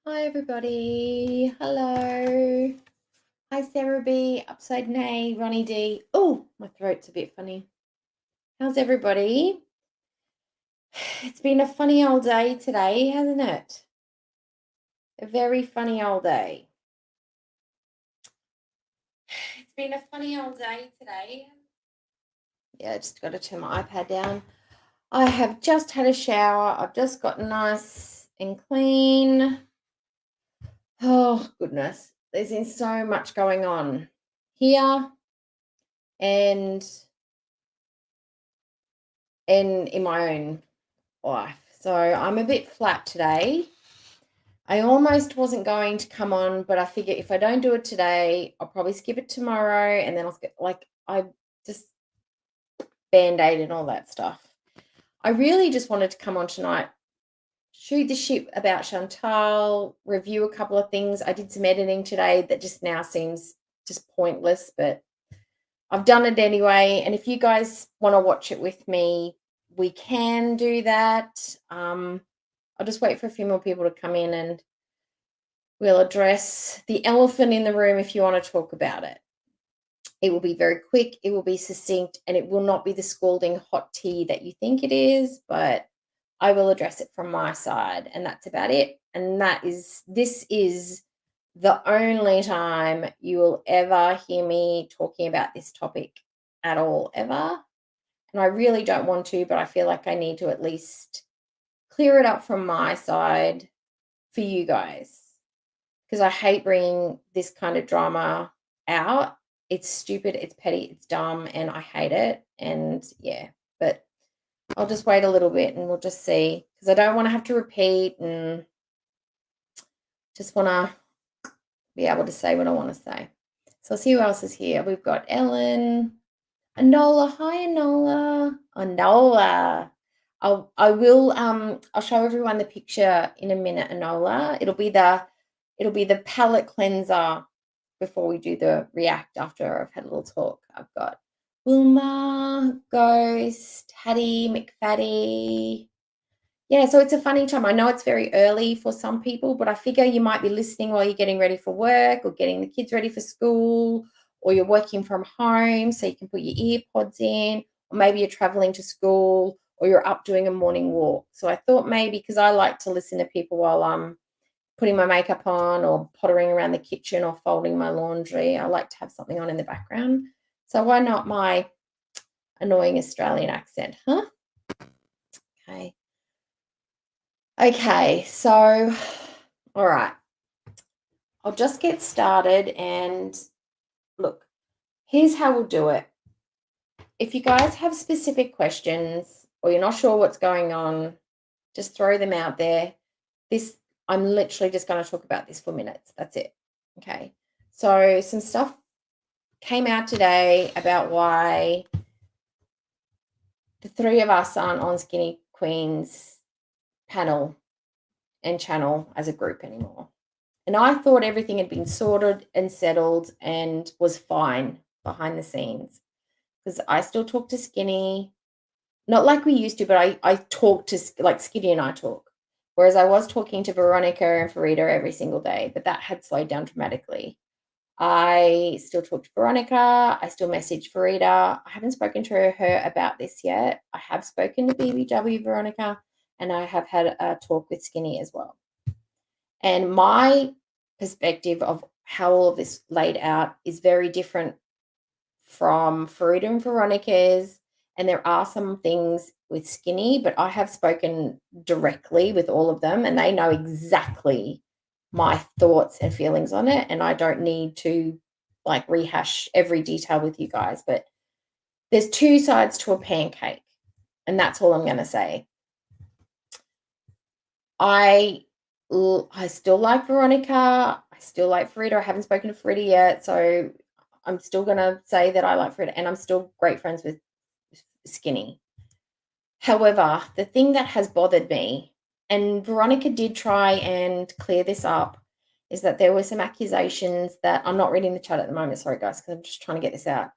Hi everybody. Hello. Hi Sarah B, Upside Nay, Ronnie D. Oh, my throat's a bit funny. How's everybody? It's been a funny old day today, hasn't it? A very funny old day. It's been a funny old day today. Yeah, I just got to turn my iPad down. I have just had a shower. I've just gotten nice and clean. Oh, goodness. There's been so much going on here and in my own life. So I'm a bit flat today. I almost wasn't going to come on, but I figure if I don't do it today, I'll probably skip it tomorrow and then I'll skip, like, I just band-aid and all that stuff. I really just wanted to come on tonight, shoot the shit about Chantal, review a couple of things. I did some editing today that just now seems just pointless, but I've done it anyway. And if you guys want to watch it with me, we can do that. I'll just wait for a few more people to come in and we'll address the elephant in the room if you want to talk about it. It will be very quick, it will be succinct, and it will not be the scalding hot tea that you think it is, but I will address it from my side, and that's about it. And this is the only time you will ever hear me talking about this topic at all, ever. And I really don't want to, but I feel like I need to at least clear it up from my side for you guys because I hate bringing this kind of drama out. It's stupid, it's petty, it's dumb, and I hate it. And yeah, but I'll just wait a little bit and we'll just see because I don't want to have to repeat and just want to be able to say what I want to say. So I'll see who else is here. We've got Ellen, Anola. Hi, Anola. Anola. I'll show everyone the picture in a minute, Anola. It'll be the palette cleanser before we do the react after I've had a little talk. I've got Wilma, Ghost, Hattie, McFaddy. Yeah, so it's a funny time. I know it's very early for some people, but I figure you might be listening while you're getting ready for work or getting the kids ready for school, or you're working from home so you can put your ear pods in, or maybe you're traveling to school or you're up doing a morning walk. So I thought maybe because I like to listen to people while I'm putting my makeup on or pottering around the kitchen or folding my laundry, I like to have something on in the background. So why not my annoying Australian accent, huh? Okay. Okay, so, all right. I'll just get started and look, here's how we'll do it. If you guys have specific questions or you're not sure what's going on, just throw them out there. I'm literally just going to talk about this for minutes. That's it. Okay. So some stuff came out today about why the three of us aren't on Skinny Queen's panel and channel as a group anymore. And I thought everything had been sorted and settled and was fine behind the scenes because I still talk to Skinny, not like we used to, but I talk to, like, Skinny and I talk. Whereas I was talking to Veronica and Farida every single day, but that had slowed down dramatically. I still talk to Veronica. I still message Farida. I haven't spoken to her about this yet. I have spoken to BBW Veronica, and I have had a talk with Skinny as well. And my perspective of how all of this laid out is very different from Farida and Veronica's. And there are some things with Skinny, but I have spoken directly with all of them, and they know exactly my thoughts and feelings on it. And I don't need to like rehash every detail with you guys, but there's two sides to a pancake, and that's all I'm going to say. I still like Veronica. I still like Farida. I haven't spoken to Farida yet, so I'm still going to say that I like Farida, and I'm still great friends with Skinny. However, the thing that has bothered me, and Veronica did try and clear this up, is that there were some accusations that I'm not reading the chat at the moment. Sorry, guys, because I'm just trying to get this out.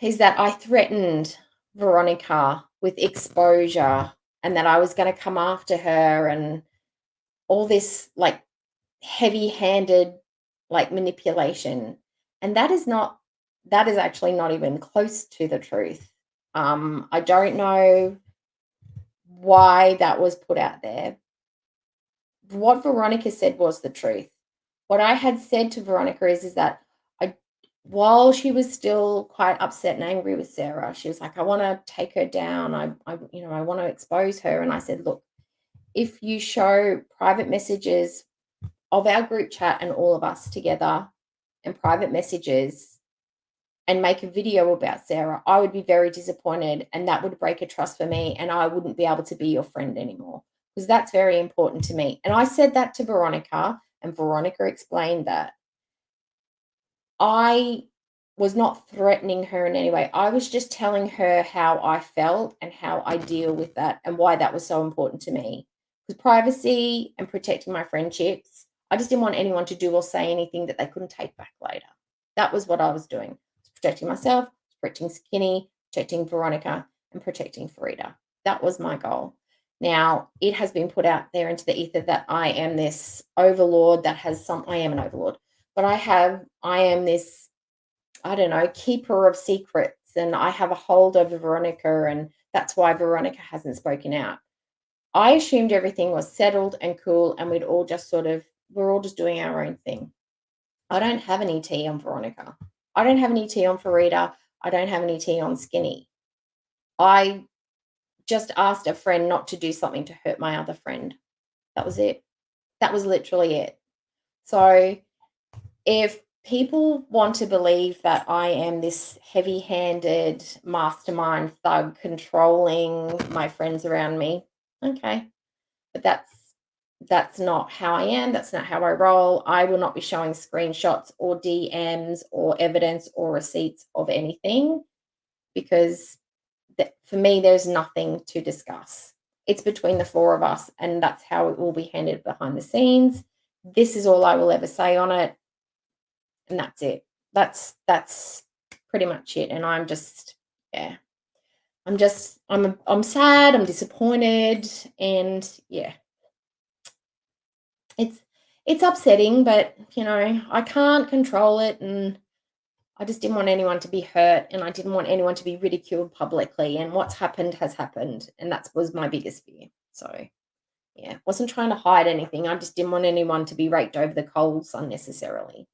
Is that I threatened Veronica with exposure and that I was going to come after her and all this like heavy-handed like manipulation, and that is actually not even close to the truth. I don't know why that was put out there. What Veronica said was the truth. What I had said to Veronica is that I, while she was still quite upset and angry with Sarah, she was like, I want to take her down. I want to expose her. And I said, look, if you show private messages of our group chat and all of us together and private messages and make a video about Sarah, I would be very disappointed and that would break a trust for me and I wouldn't be able to be your friend anymore because that's very important to me. And I said that to Veronica and Veronica explained that. I was not threatening her in any way. I was just telling her how I felt and how I deal with that and why that was so important to me. Because privacy and protecting my friendships, I just didn't want anyone to do or say anything that they couldn't take back later. That was what I was doing. I was protecting myself, protecting Skinny, protecting Veronica, and protecting Farida. That was my goal. Now, it has been put out there into the ether that I am this overlord that has some, I am an overlord, but I am this, I don't know, keeper of secrets and I have a hold over Veronica and that's why Veronica hasn't spoken out. I assumed everything was settled and cool and we're all just doing our own thing. I don't have any tea on Veronica. I don't have any tea on Farida. I don't have any tea on Skinny. I just asked a friend not to do something to hurt my other friend. That was it. That was literally it. So if people want to believe that I am this heavy-handed mastermind thug controlling my friends around me, okay. But that's not how I am. That's not how I roll. I will not be showing screenshots or DMs or evidence or receipts of anything because for me, there's nothing to discuss. It's between the four of us, and that's how it will be handled behind the scenes. This is all I will ever say on it, and that's it. That's pretty much it. And I'm just, yeah, I'm sad. I'm disappointed, and yeah, it's upsetting, but I can't control it, and I just didn't want anyone to be hurt and I didn't want anyone to be ridiculed publicly. And what's happened has happened. And that was my biggest fear. So, yeah, wasn't trying to hide anything. I just didn't want anyone to be raked over the coals unnecessarily.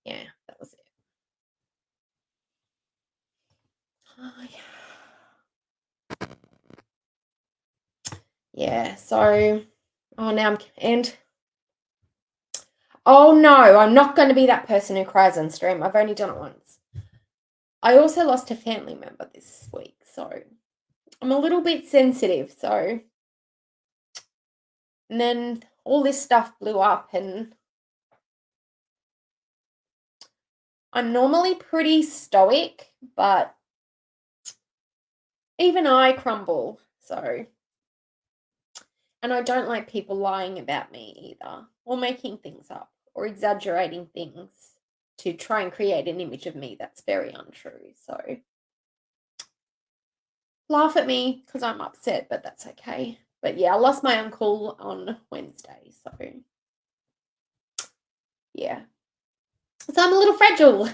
Yeah, that was it. Oh, yeah, so, oh, now oh no, I'm not going to be that person who cries on stream. I've only done it once. I also lost a family member this week. So, I'm a little bit sensitive. So, and then all this stuff blew up and I'm normally pretty stoic, but even I crumble. So, and I don't like people lying about me either, or making things up, or exaggerating things to try and create an image of me that's very untrue. So, laugh at me because I'm upset, but that's okay. But yeah, I lost my uncle on Wednesday. So, yeah. So I'm a little fragile.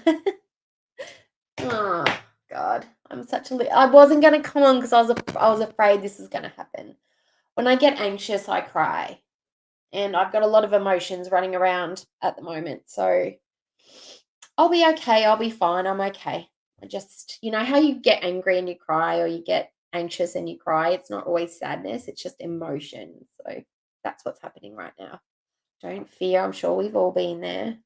Oh, God. I'm such a I wasn't going to come on because I was afraid this was going to happen. When I get anxious, I cry. And I've got a lot of emotions running around at the moment. So I'll be okay. I'll be fine. I'm okay. I just, how you get angry and you cry or you get anxious and you cry. It's not always sadness. It's just emotion. So that's what's happening right now. Don't fear. I'm sure we've all been there.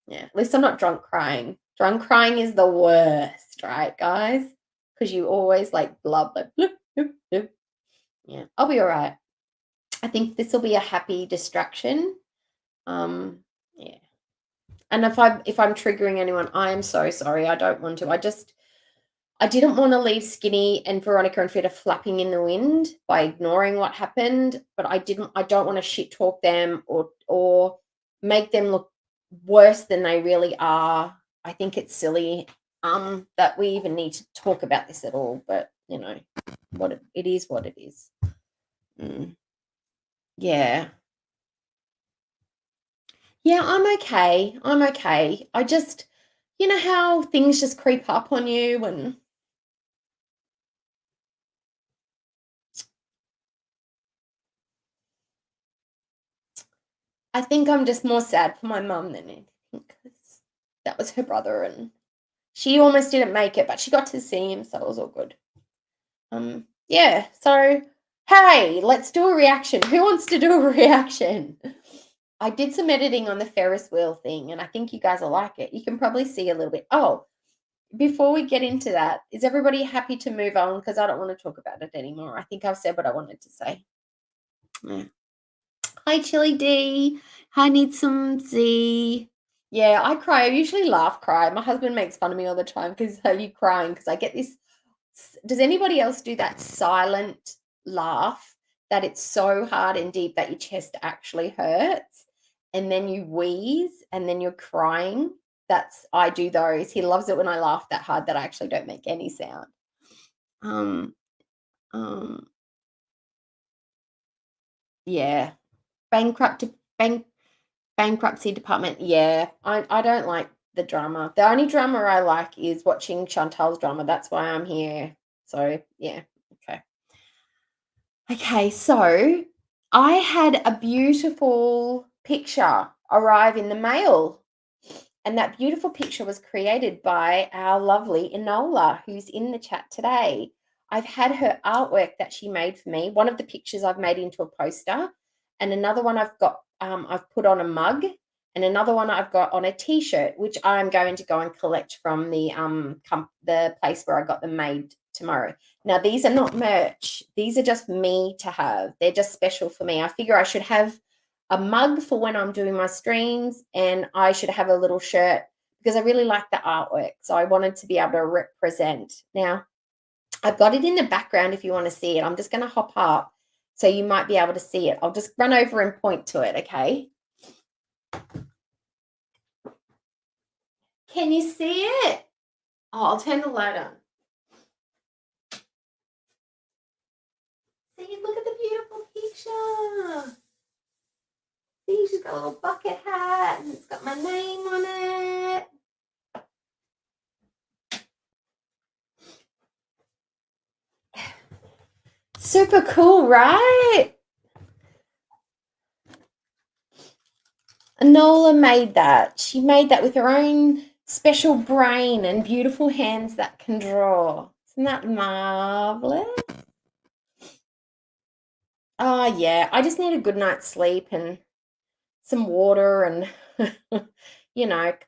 Yeah. At least I'm not drunk crying. Drunk crying is the worst, right, guys? Because you always like blub, like bloop, bloop, bloop. Yeah. I'll be all right. I think this will be a happy distraction. Yeah. And if I'm triggering anyone, I am so sorry. I don't want to. I didn't want to leave Skinny and Veronica and Frida flapping in the wind by ignoring what happened, but I don't want to shit talk them or make them look worse than they really are. I think it's silly that we even need to talk about this at all, but what it is what it is. Yeah. Yeah, I'm okay. I'm okay. I just you know how things just creep up on you and I think I'm just more sad for my mum than anything because that was her brother and she almost didn't make it, but she got to see him, so it was all good. Yeah, so hey, let's do a reaction. Who wants to do a reaction? I did some editing on the Ferris wheel thing, and I think you guys will like it. You can probably see a little bit. Oh, before we get into that, is everybody happy to move on? Because I don't want to talk about it anymore. I think I've said what I wanted to say. Yeah. Hi, Chili D. Hi, Need Some Z. Yeah, I cry. I usually laugh cry. My husband makes fun of me all the time because are you crying? Because I get this. Does anybody else do that silent laugh that it's so hard and deep that your chest actually hurts and then you wheeze and then you're crying? I do those. He loves it when I laugh that hard that I actually don't make any sound. Um, um, yeah. Bankrupt bank Bankruptcy department, yeah. I don't like the drama. The only drama I like is watching Chantal's drama. That's why I'm here. So, yeah. Okay. Okay, so I had a beautiful picture arrive in the mail. And that beautiful picture was created by our lovely Enola, who's in the chat today. I've had her artwork that she made for me. One of the pictures I've made into a poster, and another one I've put on a mug, and another one I've got on a T-shirt, which I'm going to go and collect from the place where I got them made tomorrow. Now these are not merch; these are just me to have. They're just special for me. I figure I should have a mug for when I'm doing my streams, and I should have a little shirt because I really like the artwork. So I wanted to be able to represent. Now, I've got it in the background if you want to see it. I'm just going to hop up so you might be able to see it. I'll just run over and point to it, okay? Can you see it? Oh, I'll turn the light on. See, look at the beautiful picture. See, she's got a little bucket hat and it's got my name on it. Super cool, right? Nola made that. She made that with her own special brain and beautiful hands that can draw. Isn't that marvelous? Oh, yeah. I just need a good night's sleep and some water and,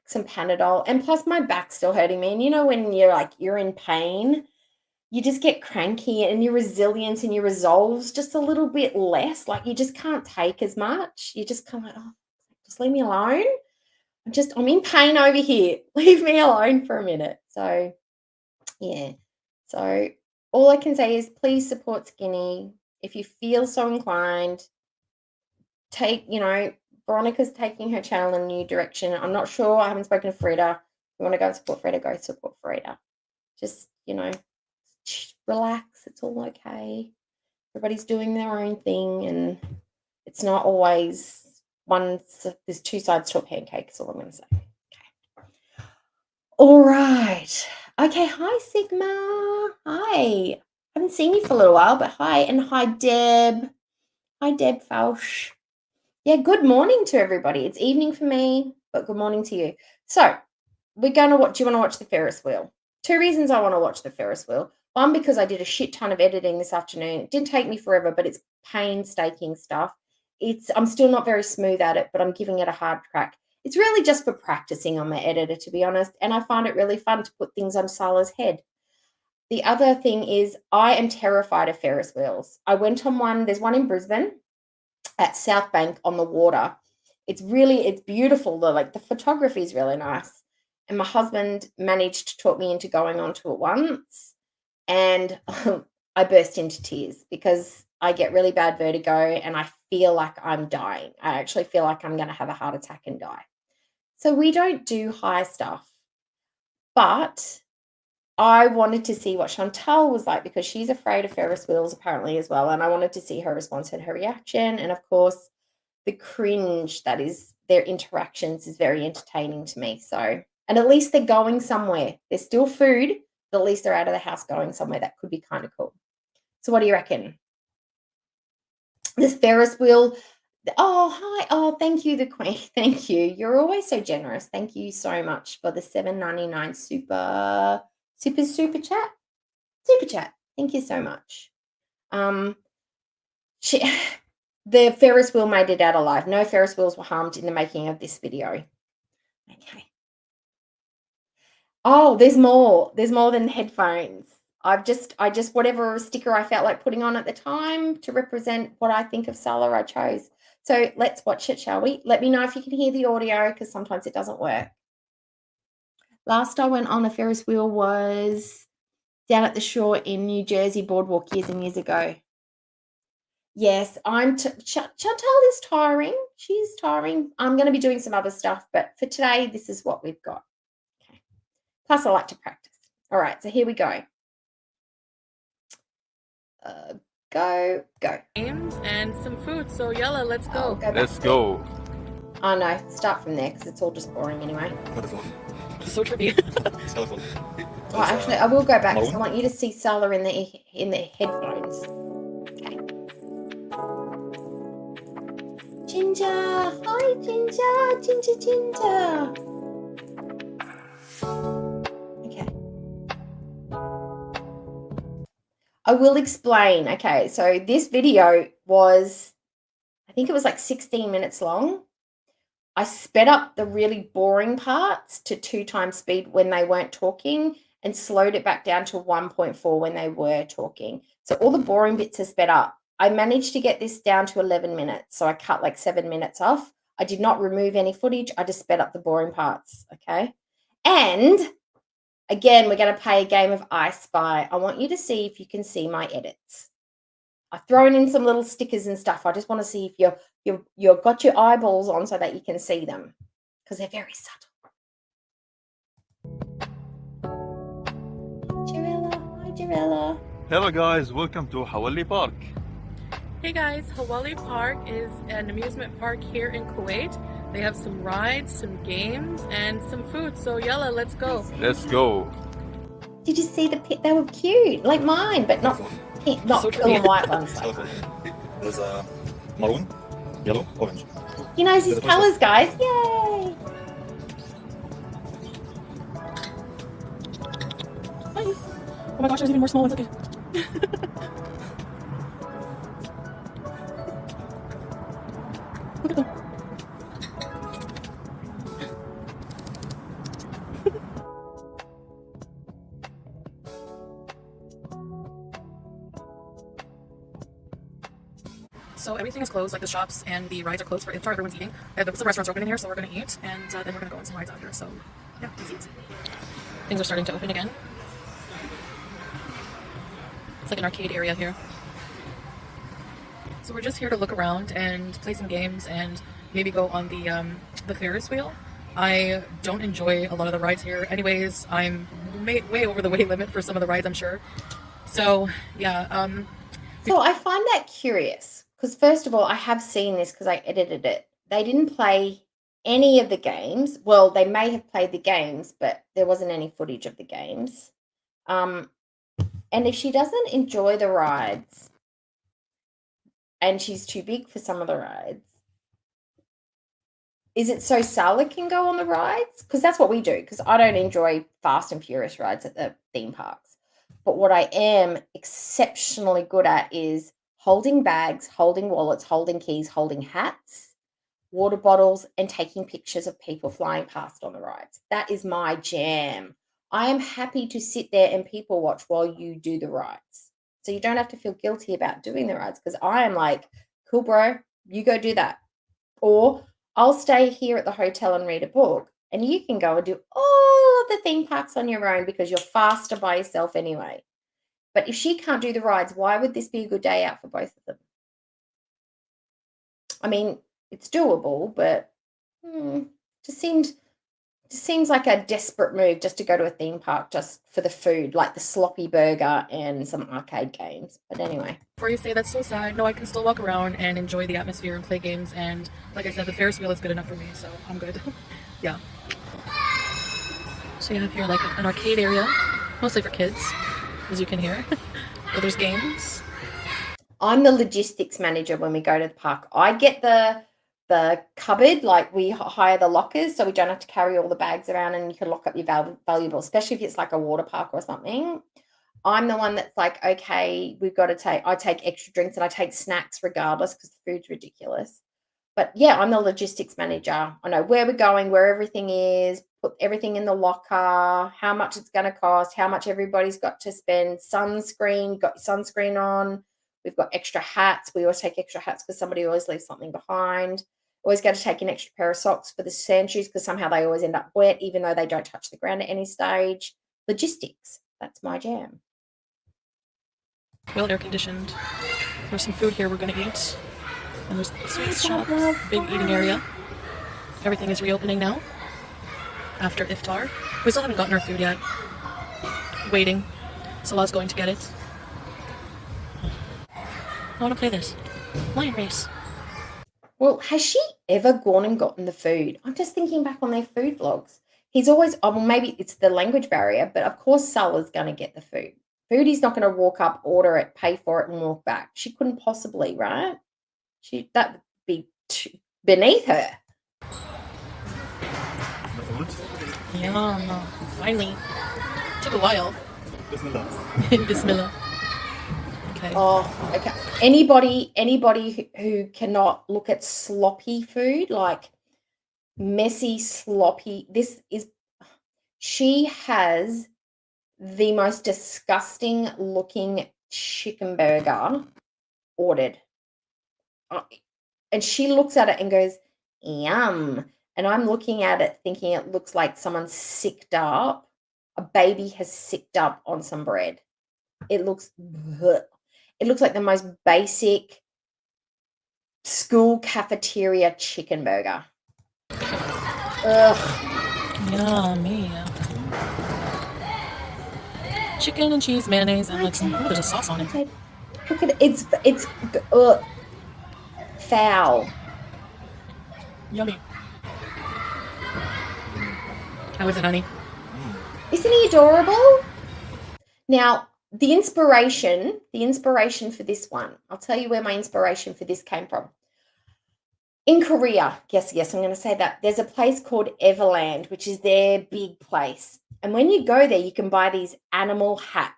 some Panadol. And plus, my back's still hurting me. And when you're in pain, you just get cranky and your resilience and your resolve's just a little bit less. Like, you just can't take as much. You just kind of like, oh, just leave me alone. I'm in pain over here. Leave me alone for a minute. So, yeah. So, all I can say is please support Skinny. If you feel so inclined, Veronica's taking her channel in a new direction. I'm not sure. I haven't spoken to Frida. If you want to go and support Frida, go support Frida. Just, relax. It's all okay. Everybody's doing their own thing, and it's not always there's two sides to a pancake, is all I'm going to say. All right. Okay. Hi, Sigma. Hi. Haven't seen you for a little while, but hi. And hi, Deb. Hi, Deb Fausch. Yeah, good morning to everybody. It's evening for me, but good morning to you. So, we're going to watch. Do you want to watch the Ferris wheel? Two reasons I want to watch the Ferris wheel. One, because I did a shit ton of editing this afternoon. It didn't take me forever, but it's painstaking stuff. I'm still not very smooth at it, but I'm giving it a hard crack. It's really just for practicing on my editor, to be honest, and I find it really fun to put things on Sala's head. The other thing is I am terrified of Ferris wheels. I went on one. There's one in Brisbane at South Bank on the water. It's beautiful. The photography is really nice. And my husband managed to talk me into going onto it once, and I burst into tears because I get really bad vertigo and I feel like I'm dying. I actually feel like I'm going to have a heart attack and die. So we don't do high stuff. But I wanted to see what Chantal was like because she's afraid of Ferris wheels apparently as well, and I wanted to see her response and her reaction, and of course, the cringe that is their interactions is very entertaining to me. So, and at least they're going somewhere. There's still food, but at least they're out of the house going somewhere. That could be kind of cool. So, what do you reckon? This Ferris wheel. Oh, hi. Oh, thank you, the Queen. Thank you. You're always so generous. Thank you so much for the $7.99 super chat. Super chat. Thank you so much. She, the Ferris wheel made it out alive. No Ferris wheels were harmed in the making of this video. Okay. Oh, there's more. There's more than headphones. I just whatever sticker I felt like putting on at the time to represent what I think of Salah, I chose. So let's watch it, shall we? Let me know if you can hear the audio because sometimes it doesn't work. Last I went on a Ferris wheel was down at the shore in New Jersey Boardwalk years and years ago. Yes, Chantal is tiring. She's tiring. I'm going to be doing some other stuff, but for today, this is what we've got. Okay. Plus, I like to practice. All right, so here we go. Go. Games and some food. So yalla, let's go. Let's go. Oh no, start from there because it's all just boring anyway. Wonderful. So trippy. It's colorful. Oh, actually, I will go back because I want you to see Salah in the headphones. Okay. Ginger, hi Ginger. Okay. I will explain. Okay, so this video was, I think it was like 16 minutes long. I sped up the really boring parts to 2 times speed when they weren't talking and slowed it back down to 1.4 when they were talking. So all the boring bits are sped up. I managed to get this down to 11 minutes. So I cut like 7 minutes off. I did not remove any footage. I just sped up the boring parts. Okay. And again, we're going to play a game of I Spy. I want you to see if you can see my edits. I've thrown in some little stickers and stuff. I just want to see if you've got your eyeballs on so that you can see them because they're very subtle. Hi, Jarella. Hello guys, welcome to Hawali Park. Hey guys, Hawali Park is an amusement park here in Kuwait. They have some rides, some games, and some food. So yalla, let's go. Let's go. Did you see the pit? They were cute, like mine, but not pink, not So blue and white ones. There's maroon, yellow, orange. He knows his colours, guys. Yay! Hi. Oh my gosh, there's even more small ones. Look at Look at them. So everything is closed, like the shops and the rides are closed for iftar. Everyone's eating. Some restaurants are open in here, so we're going to eat, and then we're going to go on some rides after. So yeah, let's eat. Things are starting to open again. It's like an arcade area here. So we're just here to look around and play some games and maybe go on the Ferris wheel. I don't enjoy a lot of the rides here. Anyways, I'm way over the weight limit for some of the rides, I'm sure. So yeah. So I find that curious because first of all, I have seen this because I edited it. They didn't play any of the games. Well, they may have played the games, but there wasn't any footage of the games. And if she doesn't enjoy the rides and she's too big for some of the rides, is it so Salah can go on the rides? Because that's what we do, because I don't enjoy Fast and Furious rides at the theme parks. But what I am exceptionally good at is holding bags, holding wallets, holding keys, holding hats, water bottles, and taking pictures of people flying past on the rides. That is my jam. I am happy to sit there and people watch while you do the rides. So you don't have to feel guilty about doing the rides because I am like, cool, bro, you go do that. Or I'll stay here at the hotel and read a book and you can go and do all of the theme parks on your own because you're faster by yourself anyway. But if she can't do the rides, why would this be a good day out for both of them? I mean, it's doable, but just seemed just seems like a desperate move just to go to a theme park just for the food, like the sloppy burger and some arcade games. But anyway. Before you say that's so sad, no, I can still walk around and enjoy the atmosphere and play games. And like I said, the Ferris wheel is good enough for me, so I'm good. Yeah. So you have here like an arcade area, mostly for kids, as you can hear. Where there's games. I'm the logistics manager when we go to the park. I get the cupboard, like we hire the lockers so we don't have to carry all the bags around and you can lock up your valuables, especially if it's like a water park or something. I'm the one that's like, okay, I take extra drinks and I take snacks regardless because the food's ridiculous. But yeah, I'm the logistics manager. I know where we're going, where everything is, put everything in the locker, how much it's going to cost, how much everybody's got to spend, sunscreen, got your sunscreen on. We've got extra hats. We always take extra hats because somebody always leaves something behind. Always got to take an extra pair of socks for the sand shoes because somehow they always end up wet even though they don't touch the ground at any stage. Logistics, that's my jam. Well air conditioned. There's some food here we're going to eat. And there's a sweets shop, big eating area. Everything is reopening now after iftar. We still haven't gotten our food yet. Waiting. Salah's going to get it. I want to play this. Lion race. Well, has she ever gone and gotten the food? I'm just thinking back on their food vlogs. He's always, well, maybe it's the language barrier, but of course Salah's going to get the food. Foodie's not going to walk up, order it, pay for it, and walk back. She couldn't possibly, right? That would be beneath her. Yeah, finally. Took a while. Bismillah. Bismillah. Okay. Oh, okay. Anybody who cannot look at sloppy food, like messy, sloppy, she has the most disgusting looking chicken burger ordered. And she looks at it and goes, yum. And I'm looking at it thinking it looks like someone sicked up. A baby has sicked up on some bread. It looks like the most basic school cafeteria chicken burger. Ugh. Yummy. Chicken and cheese, mayonnaise, and like there's a sauce on it. Look at it. It's foul. Yummy. How is it, honey? Isn't he adorable? Now, the inspiration for this one, I'll tell you where my inspiration for this came from. In Korea, yes, I'm going to say that, there's a place called Everland, which is their big place. And when you go there, you can buy these animal hats.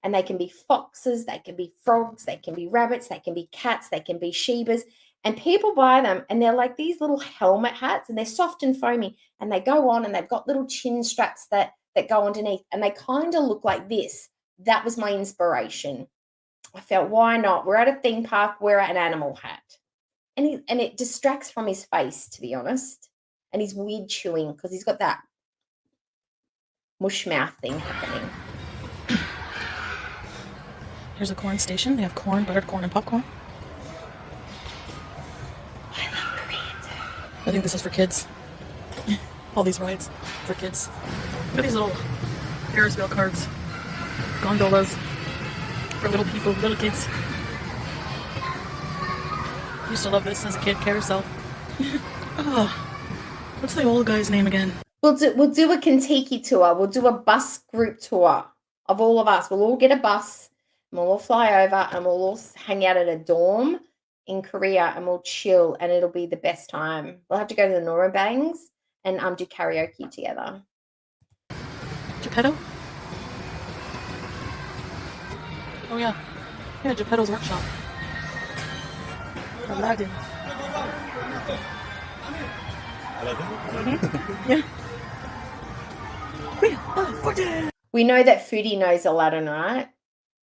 And they can be foxes, they can be frogs, they can be rabbits, they can be cats, they can be shebas. And people buy them and they're like these little helmet hats and they're soft and foamy. And they go on and they've got little chin straps that go underneath. And they kind of look like this. That was my inspiration. I felt, why not? We're at a theme park, we're at an animal hat. And it distracts from his face, to be honest. And he's weird chewing because he's got that mush mouth thing happening. Here's a corn station. They have corn, buttered corn, and popcorn. I love Korean. I think this is for kids. All these rides for kids. Look at these little Ferris wheel carts, gondolas for little people, little kids. I used to love this as a kid. Carousel. Oh, what's the old guy's name again? We'll do a Kentucky tour. We'll do a bus group tour of all of us. We'll all get a bus and we'll all fly over and we'll all hang out at a dorm in Korea and we'll chill and it'll be the best time. We'll have to go to the Norabangs and do karaoke together. Geppetto? Oh yeah. Yeah, Geppetto's workshop. Aladdin. Yeah. We know that Foodie knows Aladdin, right?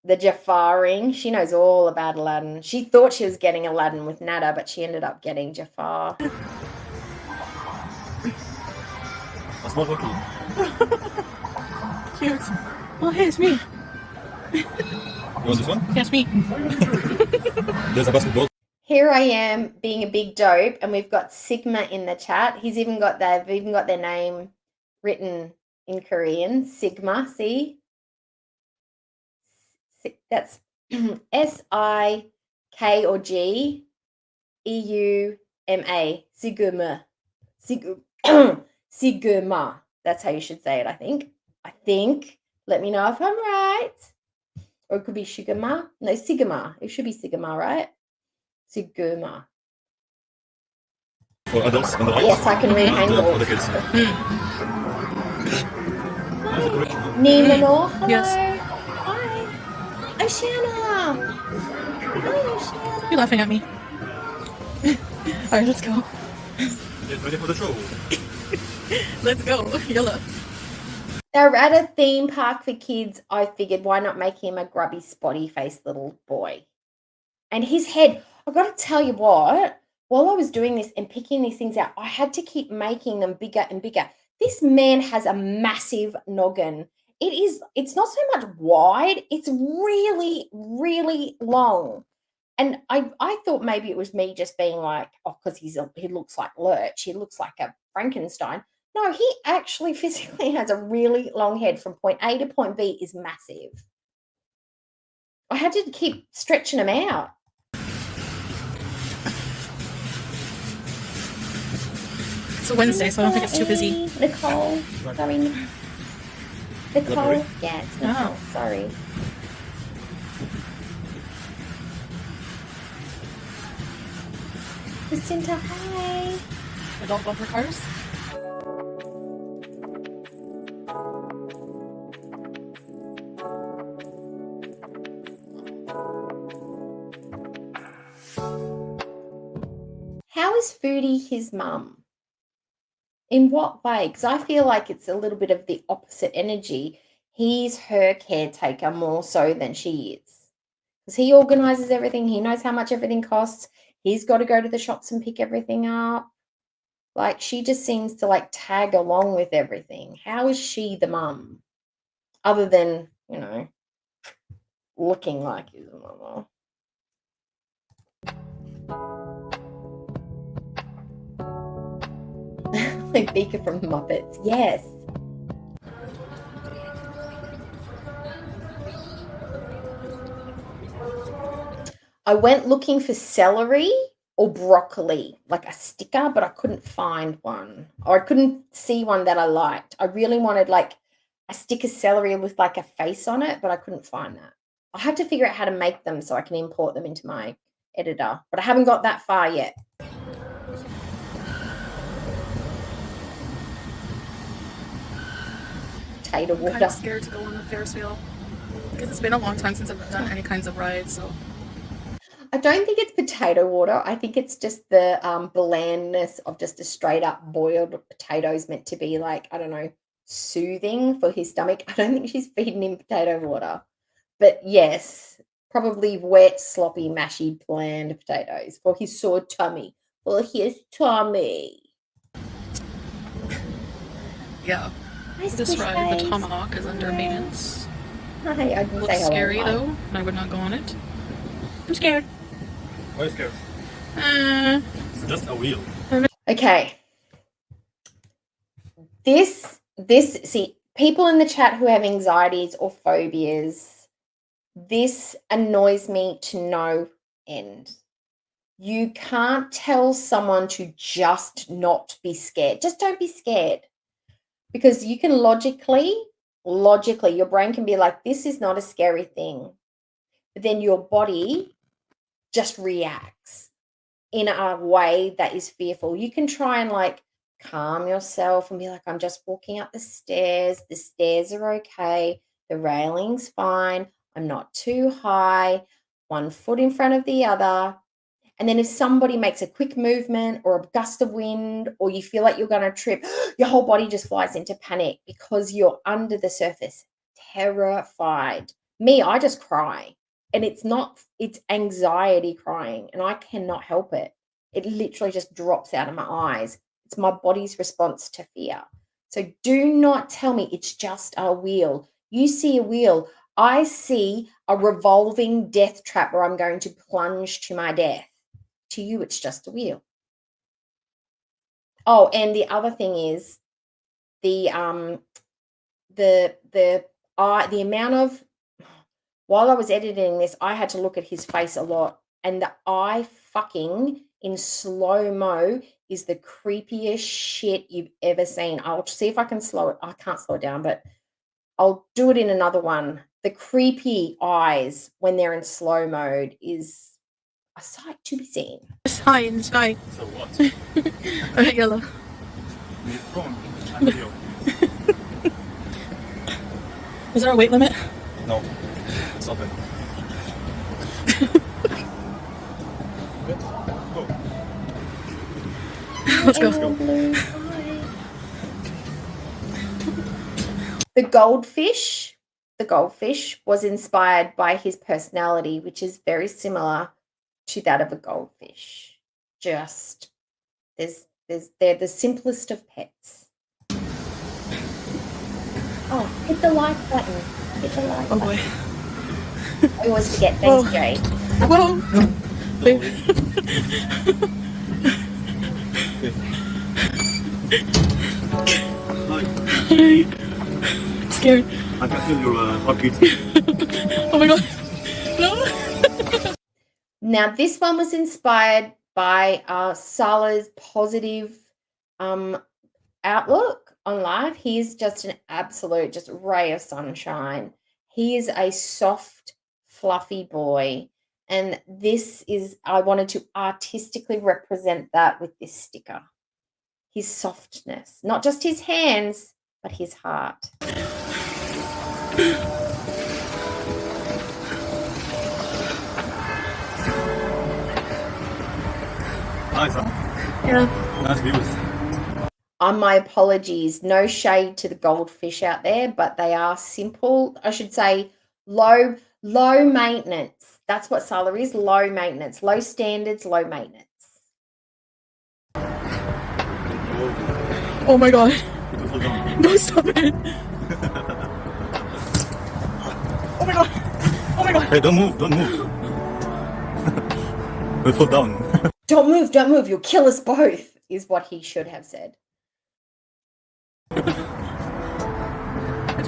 The Jafar ring. She knows all about Aladdin. She thought she was getting Aladdin with Nada, but she ended up getting Jafar. That's not lucky. Cute. Oh, hey, it's me. You want this one? Yes, me. There's a basketball. Here I am being a big dope, and we've got Sigma in the chat. They've even got their name written in Korean. Sigma, see? That's S-I-K or G E-U-M-A. Sigma. Sigma. That's how you should say it, I think. Let me know if I'm right. Or it could be Shigama. No, Sigma. It should be Sigma, right? Sigma. For adults on the right. Yes, I can read And for the Hangul. kids. That's the correction. Nimano, hello. Yes. Hi. Oceana. Hi, Oceana. You're laughing at me. Alright, let's go. Get ready for the show. Let's go. Yalla. They're at a theme park for kids. I figured, why not make him a grubby, spotty-faced little boy? And his head, I've got to tell you what, while I was doing this and picking these things out, I had to keep making them bigger and bigger. This man has a massive noggin. It's not so much wide, it's really, really long. And I thought maybe it was me just being like, oh, because he looks like Lurch, he looks like a Frankenstein. No, he actually physically has a really long head. From point A to point B is massive. I had to keep stretching him out. It's a Wednesday, so I don't think it's too busy. Nicole, sorry. Nicole, Sorry? yeah, it's Nicole. Sorry. Jacinta, hi. Adult bumper cars. How is Foodie his mum? In what way? Because I feel like it's a little bit of the opposite energy. He's her caretaker more so than she is. Because he organizes everything. He knows how much everything costs. He's got to go to the shops and pick everything up. Like, she just seems to, like, tag along with everything. How is she the mum? Other than, you know, looking like his mama. Like Beaker from Muppets. Yes. I went looking for celery or broccoli, like a sticker, but I couldn't find one. Or I couldn't see one that I liked. I really wanted like a stick of celery with like a face on it, but I couldn't find that. I had to figure out how to make them so I can import them into my editor, but I haven't got that far yet. Potato I'm water. kind of scared to go on the Ferris wheel because it's been a long time since I've done any kinds of rides. So I don't think it's potato water. I think it's just the blandness of just a straight up boiled potatoes meant to be like, I don't know, soothing for his stomach. I don't think she's feeding him potato water. But yes, probably wet, sloppy, mashy, bland potatoes for his sore tummy. For his tummy. yeah, Nice this fish ride, the face. Tomahawk, is under maintenance. Hi, I didn't Looks say hello. scary Hi. though, and I would not go on it. I'm scared. Why are you scared? It's just a wheel. Okay. See, people in the chat who have anxieties or phobias, this annoys me to no end. You can't tell someone to just not be scared. Just don't be scared. Because you can logically, your brain can be like, this is not a scary thing. But then your body just reacts in a way that is fearful. You can try and like calm yourself and be like, I'm just walking up the stairs. The stairs are okay. The railing's fine. I'm not too high. One foot in front of the other. And then if somebody makes a quick movement or a gust of wind or you feel like you're going to trip, your whole body just flies into panic because you're under the surface, terrified. Me, I just cry. And it's anxiety crying and I cannot help it. It literally just drops out of my eyes. It's my body's response to fear. So do not tell me it's just a wheel. You see a wheel. I see a revolving death trap where I'm going to plunge to my death. To you, it's just a wheel. Oh, and the other thing is, the amount of, while I was editing this, I had to look at his face a lot, and the eye fucking in slow-mo is the creepiest shit you've ever seen. I'll see if I can slow it. I can't slow it down, but I'll do it in another one. The creepy eyes when they're in slow mode is a sight to be seen. It's high in the sky. So what? Yellow. It's wrong. I'm Leo. Is there a weight limit? No. It's open. Good. Go. Let's go. The goldfish was inspired by his personality, which is very similar to that of a goldfish. Just they're the simplest of pets. Oh, hit the like button. Hit the like Oh button. boy. I always forget. Thanks, Whoa. Jay. Whoa. Hi. Scared. I can feel your heartbeat. Oh my god. No. Now, this one was inspired by Salah's positive outlook on life. He is just an absolute ray of sunshine. He is a soft, fluffy boy. And I wanted to artistically represent that with this sticker. His softness, not just his hands, but his heart. Nice, huh? Yeah. Nice views. My apologies, no shade to the goldfish out there, but they are simple. I should say low maintenance. That's what Salah is, low maintenance, low standards, low maintenance. Oh my god. Beautiful done. No, stop it. Oh my god. Oh my god. Hey, don't move, don't move. We'll fall down. Don't move, you'll kill us both, is what he should have said. It's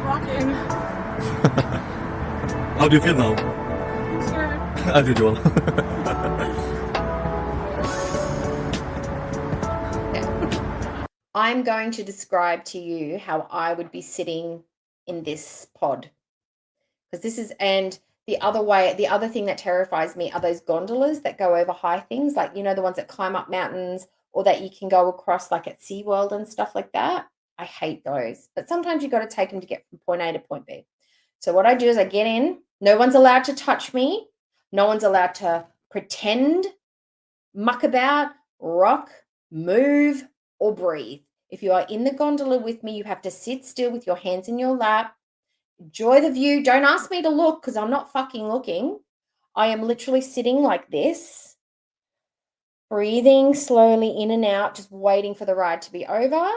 rocking. How do you feel now? Scared. As usual. I'm going to describe to you how I would be sitting in this pod. Because this is, and the other thing that terrifies me are those gondolas that go over high things, like, the ones that climb up mountains or that you can go across like at SeaWorld and stuff like that. I hate those. But sometimes you've got to take them to get from point A to point B. So what I do is I get in. No one's allowed to touch me. No one's allowed to pretend, muck about, rock, move, or breathe. If you are in the gondola with me, you have to sit still with your hands in your lap. Enjoy the view. Don't ask me to look because I'm not fucking looking. I am literally sitting like this, breathing slowly in and out, just waiting for the ride to be over.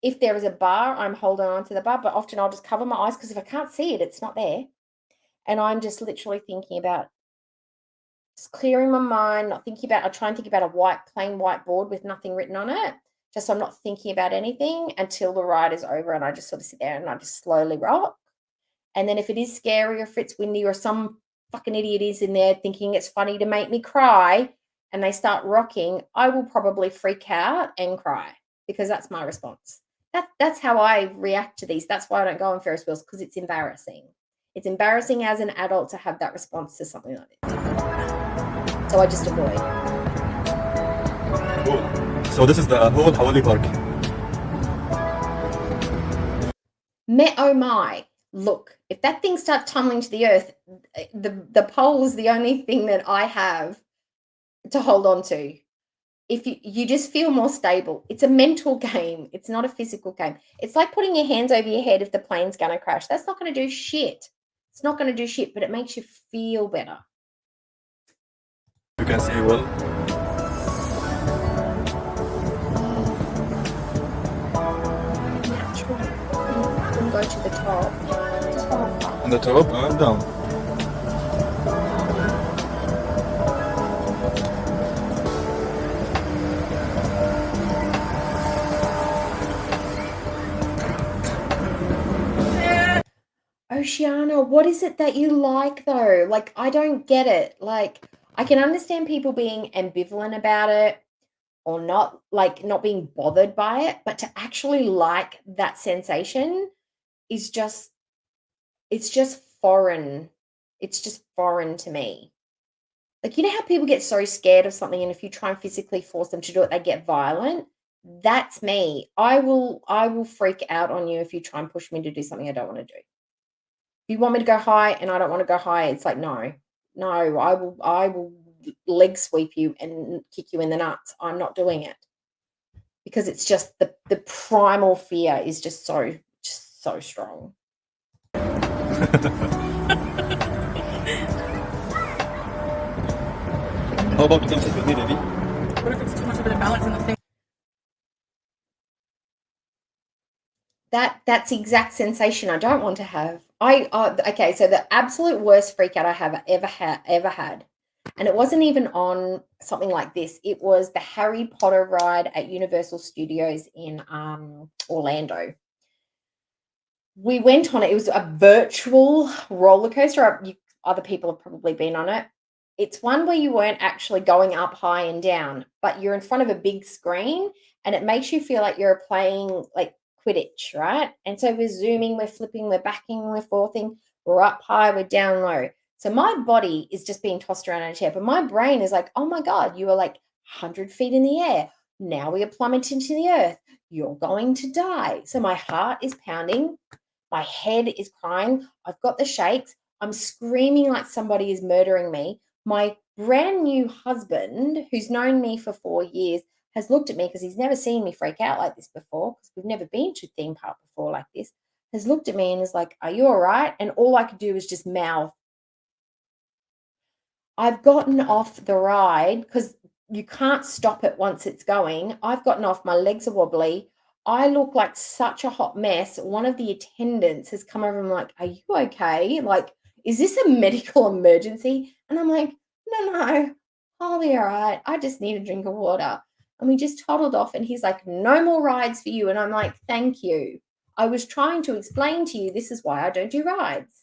If there is a bar, I'm holding on to the bar, but often I'll just cover my eyes because if I can't see it, it's not there. And I'm just literally thinking about just clearing my mind, I try and think about a plain white board with nothing written on it, just so I'm not thinking about anything until the ride is over and I just sort of sit there and I just slowly rock. And then if it is scary or if it's windy or some fucking idiot is in there thinking it's funny to make me cry and they start rocking, I will probably freak out and cry because that's my response. That's how I react to these. That's why I don't go on Ferris wheels, because it's embarrassing. It's embarrassing as an adult to have that response to something like this. So I just avoid. Cool. So this is the whole Hawali Park. Oh my. Look, if that thing starts tumbling to the earth, the pole is the only thing that I have to hold on to. If you just feel more stable. It's a mental game. It's not a physical game. It's like putting your hands over your head if the plane's going to crash. That's not going to do shit. It's not going to do shit, but it makes you feel better. You can see well. Natural. You can go to the top. Just hold on. On the top and down. Shiana, what is it that you like though? Like, I don't get it. Like, I can understand people being ambivalent about it or not, like, not being bothered by it, but to actually like that sensation is just, it's just foreign. It's just foreign to me. Like, you know how people get so scared of something and if you try and physically force them to do it, they get violent? That's me. I will freak out on you if you try and push me to do something I don't want to do. If you want me to go high and I don't want to go high, it's like, no, I will leg sweep you and kick you in the nuts. I'm not doing it. Because it's just the primal fear is just so strong. How about the with Devi? What if it's too much of an imbalance in the thing? That's the exact sensation I don't want to have. Okay, so the absolute worst freak out I have ever had, and it wasn't even on something like this. It was the Harry Potter ride at Universal Studios in Orlando. We went on it. It was a virtual roller coaster. Other people have probably been on it. It's one where you weren't actually going up high and down, but you're in front of a big screen and it makes you feel like you're playing like Quidditch, right? And so we're zooming, we're flipping, we're backing, we're forthing, we're up high, we're down low. So my body is just being tossed around in a chair, but my brain is like, oh my God, you are like 100 feet in the air. Now we are plummeting to the earth. You're going to die. So my heart is pounding. My head is crying. I've got the shakes. I'm screaming like somebody is murdering me. My brand new husband, who's known me for 4 years, has looked at me because he's never seen me freak out like this before, because we've never been to a theme park before like this, has looked at me and is like, are you all right? And all I could do was just mouth. I've gotten off the ride because you can't stop it once it's going. I've gotten off. My legs are wobbly. I look like such a hot mess. One of the attendants has come over and I'm like, are you okay? Like, is this a medical emergency? And I'm like, no, I'll be all right. I just need a drink of water. And we just toddled off and he's like, no more rides for you. And I'm like, thank you. I was trying to explain to you, this is why I don't do rides.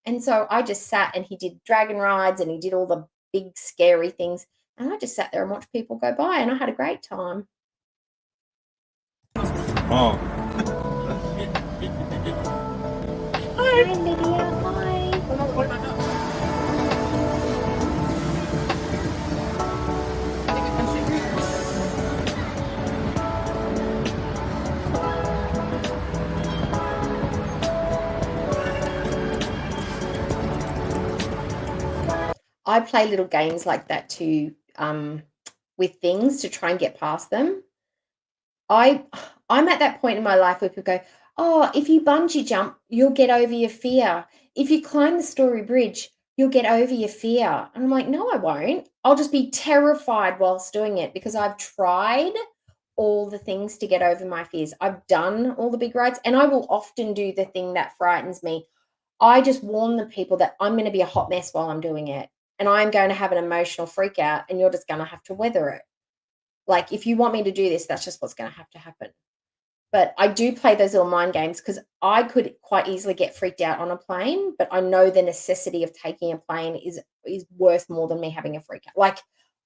And so I just sat and he did dragon rides and he did all the big scary things. And I just sat there and watched people go by and I had a great time. Oh. Hi, Lydia. Hi. I play little games like that too, with things to try and get past them. I'm at that point in my life where people go, oh, if you bungee jump, you'll get over your fear. If you climb the Story Bridge, you'll get over your fear. And I'm like, no, I won't. I'll just be terrified whilst doing it because I've tried all the things to get over my fears. I've done all the big rides and I will often do the thing that frightens me. I just warn the people that I'm going to be a hot mess while I'm doing it. And I'm going to have an emotional freak out and you're just going to have to weather it. Like, if you want me to do this, that's just what's going to have to happen. But I do play those little mind games because I could quite easily get freaked out on a plane, but I know the necessity of taking a plane is worth more than me having a freak out. Like,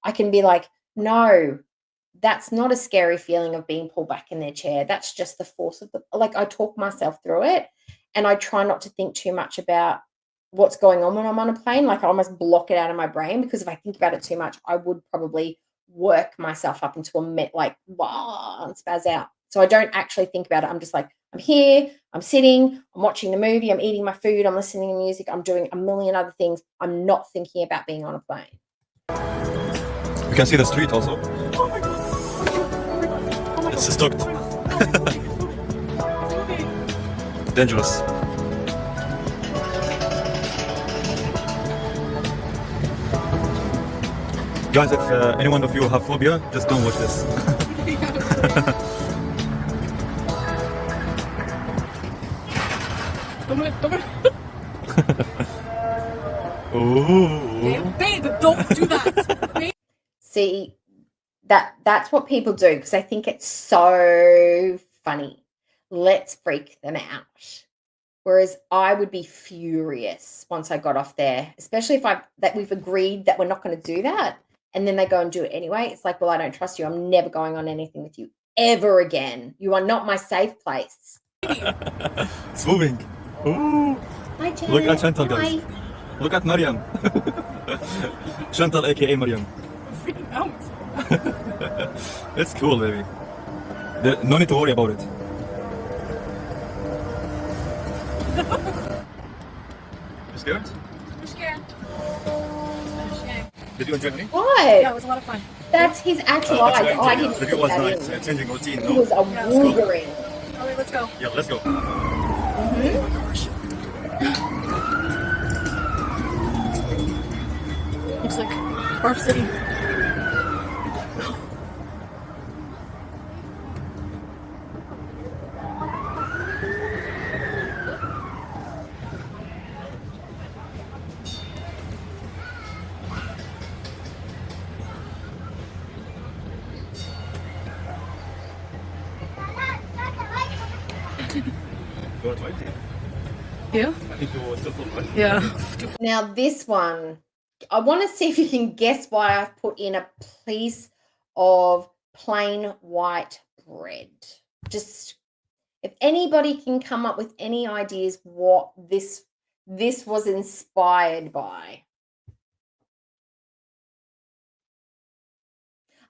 I can be like, no, that's not a scary feeling of being pulled back in their chair. That's just the force of like, I talk myself through it and I try not to think too much about what's going on when I'm on a plane. Like, I almost block it out of my brain because if I think about it too much, I would probably work myself up into like, wow, and spaz out. So I don't actually think about it. I'm just like, I'm here, I'm sitting, I'm watching the movie, I'm eating my food, I'm listening to music, I'm doing a million other things. I'm not thinking about being on a plane. You can see the street also. It's stocked. Dangerous. Guys, if any one of you have phobia, just don't watch this. Ooh. Babe, don't do that. See, that's what people do because they think it's so funny. Let's freak them out. Whereas I would be furious once I got off there, especially if we've agreed that we're not going to do that, and then they go and do it anyway. It's like, well, I don't trust you. I'm never going on anything with you ever again. You are not my safe place. It's moving. Ooh. Hi, Janet. Look at Chantal, Hi. guys. Look at Mariam. Chantal, aka Mariam. Freaking out. It's cool, baby. No need to worry about it. You scared? I'm scared. Did you enjoy it? What? Yeah, it was a lot of fun. That's his actual eyes. I didn't The view put was that nice. in. Changing routine. He No? was a woogering. All right, let's go. Yeah, let's go. Looks like Barf City. You want to try it? Yeah? I think you will still full, right? Yeah. Now this one, I want to see if you can guess why I've put in a piece of plain white bread. Just if anybody can come up with any ideas what this was inspired by.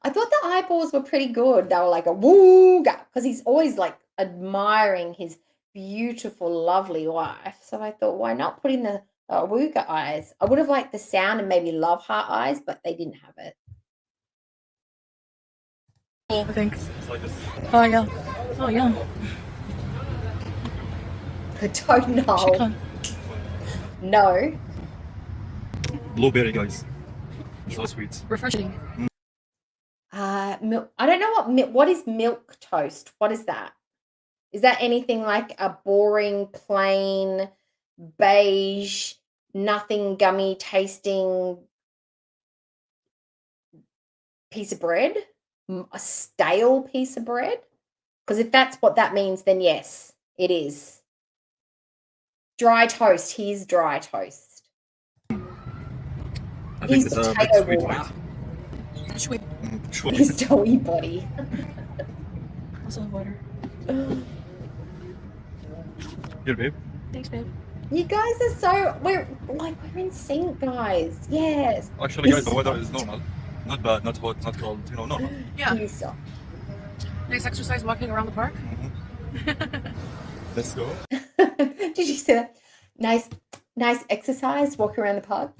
I thought the eyeballs were pretty good. They were like a wooga, because he's always like admiring his beautiful, lovely wife. So I thought, why not put in the wooga eyes? I would have liked the sound and maybe love heart eyes, but they didn't have it. I think. It's like this. Oh, yeah. Oh, yeah. I don't know. Chicken. No. Blueberry, guys. So sweet. Refreshing. Milk. I don't know what is milk toast. What is that? Is that anything like a boring, plain, beige, nothing gummy tasting piece of bread? A stale piece of bread? Because if that's what that means, then yes, it is. Dry toast. Here's dry toast. I think Here's it's a bit potato sweet, water. right? Sweet. Sure. Here's doughy body. Also have water. Here, babe. Thanks, babe. You guys are so we're in sync, guys. Yes. Actually, guys, the weather is normal. Not bad, not hot, not cold. You know, normal. Yeah. You suck. Nice exercise walking around the park. Let's go. Did you say that? Nice exercise, walk around the park.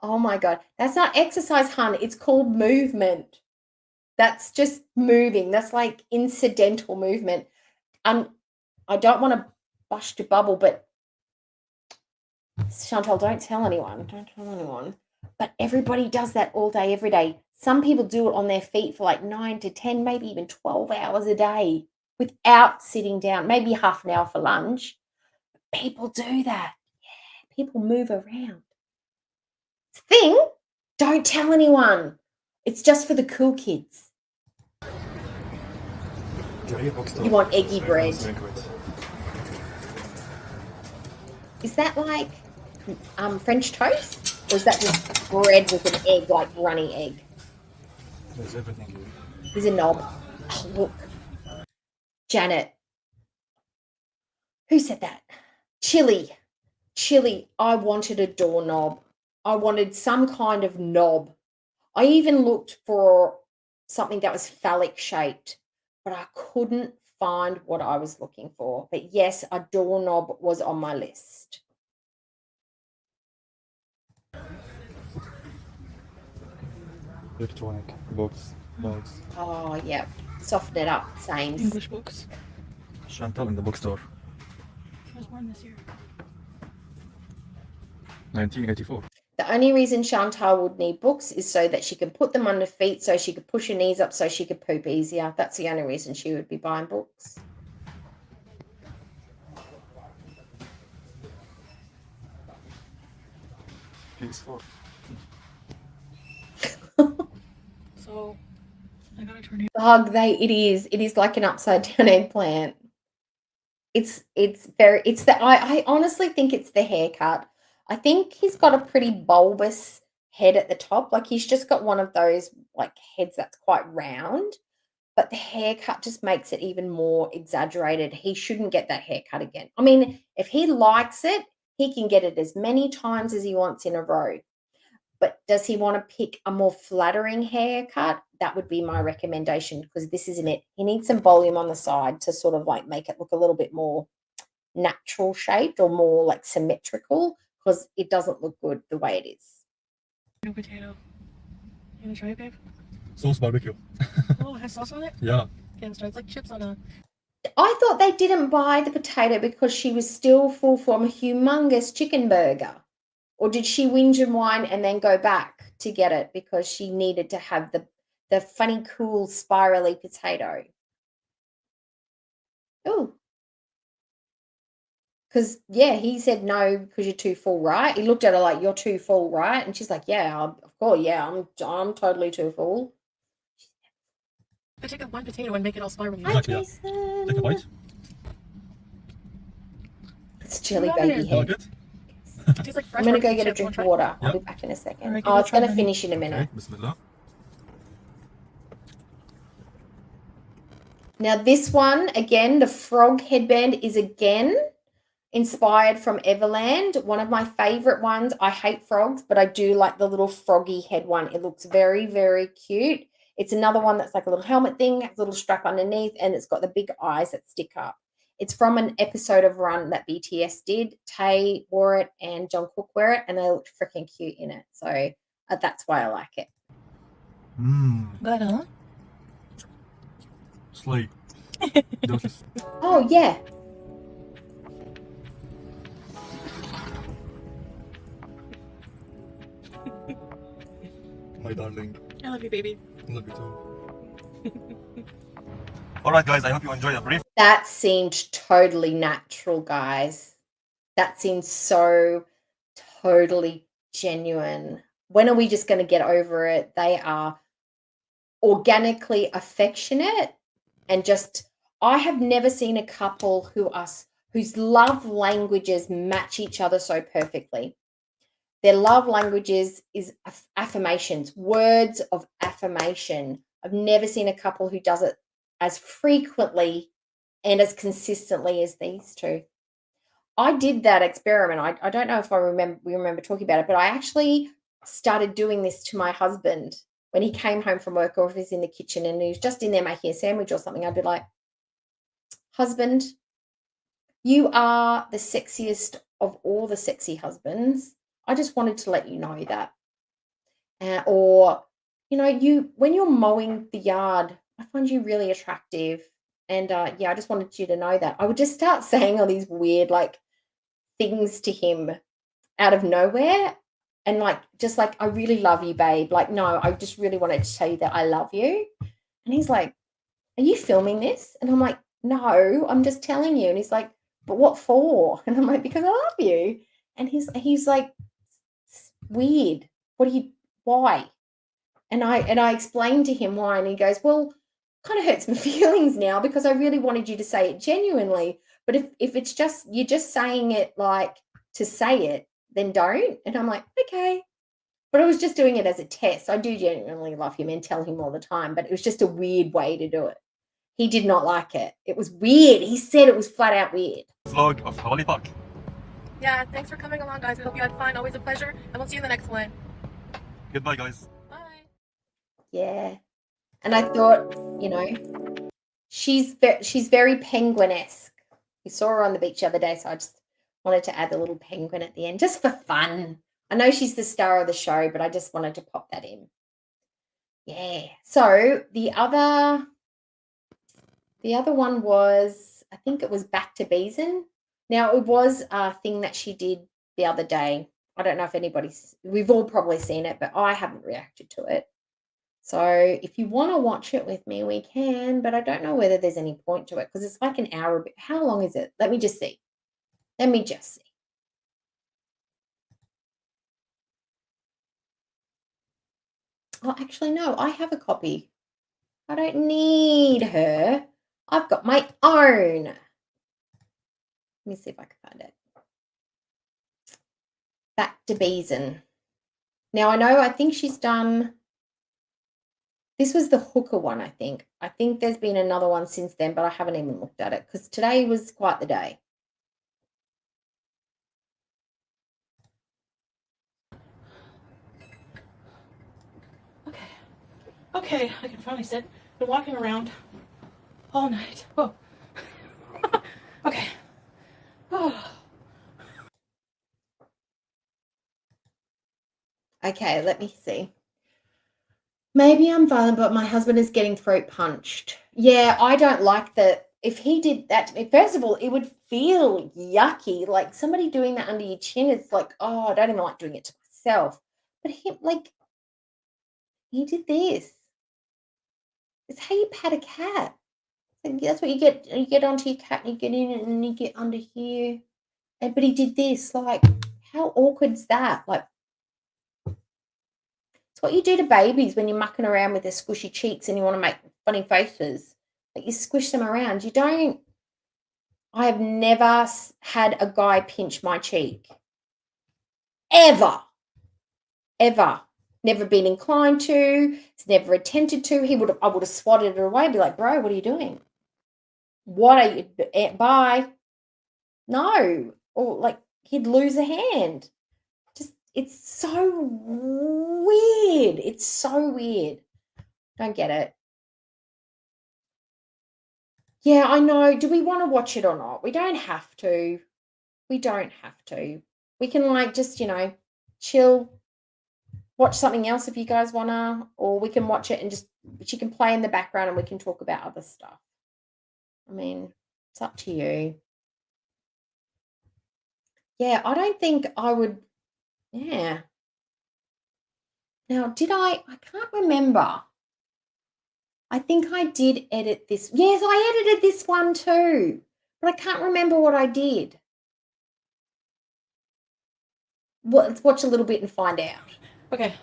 Oh my God. That's not exercise, hun. It's called movement. That's just moving. That's like incidental movement. I don't want to bust your bubble, but Chantal, don't tell anyone. Don't tell anyone. But everybody does that all day, every day. Some people do it on their feet for like 9 to 10, maybe even 12 hours a day without sitting down, maybe half an hour for lunch. People do that. Yeah, people move around. It's a thing. Don't tell anyone. It's just for the cool kids. You want eggy bread. Is that like French toast? Or is that just bread with an egg, like runny egg? There's everything here. There's a knob. Oh, look. Janet. Who said that? Chili. I wanted a doorknob. I wanted some kind of knob. I even looked for something that was phallic shaped, but I couldn't find what I was looking for. But yes, a doorknob was on my list. Electronic box, bags. Oh, yeah. Soften it up. Same. English books. Chantal in the bookstore. I was born this year. 1984. The only reason Chantal would need books is so that she can put them on her feet, so she could push her knees up, so she could poop easier. That's the only reason she would be buying books. PS4. So, I got a tornado. Bug, it is like an upside down eggplant. I honestly think it's the haircut. I think he's got a pretty bulbous head at the top. Like he's just got one of those like heads that's quite round, but the haircut just makes it even more exaggerated. He shouldn't get that haircut again. I mean, if he likes it, he can get it as many times as he wants in a row. But does he want to pick a more flattering haircut? That would be my recommendation because this isn't it. He needs some volume on the side to sort of like make it look a little bit more natural shaped or more like symmetrical because it doesn't look good the way it is. No potato. You gonna try it, babe? Sauce barbecue. Oh, it has sauce on it? Yeah. Yeah, it's like chips on a... I thought they didn't buy the potato because she was still full from a humongous chicken burger. Or did she whinge and whine and then go back to get it because she needed to have the funny, cool, spirally potato? Oh. Because, yeah, he said no because you're too full, right? He looked at her like, you're too full, right? And she's like, yeah, of course, yeah, I'm totally too full. I take one potato and make it all spirally. Hi, Exactly, yeah. Jason. Take a bite. It's jelly Love baby it. You like head. it? It tastes like fresh I'm going to go barbecue get a chips. drink Wanna of try? water. I'll Yep. be back in a second. All right, give Oh, it a it's try, going to honey. finish in a minute. Okay, bismillah. Now, this one, again, the frog headband is again inspired from Everland. One of my favorite ones. I hate frogs, but I do like the little froggy head one. It looks very, very cute. It's another one that's like a little helmet thing, has a little strap underneath, and it's got the big eyes that stick up. It's from an episode of Run that BTS did. Tay wore it and John Cook wore it, and they looked freaking cute in it. So that's why I like it. Mmm. Good, huh? It's like delicious. Oh, yeah. My darling. I love you, baby. I love you too. Alright guys, I hope you enjoyed the brief. That seemed totally natural, guys. That seemed so totally genuine. When are we just going to get over it? They are organically affectionate and just, I have never seen a couple whose love languages match each other so perfectly. Their love languages is affirmations, words of affirmation. I've never seen a couple who does it as frequently and as consistently as these two. I did that experiment. I don't know if we remember talking about it, but I actually started doing this to my husband when he came home from work or if he's in the kitchen and he was just in there making a sandwich or something. I'd be like, husband, you are the sexiest of all the sexy husbands. I just wanted to let you know that. Or, when you're mowing the yard, I find you really attractive. And I just wanted you to know that. I would just start saying all these weird, like, things to him out of nowhere. And, I really love you, babe. Like, no, I just really wanted to tell you that I love you. And he's like, are you filming this? And I'm like, no, I'm just telling you. And he's like, but what for? And I'm like, because I love you. And he's like, weird. Why? And I explained to him why, and he goes, well, kind of hurts my feelings now because I really wanted you to say it genuinely. But if it's just, you're just saying it like to say it, then don't. And I'm like, okay. But I was just doing it as a test. I do genuinely love him and tell him all the time, but it was just a weird way to do it. He did not like it. It was weird. He said it was flat out weird. Vlog of Hawali Park. Yeah, thanks for coming along, guys. We hope you had fun. Always a pleasure. And we'll see you in the next one. Goodbye guys. Bye. Yeah. And I thought, she's very penguin-esque. We saw her on the beach the other day, so I just wanted to add a little penguin at the end just for fun. I know she's the star of the show, but I just wanted to pop that in. Yeah. So the other one was, I think it was Back to Beeson. Now, it was a thing that she did the other day. I don't know if we've all probably seen it, but I haven't reacted to it. So if you want to watch it with me, we can, but I don't know whether there's any point to it because it's like an hour. How long is it? Let me just see. Oh, actually, no, I have a copy. I don't need her. I've got my own. Let me see if I can find it. Back to Beeson. Now, I think she's done... This was the hooker one, I think. I think there's been another one since then, but I haven't even looked at it because today was quite the day. Okay, I can finally sit. Been walking around all night. Whoa. Okay. Oh. Okay, let me see. Maybe I'm violent, but my husband is getting throat punched. Yeah, I don't like that. If he did that to me, first of all, it would feel yucky. Like somebody doing that under your chin, it's like, oh, I don't even like doing it to myself. But him, like, he did this. It's how you pat a cat. Like, that's what you get. You get onto your cat and you get in it and you get under here. And, but he did this. Like, how awkward is that? Like, it's what you do to babies when you're mucking around with their squishy cheeks and you want to make funny faces. Like, you squish them around. You don't. I have never had a guy pinch my cheek. Ever. Ever. Never been inclined to. It's never attempted to. I would have swatted it away and be like, bro, what are you doing? What are you? Bye. No. Or like he'd lose a hand. Just, it's so weird. It's so weird. Don't get it. Yeah, I know. Do we want to watch it or not? We don't have to. We don't have to. We can like just, chill, watch something else if you guys want to, or we can watch it and just, she can play in the background and we can talk about other stuff. I mean, it's up to you. Yeah, I don't think I would, yeah. Now, I can't remember. I think I did edit this. Yes, I edited this one too, but I can't remember what I did. Well, let's watch a little bit and find out. Okay.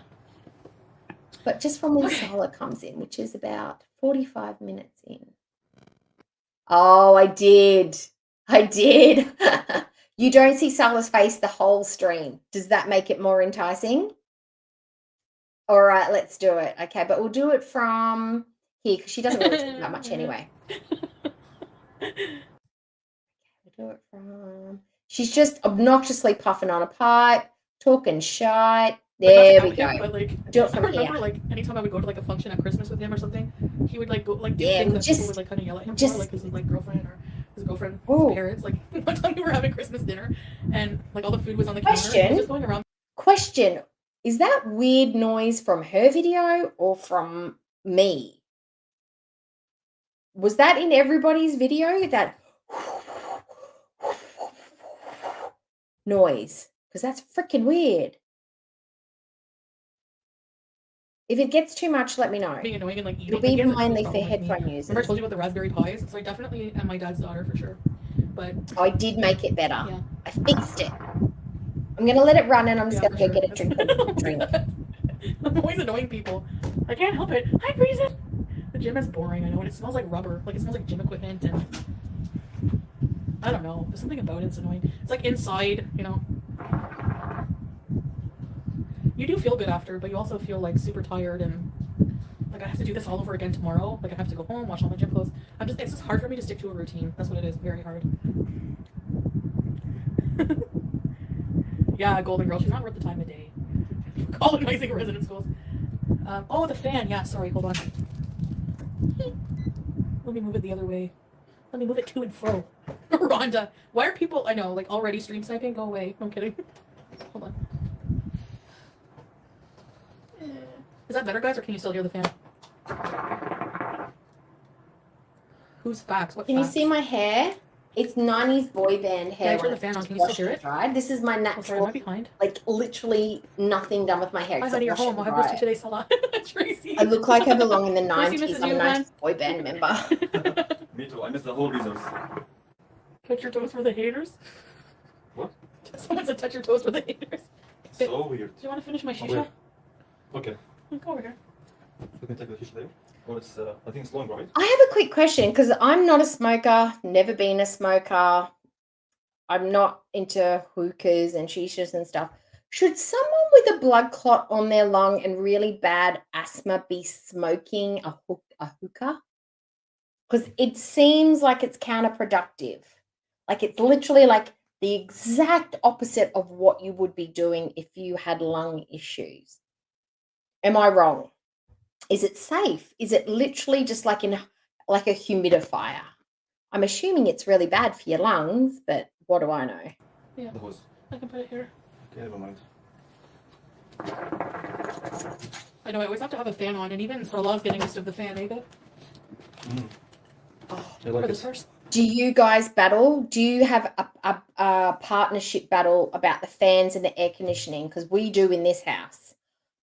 But just from when Solar comes in, which is about 45 minutes in. Oh, I did. You don't see Sala's face the whole stream. Does that make it more enticing? All right, let's do it. Okay, but we'll do it from here because she doesn't really talk that much anyway. We'll do it from... She's just obnoxiously puffing on a pipe, talking shite. There we go. But like, do it from I remember here. like anytime I would go to like a function at Christmas with him or something, he would like go like do Yeah, things that just- people would like kind of yell at him just- for, like his like girlfriend or his girlfriend, Ooh. his parents. Like one time we were having Christmas dinner and like all the food was on the counter. And he Question. was just going around. Question. Is that weird noise from her video or from me? Was that in everybody's video? That noise? Because that's freaking weird. If it gets too much, let me know. Being annoying and like eating. It'll be Like, he has a mainly food for problem with me. headphone users. Remember I told you about the raspberry pies? So I definitely am my dad's daughter for sure. But I did make it better. yeah. I fixed it. I'm going to let it run and I'm just Yeah, going to for go sure. get a drink. I'm always annoying people. I can't help it. Hi, Breezen. The gym is boring, I know, and it smells like rubber. Like it smells like gym equipment, and I don't know. There's something about it that's annoying. It's like inside, you know. You do feel good after, but you also feel like super tired and like I have to do this all over again tomorrow. Like I have to go home, wash all my gym clothes. It's just hard for me to stick to a routine. That's what it is. Very hard. Yeah, Golden Girl. She's not worth the time of day. Colonizing resident schools. Oh, the fan. Yeah, sorry. Hold on. Let me move it the other way. Let me move it to and fro. Rhonda. Why are people, I know, like already stream sniping? Go away. No, I'm kidding. Hold on. Is that better, guys, or can you still hear the fan? Who's facts? What Can facts? you see my hair? It's 90s boy band hair. Yeah, I turned when the fan it's on. Can you washed still hear and it? dried. This is my Oh, sorry, am natural, I behind? like literally nothing done with my hair. Hi, except honey, you're wash it home. and I'll have dry to it. today's salon. Tracy. I look like I belong in the Tracy 90s. misses I'm you, a man. 90s boy band member. Me too. I miss the whole reasons. Touch your toes for the haters? What? Someone said touch your toes for the haters. So weird. Do you want to finish my Oh, shisha? wait. Okay. Go over here. We can take the fish later. Well, it's I think it's long, right? I have a quick question because I'm not a smoker, never been a smoker. I'm not into hookahs and shishas and stuff. Should someone with a blood clot on their lung and really bad asthma be smoking a hookah? Because it seems like it's counterproductive. Like it's literally like the exact opposite of what you would be doing if you had lung issues. Am I wrong? Is it safe? Is it literally just like like a humidifier? I'm assuming it's really bad for your lungs, but what do I know? Yeah, The hose. I can put it here. Okay, never mind. I know I always have to have a fan on, and even for Law's getting used to the fan, eh, babe? Oh, I For like this it. first. do you guys battle? Do you have a partnership battle about the fans and the air conditioning? Because we do in this house.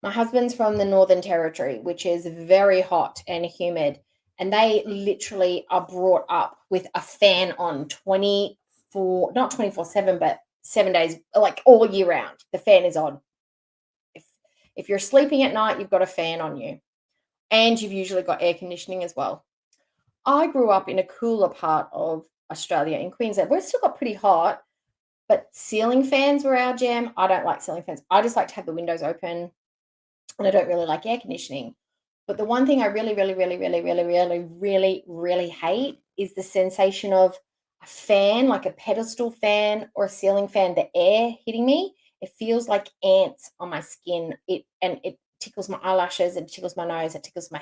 My husband's from the Northern Territory, which is very hot and humid, and they literally are brought up with a fan on 24, not 24/7, but 7 days, like all year round. The fan is on. If you're sleeping at night, you've got a fan on you, and you've usually got air conditioning as well. I grew up in a cooler part of Australia in Queensland. We've still got pretty hot, but ceiling fans were our jam. I don't like ceiling fans. I just like to have the windows open, and I don't really like air conditioning. But the one thing I really, really, really, really, really, really, really, really hate is the sensation of a fan, like a pedestal fan or a ceiling fan, the air hitting me. It feels like ants on my skin. It tickles my eyelashes, it tickles my nose, it tickles my,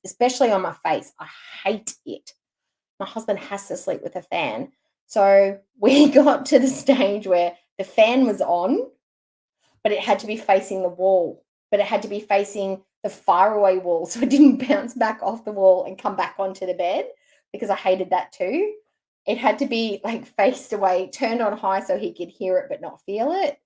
especially on my face. I hate it. My husband has to sleep with a fan. So we got to the stage where the fan was on, but it had to be facing the wall, but it had to be facing the faraway wall so it didn't bounce back off the wall and come back onto the bed, because I hated that too. It had to be like faced away, turned on high so he could hear it but not feel it.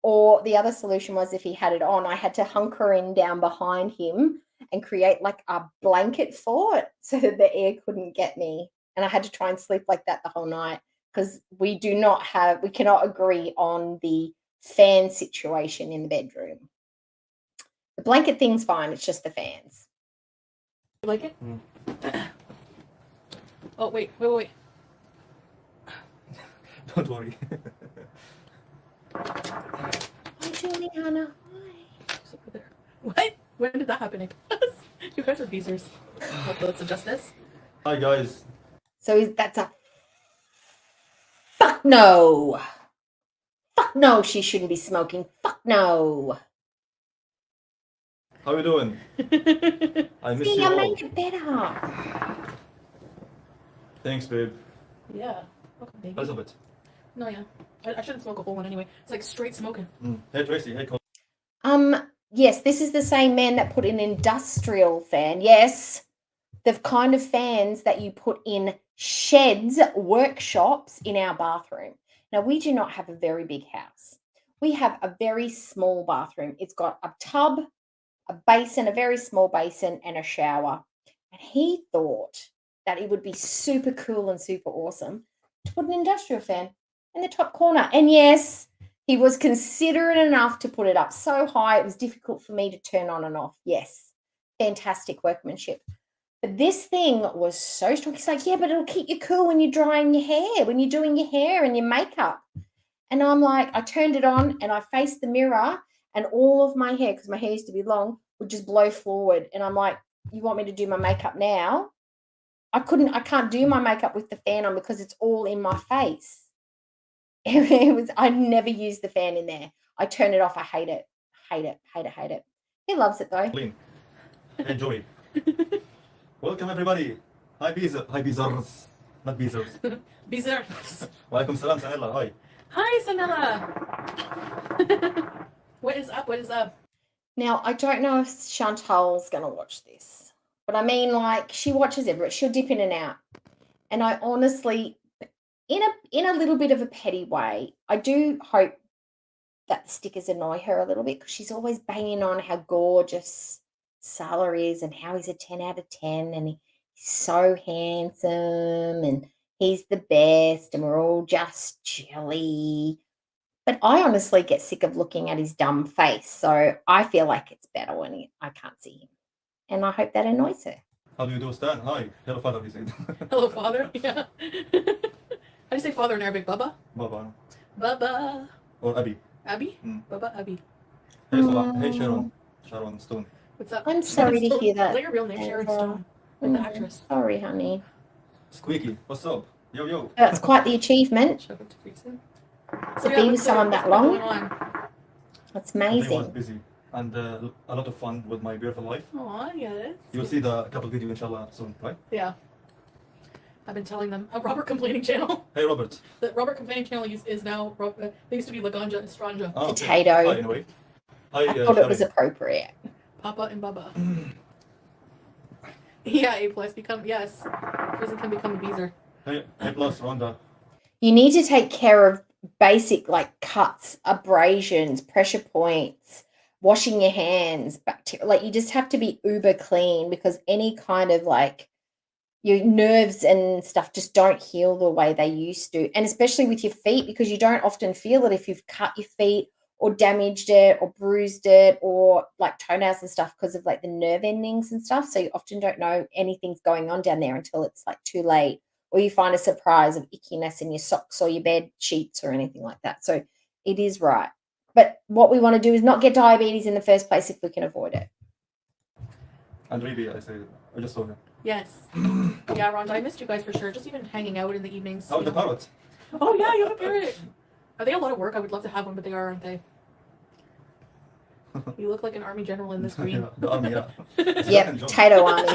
Or the other solution was, if he had it on, I had to hunker in down behind him and create like a blanket fort so that the air couldn't get me. And I had to try and sleep like that the whole night, because we cannot agree on the fan situation in the bedroom. The blanket thing's fine, it's just the fans. You like it? Mm. Oh, wait. Don't worry. Hi, Juliana. Hi. Just over there. What? When did that happen? You guys are geezers. Let's adjust this. Hi guys. So that's a fuck no. Fuck no, she shouldn't be smoking. Fuck no. How you doing? I miss See, you I all. made it better. Thanks, babe. Yeah. Welcome, baby. A little bit. No, yeah. I shouldn't smoke a whole one anyway. It's like straight smoking. Hey Tracy. Hey. Yes, this is the same man that put an industrial fan. Yes, the kind of fans that you put in sheds, workshops in our bathroom. Now, we do not have a very big house. We have a very small bathroom. It's got a tub, a basin, a very small basin, and a shower. And he thought that it would be super cool and super awesome to put an industrial fan in the top corner. And yes, he was considerate enough to put it up so high it was difficult for me to turn on and off. Yes, fantastic workmanship. But this thing was so strong. He's like, yeah, but it'll keep you cool when you're drying your hair, when you're doing your hair and your makeup. And I'm like, I turned it on and I faced the mirror, and all of my hair, because my hair used to be long, would just blow forward. And I'm like, you want me to do my makeup now? I can't do my makeup with the fan on because it's all in my face. I never use the fan in there. I turn it off. I hate it. Hate it. He loves it though. Clean. Enjoy. Welcome everybody. Hi Beezers. Not Beezers. Beezers. Walaikum salam Sanella. Hi. Hi, Sanella. What is up? Now, I don't know if Chantal's going to watch this, but I mean, like, she watches it, but she'll dip in and out. And I honestly, in a little bit of a petty way, I do hope that the stickers annoy her a little bit, because she's always banging on how gorgeous Salah is and how he's a 10 out of 10 and he's so handsome and he's the best and we're all just jelly. But I honestly get sick of looking at his dumb face. So I feel like it's better when I can't see him. And I hope that annoys her. How do you do, Stan? Hi. Hello, father, he said. Hello, father. Yeah. How do you say father in Arabic? Baba? Baba. Baba. Or Abi. Abby? Mm. Baba Abby. Hey, Salah. Hey, Sharon. Sharon Stone. What's up? I'm Sharon sorry to Stone. hear Is that. that your real name, Sharon Stone? Like the actress. Sorry, honey. Squeaky. What's up? Yo, yo. That's quite the achievement Shout out to Friesen. to be with someone that what's been long. going on? That's Today was amazing. busy. And a lot of fun with my beautiful wife. Aw, yes. You'll see the couple video, inshallah, soon, right? Yeah. I've been telling them. A Robert Complaining Channel. Hey, Robert. The Robert Complaining Channel is now. They used to be Laganja and Stranja. Oh, Potato. Hi, anyway. Hi, I thought it was Sharon. appropriate. Papa and Baba. Yeah, A plus become yes. Prison can become a beezer. Hey, plus, Rhonda. You need to take care of basic like cuts, abrasions, pressure points, washing your hands, bacteria. Like you just have to be uber clean because any kind of like your nerves and stuff just don't heal the way they used to. And especially with your feet, because you don't often feel it if you've cut your feet or damaged it or bruised it or like toenails and stuff because of like the nerve endings and stuff. So you often don't know anything's going on down there until it's like too late, or you find a surprise of ickiness in your socks or your bed sheets or anything like that. So it is right. But what we want to do is not get diabetes in the first place if we can avoid it. And Ruby, I just saw her. Yes. Yeah, Rhonda, I missed you guys for sure. Just even hanging out in the evenings. Oh, you the know. parrot. Oh yeah, you have a parrot. Are they a lot of work? I would love to have one, but they are, aren't they? You look like an army general in this green. Yeah, the army, yeah. Yep, potato army.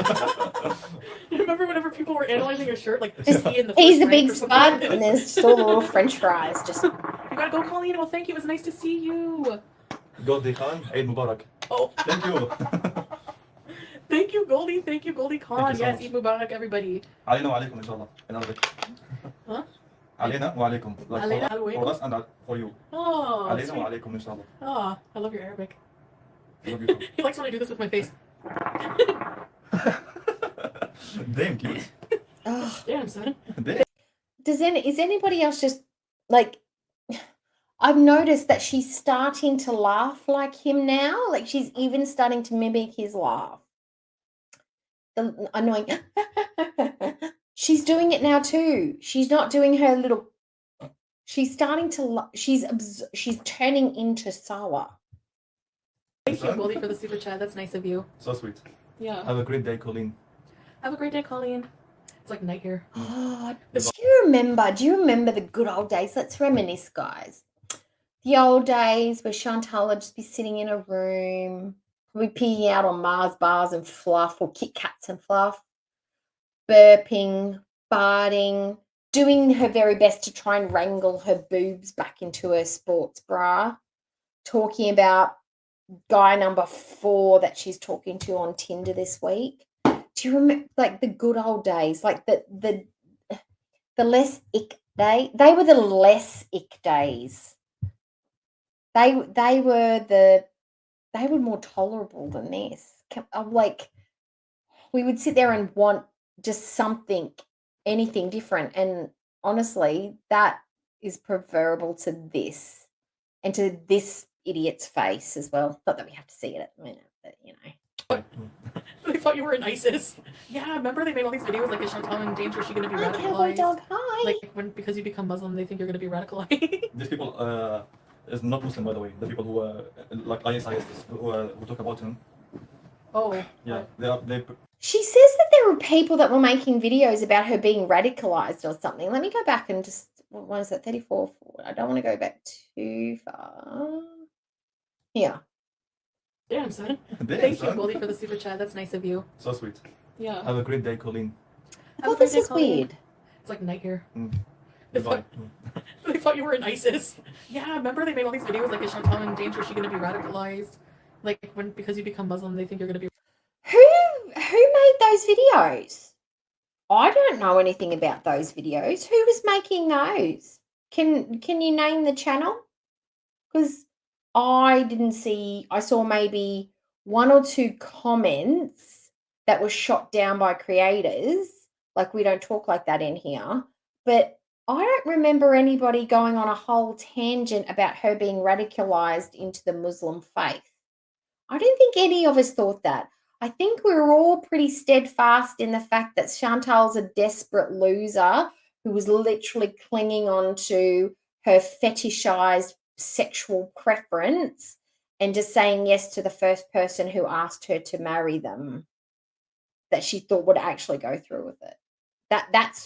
You remember whenever people were analyzing your shirt, like Just, he in the he's first the big rank or something spud, like and this? there's still the little French fries. Just You gotta go, Colleen. Well, thank you. It was nice to see you. Goldie Khan, Eid Mubarak. Oh, Thank you. thank you, Goldie. Thank you, Goldie Khan. Thank you so Yes, much. Eid Mubarak, everybody. علينا وعليكم إن شاء الله. In Arabic. Huh? علينا وعليكم. Like علينا for وعليكم. us and for you. Oh, علينا sweet. وعليكم إن شاء الله. Oh, I love your Arabic. Love you too. He likes when I do this with my face. Damn cute. oh. Damn, son. Damn. Is anybody else just like I've noticed that she's starting to laugh like him now. Like she's even starting to mimic his laugh. The annoying. She's doing it now too. She's not doing her little. She's starting to. She's turning into Sawa. Thank you, Goldie, for the super chat. That's nice of you. So sweet. Yeah. Have a great day, Colleen. Have a great day, Colleen. It's like night here. Oh, do you remember the good old days? Let's reminisce, guys. The old days where Chantal would just be sitting in a room, probably peeing out on Mars bars and fluff or Kit Kats and fluff, burping, farting, doing her very best to try and wrangle her boobs back into her sports bra, talking about guy number 4 that she's talking to on Tinder this week. Do you remember like the good old days, like the less ick day? They were the less ick days. They were more tolerable than this. Like we would sit there and want just something, anything different, and honestly, that is preferable to this and to this idiot's face as well. Not that we have to see it at the minute, but you know. They thought you were in ISIS. Yeah, remember they made all these videos like, is Chantal in danger? Is she going to be Hi, cowboy radicalized? dog. Hi. Like, because you become Muslim, they think you're going to be radicalized. These people is not Muslim, by the way. The people who like ISIS who talk about him. Oh. Yeah, they. She says that there were people that were making videos about her being radicalized or something. Let me go back and just, what is it, 34 forward. I don't want to go back too far. Yeah. Damn, son. Damn, Thank you, son. Goldie, for the super chat. That's nice of you. So sweet. Yeah. Have a great day, Colleen. I thought this was weird. It's like night here. Goodbye. They thought you were in ISIS. Yeah, remember they made all these videos like, is Chantal in danger? Is she going to be radicalized? Like, because you become Muslim, they think you're going to be. Who made those videos? I don't know anything about those videos. Who was making those? Can you name the channel? Because I didn't see. I saw maybe 1 or 2 comments that were shot down by creators. Like we don't talk like that in here, but I don't remember anybody going on a whole tangent about her being radicalized into the Muslim faith. I don't think any of us thought that. I think we're all pretty steadfast in the fact that Chantal's a desperate loser who was literally clinging on to her fetishized sexual preference and just saying yes to the first person who asked her to marry them that she thought would actually go through with it.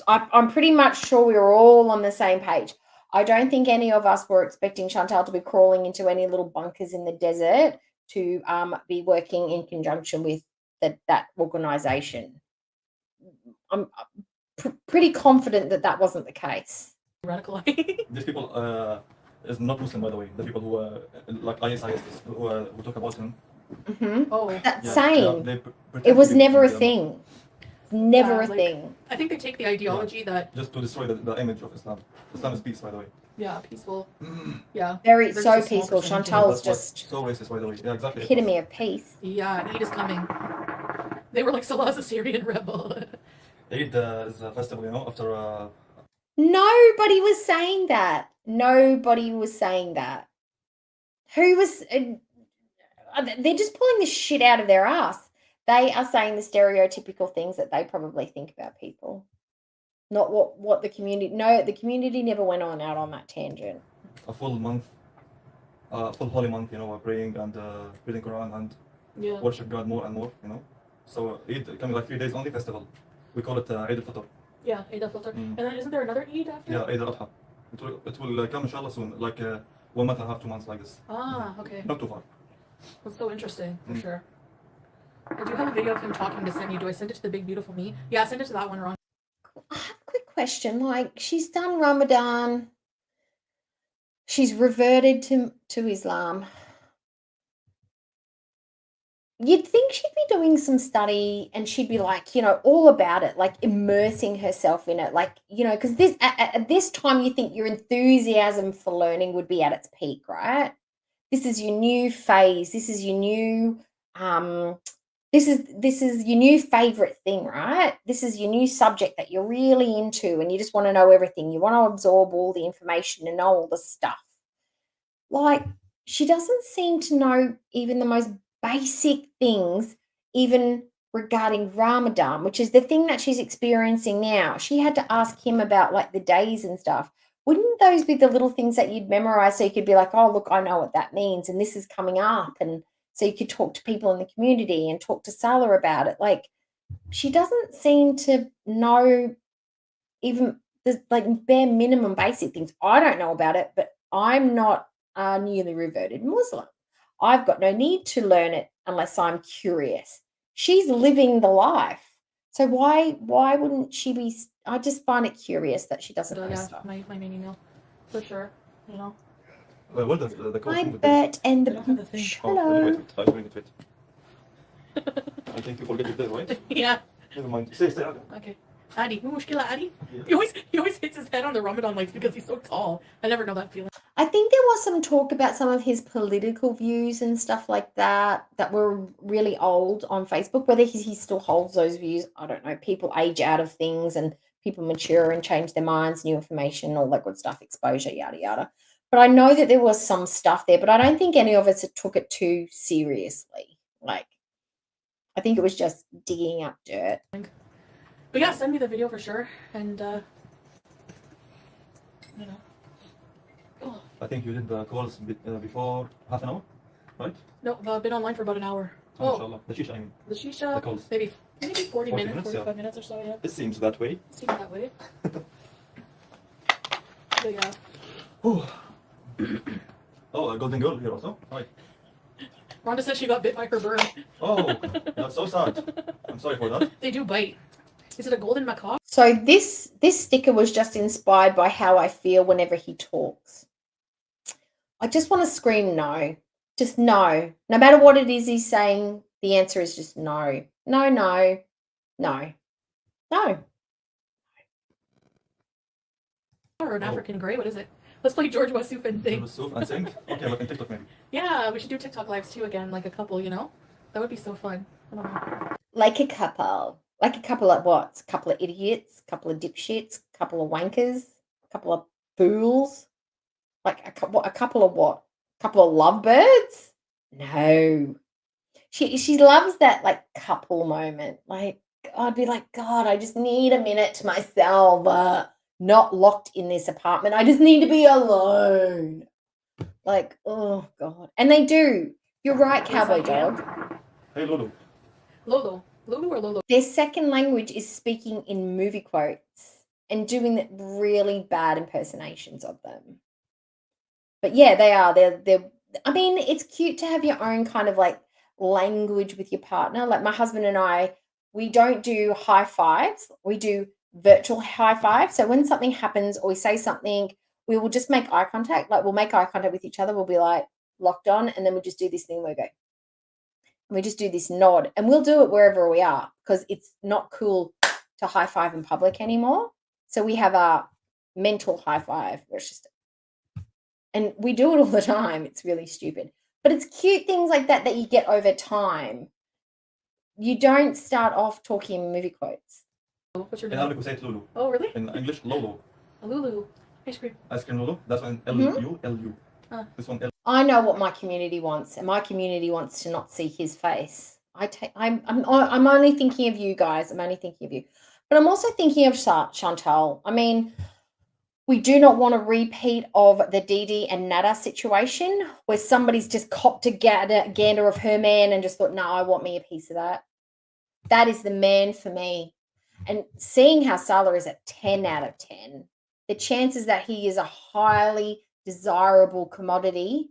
I'm pretty much sure we were all on the same page. I don't think any of us were expecting Chantal to be crawling into any little bunkers in the desert to be working in conjunction with that organisation. I'm pretty confident that wasn't the case. Radicalized. These people is not Muslim, by the way. The people who like ISIS who talk about him. Oh, That's Yeah, same. they pretend It to was be never a Muslim, they're thing. Never Yeah, a like- thing. I think they take the ideology that not. Just to destroy the image of Islam. Islam is peace, by the way. peaceful. Yeah, Very They're so just a small peaceful. percentage. Chantal's That's why just it's so racist, by the way. Yeah, exactly. epitome of peace. yeah. Eid is coming. They were like Salah's a Syrian rebel. Eid is a festival, you know, after Nobody was saying that. Nobody was saying that. Who was? They're just pulling this shit out of their ass. They are saying the stereotypical things that they probably think about people, not what the community. No, the community never went out on that tangent. a full month, full holy month, you know, praying and reading Quran and Yeah. worship God more and more, you know. So Eid coming like 3 days only festival. We call it Eid al-Fitr. Yeah, Eid al-Fitr. And then isn't there another Eid after? Yeah, Eid al-Adha. It will come inshallah soon, like 1 month and a half, 2 months like this. Ah, okay. Not too far. That's so interesting, for sure. I do have a video of him talking to send you. Do I send it to the big beautiful me? Yeah, send it to that one, Ron. I have a quick question. Like, she's done Ramadan. She's reverted to Islam. You'd think she'd be doing some study and she'd be like, all about it, like immersing herself in it. Like, because this at this time you think your enthusiasm for learning would be at its peak, right? This is your new phase. This is your new this is your new favorite thing, right? This is your new subject that you're really into and you just want to know everything. You want to absorb all the information and know all the stuff. Like, she doesn't seem to know even the most basic things, even regarding Ramadan, which is the thing that she's experiencing now. She had to ask him about like the days and stuff. Wouldn't those be the little things that you'd memorize so you could be like, oh, look, I know what that means and this is coming up, and so you could talk to people in the community and talk to Salah about it. Like, she doesn't seem to know even the like bare minimum basic things. I don't know about it, but I'm not a newly reverted Muslim. I've got no need to learn it unless I'm curious. She's living the life. So why wouldn't she be? I just find it curious that she doesn't know Yeah, stuff. my main email. For sure. You know? What does the call Hi, from the Bert and I don't have the thing. Hello. wait. I think you forget it there, right? Yeah. Never mind. Stay. Okay. Adi. مو مشكلة Adi. Yeah. He always hits his head on the Ramadan lights because he's so tall. I never know that feeling. I think there was some talk about some of his political views and stuff like that were really old on Facebook. Whether he still holds those views, I don't know. People age out of things and people mature and change their minds, new information, all that good stuff, exposure, yada, yada. But I know that there was some stuff there, but I don't think any of us took it too seriously. Like, I think it was just digging up dirt. But yeah, send me the video for sure. And, Oh. I think you did the calls before half an hour, right? No, I've been online for about an hour. Oh, inshallah. The shisha, I mean. The shisha, The calls. maybe 40 40 minutes, minutes, 45 yeah. minutes or so, yeah. It seems that way. Seems that way. But yeah. Oh, a golden girl here also. Right. Rhonda said she got bit by her bird. Oh, that's so sad. I'm sorry for that. They do bite. Is it a golden macaque? So this sticker was just inspired by how I feel whenever he talks. I just want to scream no. Just no. No matter what it is he's saying, the answer is just no. No, no, no, no. Or an Oh. African grey? What is it? Let's play George Wassouf and sing. And sing? Okay, but in TikTok maybe. Yeah, we should do TikTok lives too again, like a couple, you know? That would be so fun. I don't know. Like a couple. Like a couple of what? A couple of idiots, a couple of dipshits, a couple of wankers, a couple of fools. Like a couple of what? A couple of lovebirds? No. She loves that like couple moment. Like I'd be like, God, I just need a minute to myself. Not locked in this apartment. I just need to be alone. Like, oh God. And they do. You're right, Cowboy Dog. Hey, Lulu. Lolo. Lulu or Lolo? Their second language is speaking in movie quotes and doing really bad impersonations of them. But yeah, they are. They're I mean, it's cute to have your own kind of like language with your partner. Like my husband and I, we don't do high fives. We do virtual high fives. So when something happens or we say something, we will just make eye contact. Like we'll make eye contact with each other. We'll be like locked on, and then we'll just do this thing where we go. And we just do this nod, and we'll do it wherever we are because it's not cool to high five in public anymore. So we have a mental high five where it's just, and we do it all the time. It's really stupid, but it's cute things like that that you get over time. You don't start off talking in movie quotes. What's your In name? Arabic, we say it Lulu. Oh, really? In English, Lolo. Lulu. Ice cream. Ice cream Lulu. That's one Mhm. L-U. This one L. I know what my community wants, and my community wants to not see his face. I'm only thinking of you guys. I'm only thinking of you, but I'm also thinking of Chantal. I mean, we do not want a repeat of the Dee Dee and Nada situation where somebody's just copped a gander of her man and just thought, no, I want me a piece of that. That is the man for me. And seeing how Salah is at 10 out of 10, the chances that he is a highly desirable commodity,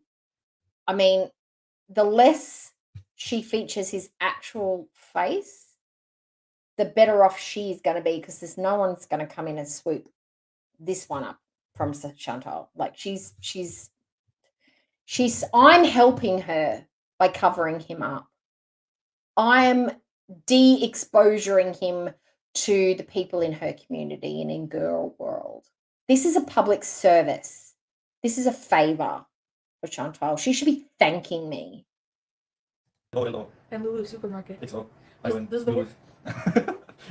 I mean, the less she features his actual face, the better off she's going to be because there's no one's going to come in and swoop this one up from Chantal. Like I'm helping her by covering him up. I'm de-exposuring him to the people in her community and in girl world. This is a public service. This is a favor for Chantal. She should be thanking me. L-O. And Lulu supermarket. XO. This is the word.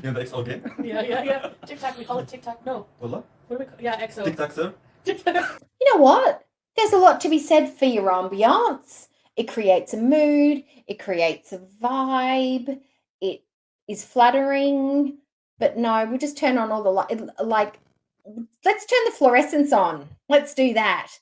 You know the XO game? Yeah. TikTok. We call it TikTok. No. Wallah? What do we call? Yeah, XO. Tic Tac, sir? You know what? There's a lot to be said for your ambiance. It creates a mood. It creates a vibe. It is flattering. But no, we'll just turn on all the like, let's turn the fluorescence on. Let's do that.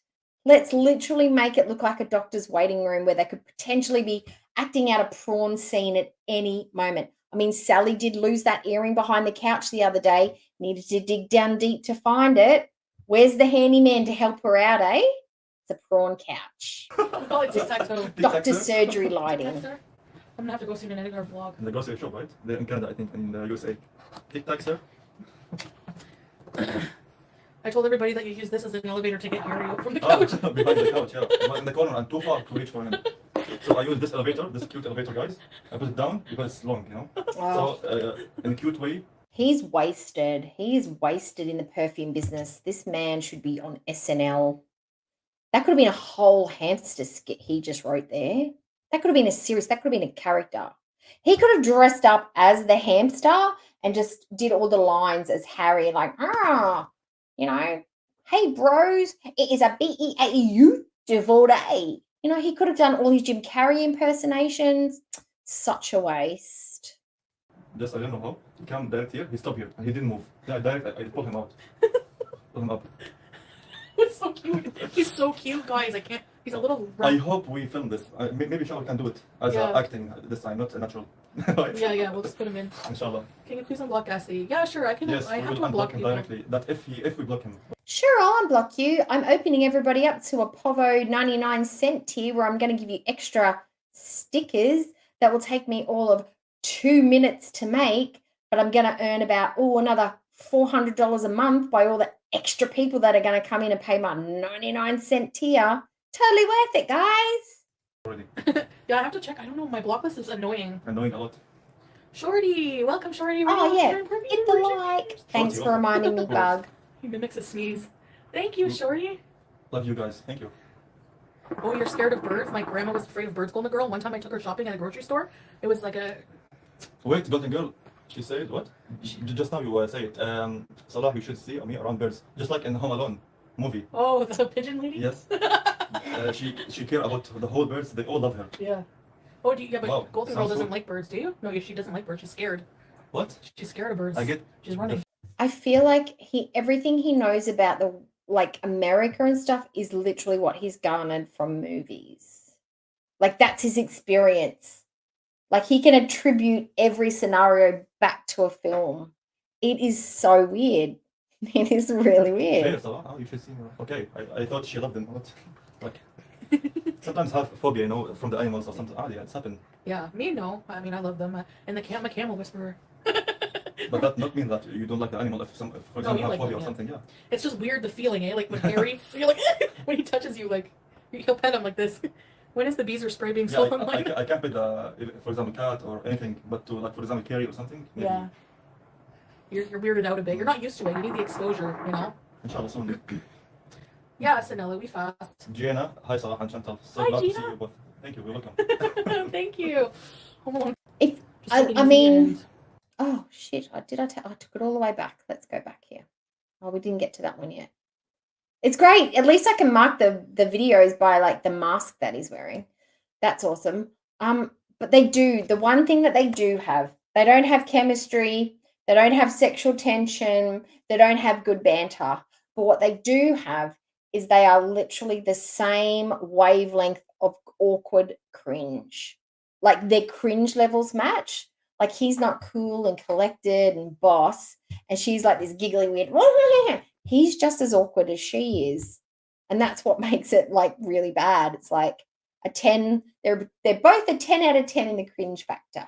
Let's literally make it look like a doctor's waiting room where they could potentially be acting out a prawn scene at any moment. I mean, Sally did lose that earring behind the couch the other day. Needed to dig down deep to find it. Where's the handyman to help her out, eh? It's a prawn couch. We call it tic-tac-toe. Doctor surgery lighting. Tic-tac, sir? I'm gonna have to go soon and edit our vlog. In the grocery shop, right? They're in Canada, I think, in the USA. Tic Tac, sir? I told everybody that you use this as an elevator to get Harry out from the Oh, couch. behind the couch, yeah. But in the corner, I'm too far to reach for him. So I use this elevator, this cute elevator, guys. I put it down because it's long, you know? Oh. So, in a cute way. He's wasted. He is wasted in the perfume business. This man should be on SNL. That could have been a whole hamster skit he just wrote there. That could have been a series. That could have been a character. He could have dressed up as the hamster and just did all the lines as Harry, like, you know, hey, bros, it is a beautiful day. You know, he could have done all his Jim Carrey impersonations. Such a waste. Just, I don't know how. He came direct here, he stopped here, and he didn't move. Yeah, direct, I pulled him out. Pull him up. It's so cute. He's so cute, guys. I can't. He's a little rough. I hope we film this. Maybe Shawar can do it as acting this time, not natural. Right? Yeah, we'll just put him in. Inshallah. Can you please unblock Gassy? Yeah, sure, I can. Yes, I we have will to unblock him people. directly. That if we block him. Sure, I'll unblock you. I'm opening everybody up to a Povo 99-cent tier where I'm going to give you extra stickers that will take me all of 2 minutes to make, but I'm going to earn about, another $400 a month by all the extra people that are going to come in and pay my 99-cent tier. Totally worth it, guys. Already. Yeah, I have to check. I don't know. My block list is annoying. Annoying a lot. Shorty, welcome, Shorty. Oh, yeah. Hit the like. Thanks for reminding me, Bug. He mimics a sneeze. Thank you, Shorty. Love you guys. Thank you. Oh, you're scared of birds? My grandma was afraid of birds, Golden Girl. One time I took her shopping at a grocery store. It was like a... Wait, Golden Girl. She said what? Just now you say it. Salah, you should see me around birds, just like in Home Alone movie. Oh, the pigeon lady? Yes. She care about the whole birds. They all love her. Yeah. Oh, yeah, but Wow, Golden Girl sounds doesn't good. like birds, do you? No, she doesn't like birds. She's scared. What? She's scared of birds. I get. She's running. I feel like everything he knows about the like America and stuff is literally what he's garnered from movies. Like that's his experience. Like he can attribute every scenario back to a film. It is so weird. It is really Fair, weird. Salah. Oh, you should see her. Okay, I thought she loved them. What? Like, sometimes have phobia, you know, from the animals or something. Ah, yeah, it's happened. Yeah, me no. I mean, I love them. And I'm a camel whisperer. But that not mean that you don't like the animal. If for example, you have like phobia them, or yeah. something, yeah. It's just weird the feeling, eh? Like when Harry, you're like when he touches you, like he'll pet him like this. When is the bees or spray being Yeah, sold online? I can't pet for example, cat or anything, but to like for example, carry or something. Maybe. Yeah. You're weirded out a bit. You're not used to it. You need the exposure, you know. Inshallah soon. Yeah, Sanella, we fast. Gina, hi Salah and Chantal. So Hi, glad to Gina. see you both. Thank you. You're welcome. Thank you. Hold on. If Just take it I easy mean, and- oh shit! I took it all the way back. Let's go back here. Oh, we didn't get to that one yet. It's great. At least I can mark the videos by like the mask that he's wearing. That's awesome. But they do the one thing that they do have. They don't have chemistry. They don't have sexual tension. They don't have good banter. But what they do have is they are literally the same wavelength of awkward cringe. Like their cringe levels match. Like he's not cool and collected and boss, and she's like this giggling weird. He's just as awkward as she is, and that's what makes it like really bad. It's like a 10. They're both a 10 out of 10 in the cringe factor.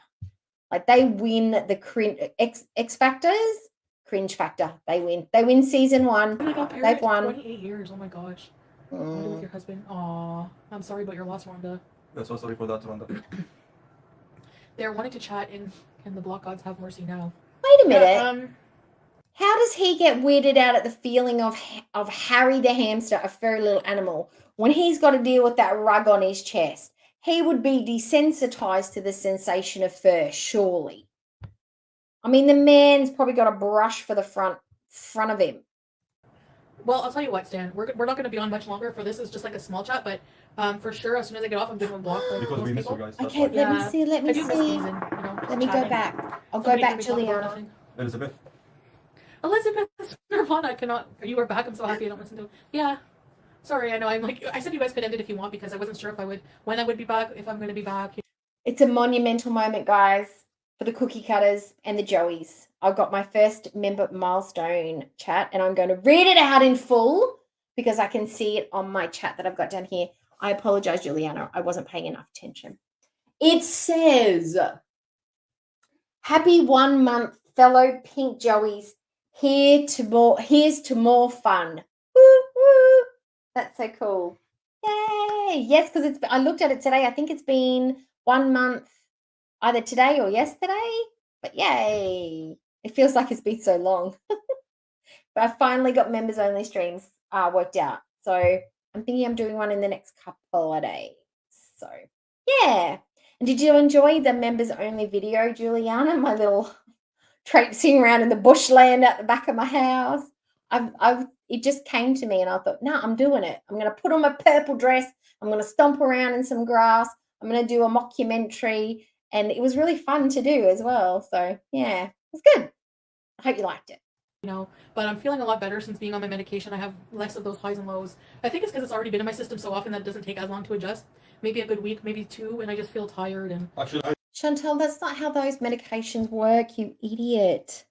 Like they win the cringe X Factors cringe factor. They win. They win season 1. Oh my God, They've won. 28 years. Oh my gosh. Wanda with your husband. Aw, I'm sorry about your loss, Wanda. Yeah, so sorry for that, Rhonda. They're wanting to chat in Can the Block Gods Have Mercy Now? Wait a minute. Yeah, How does he get weirded out at the feeling of Harry the hamster, a furry little animal, when he's got to deal with that rug on his chest? He would be desensitized to the sensation of fur, surely. I mean, the man's probably got a brush for the front of him. Well, I'll tell you what, Stan. We're not going to be on much longer for this. It's just like a small chat, but for sure, as soon as I get off, I'm going to block like, Because most we miss you people. guys. That's Okay, why. let me Yeah. see. Let I me do miss see. these and, you know, Let me go chatting. back. I'll go Somebody back, hear me talk about Juliana. nothing. Elizabeth. Elizabeth Nirvana, I cannot. You are back. I'm so happy I don't listen to it. Yeah. Sorry, I know. I'm like, I said you guys could end it if you want because I wasn't sure if I would, when I would be back, if I'm going to be back. It's a monumental moment, guys, for the cookie cutters and the Joeys. I've got my first member milestone chat, and I'm going to read it out in full because I can see it on my chat that I've got down here. I apologize, Juliana. I wasn't paying enough attention. It says, happy 1 month, fellow pink Joeys. Here's to more fun. Woo, woo. That's so cool. Yay. Yes, because I looked at it today. I think it's been 1 month either today or yesterday. But yay. It feels like it's been so long. But I finally got members only streams worked out. So I'm thinking I'm doing one in the next couple of days. So yeah. And did you enjoy the members only video, Juliana? My little traipsing around in the bushland at the back of my house. It just came to me and I thought, no, I'm doing it. I'm going to put on my purple dress. I'm going to stomp around in some grass. I'm going to do a mockumentary. And it was really fun to do as well. So yeah, it was good. I hope you liked it. You know, but I'm feeling a lot better since being on my medication. I have less of those highs and lows. I think it's because it's already been in my system so often that it doesn't take as long to adjust. Maybe a good week, maybe 2, and I just feel tired. And Actually, Chantal, that's not how those medications work, you idiot.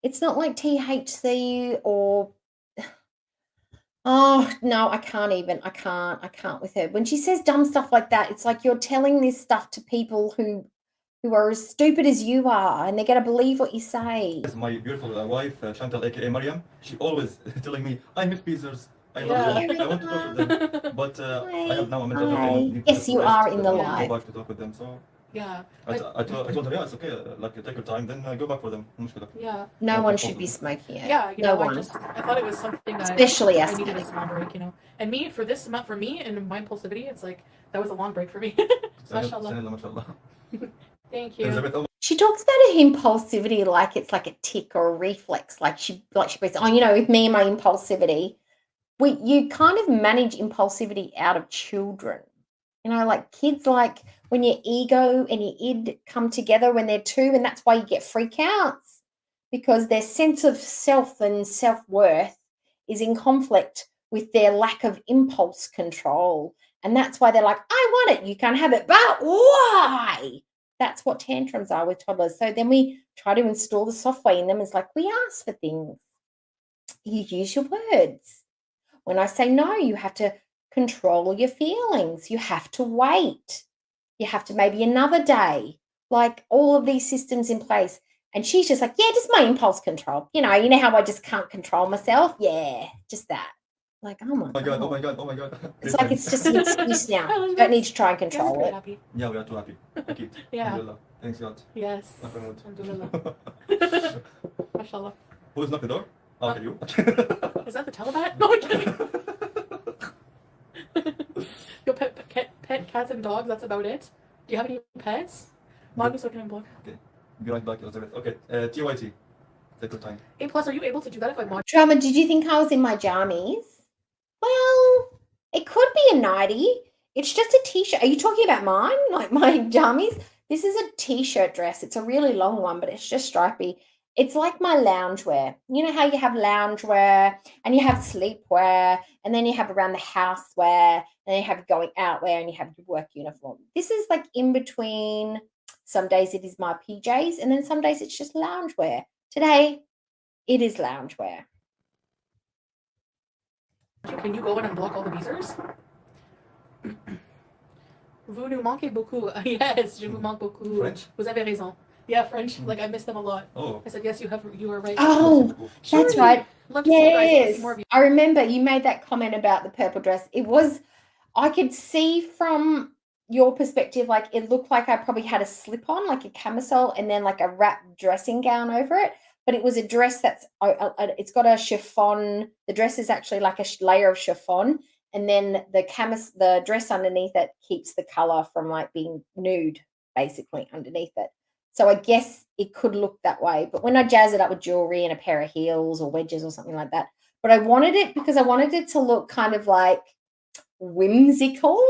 It's not like THC or... Oh, no, I can't even. I can't with her. When she says dumb stuff like that, it's like you're telling this stuff to people who are as stupid as you are, and they're going to believe what you say. my beautiful wife, Chantal, aka Mariam, she always telling me, I miss pizzas. I love Yeah. them. I want to talk with them. But I have now a mental health. Hi. I need Yes, to you rest, are in the then live. Go back to talk with them. So yeah, I told her, yeah, it's okay. Like take your time, then go back for them. yeah, No No one problem. should be smoking it. yeah. You No know, one. I thought it was something that Especially I needed a asthmatic. small break. You know, and me for this month, for me and my impulsivity, it's like that was a long break for me. Mashallah. Mashallah. Thank you. Elizabeth, oh She talks about her impulsivity like it's like a tick or a reflex. Like she says, oh, you know, with me and my impulsivity, you kind of manage impulsivity out of children. You know, like kids, like when your ego and your id come together when they're 2, and that's why you get freak outs, because their sense of self and self-worth is in conflict with their lack of impulse control. And that's why they're like, I want it, you can't have it, but why? That's what tantrums are with toddlers. So then we try to install the software in them. It's like, we ask for things. You use your words. When I say no, you have to control your feelings. You have to wait. You have to maybe another day. Like all of these systems in place. And she's just like, yeah, just my impulse control. You know how I just can't control myself? Yeah, just that. Like, oh my God, oh my God, oh my God. It's like it's just an excuse now. You don't need to try and Guys are control pretty it. happy. Yeah, we are too happy. Okay. Yeah. Alhamdulillah. Thanks God. Yes. Mahmoud. Alhamdulillah. Mashallah. Who's knocked the door? Okay, you. Is that the telebat? No, I'm kidding. Your pet cats and dogs, that's about it. Do you have any pets? Mom is looking in block. Okay. Be right back, Elizabeth. Okay. TYT. Take your time. A+, are you able to do that if I mod? Drama, did you think I was in my jammies? Well, it could be a nightie. It's just a t-shirt. Are you talking about mine? Like my jammies? This is a t-shirt dress. It's a really long one, but it's just stripy. It's like my loungewear. You know how you have loungewear and you have sleepwear and then you have around the house wear and then you have going out wear and you have your work uniform. This is like in between. Some days it is my PJs and then some days it's just loungewear. Today, it is loungewear. Can you go in and block all the visors? Vous nous manquez beaucoup. Yes, je vous manque beaucoup. French? Vous avez raison. Yeah, French. Like I miss them a lot. Oh. I said yes. You are right. Oh, that's right. Love to see you guys. Love to Yes. see more of you. I remember you made that comment about the purple dress. It was, I could see from your perspective, like it looked like I probably had a slip on, like a camisole, and then like a wrapped dressing gown over it. But it was a dress that's, it's got a chiffon. The dress is actually like a layer of chiffon. And then the dress underneath it keeps the color from like being nude, basically, underneath it. So I guess it could look that way. But when I jazz it up with jewelry and a pair of heels or wedges or something like that, but I wanted it because I wanted it to look kind of like whimsical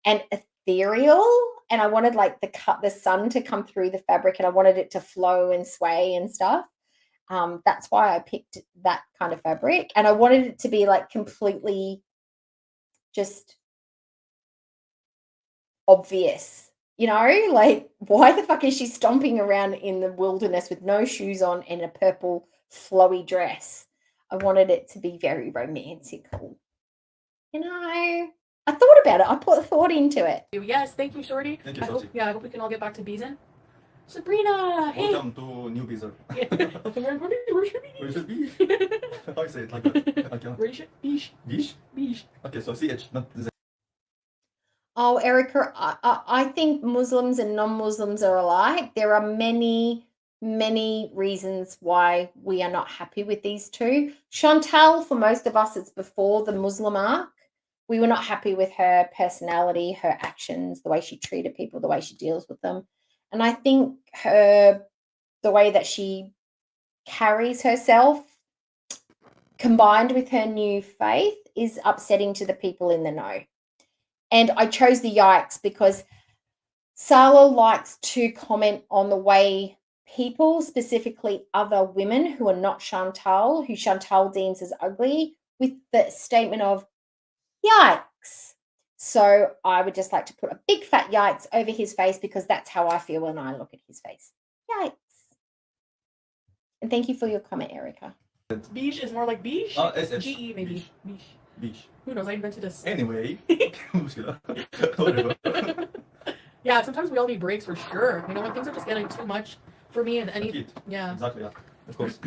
and ethereal. And I wanted like the sun to come through the fabric and I wanted it to flow and sway and stuff. That's why I picked that kind of fabric. And I wanted it to be like completely just obvious, like why the fuck is she stomping around in the wilderness with no shoes on and a purple flowy dress? I wanted it to be very romantical. I thought about it. I put thought into it. Yes, thank you, Shorty. Thank you, I hope, Shorty. I hope we can all get back to Beezen. Sabrina, hey. Welcome to New Beezer. Where should we Where should be? How I say it like that? Okay. Where should Beesh? Beesh? Beesh. Okay, so CH, not Z. Oh, Erica, I think Muslims and non-Muslims are alike. There are many, many reasons why we are not happy with these two. Chantal, for most of us, it's before the Muslim arc. We were not happy with her personality, her actions, the way she treated people, the way she deals with them. And I think the way that she carries herself, combined with her new faith, is upsetting to the people in the know. And I chose the yikes because Salo likes to comment on the way people, specifically other women who are not Chantal, who Chantal deems as ugly, with the statement of yikes. So I would just like to put a big fat yikes over his face because that's how I feel when I look at his face. Yikes. And thank you for your comment, Erica. Beige is more like beige? SH. GE maybe. Beige. Beach. Who knows? I invented this. Anyway. Whatever. Yeah, sometimes we all need breaks for sure. When things are just getting too much for me and yeah. Exactly, yeah. Of course.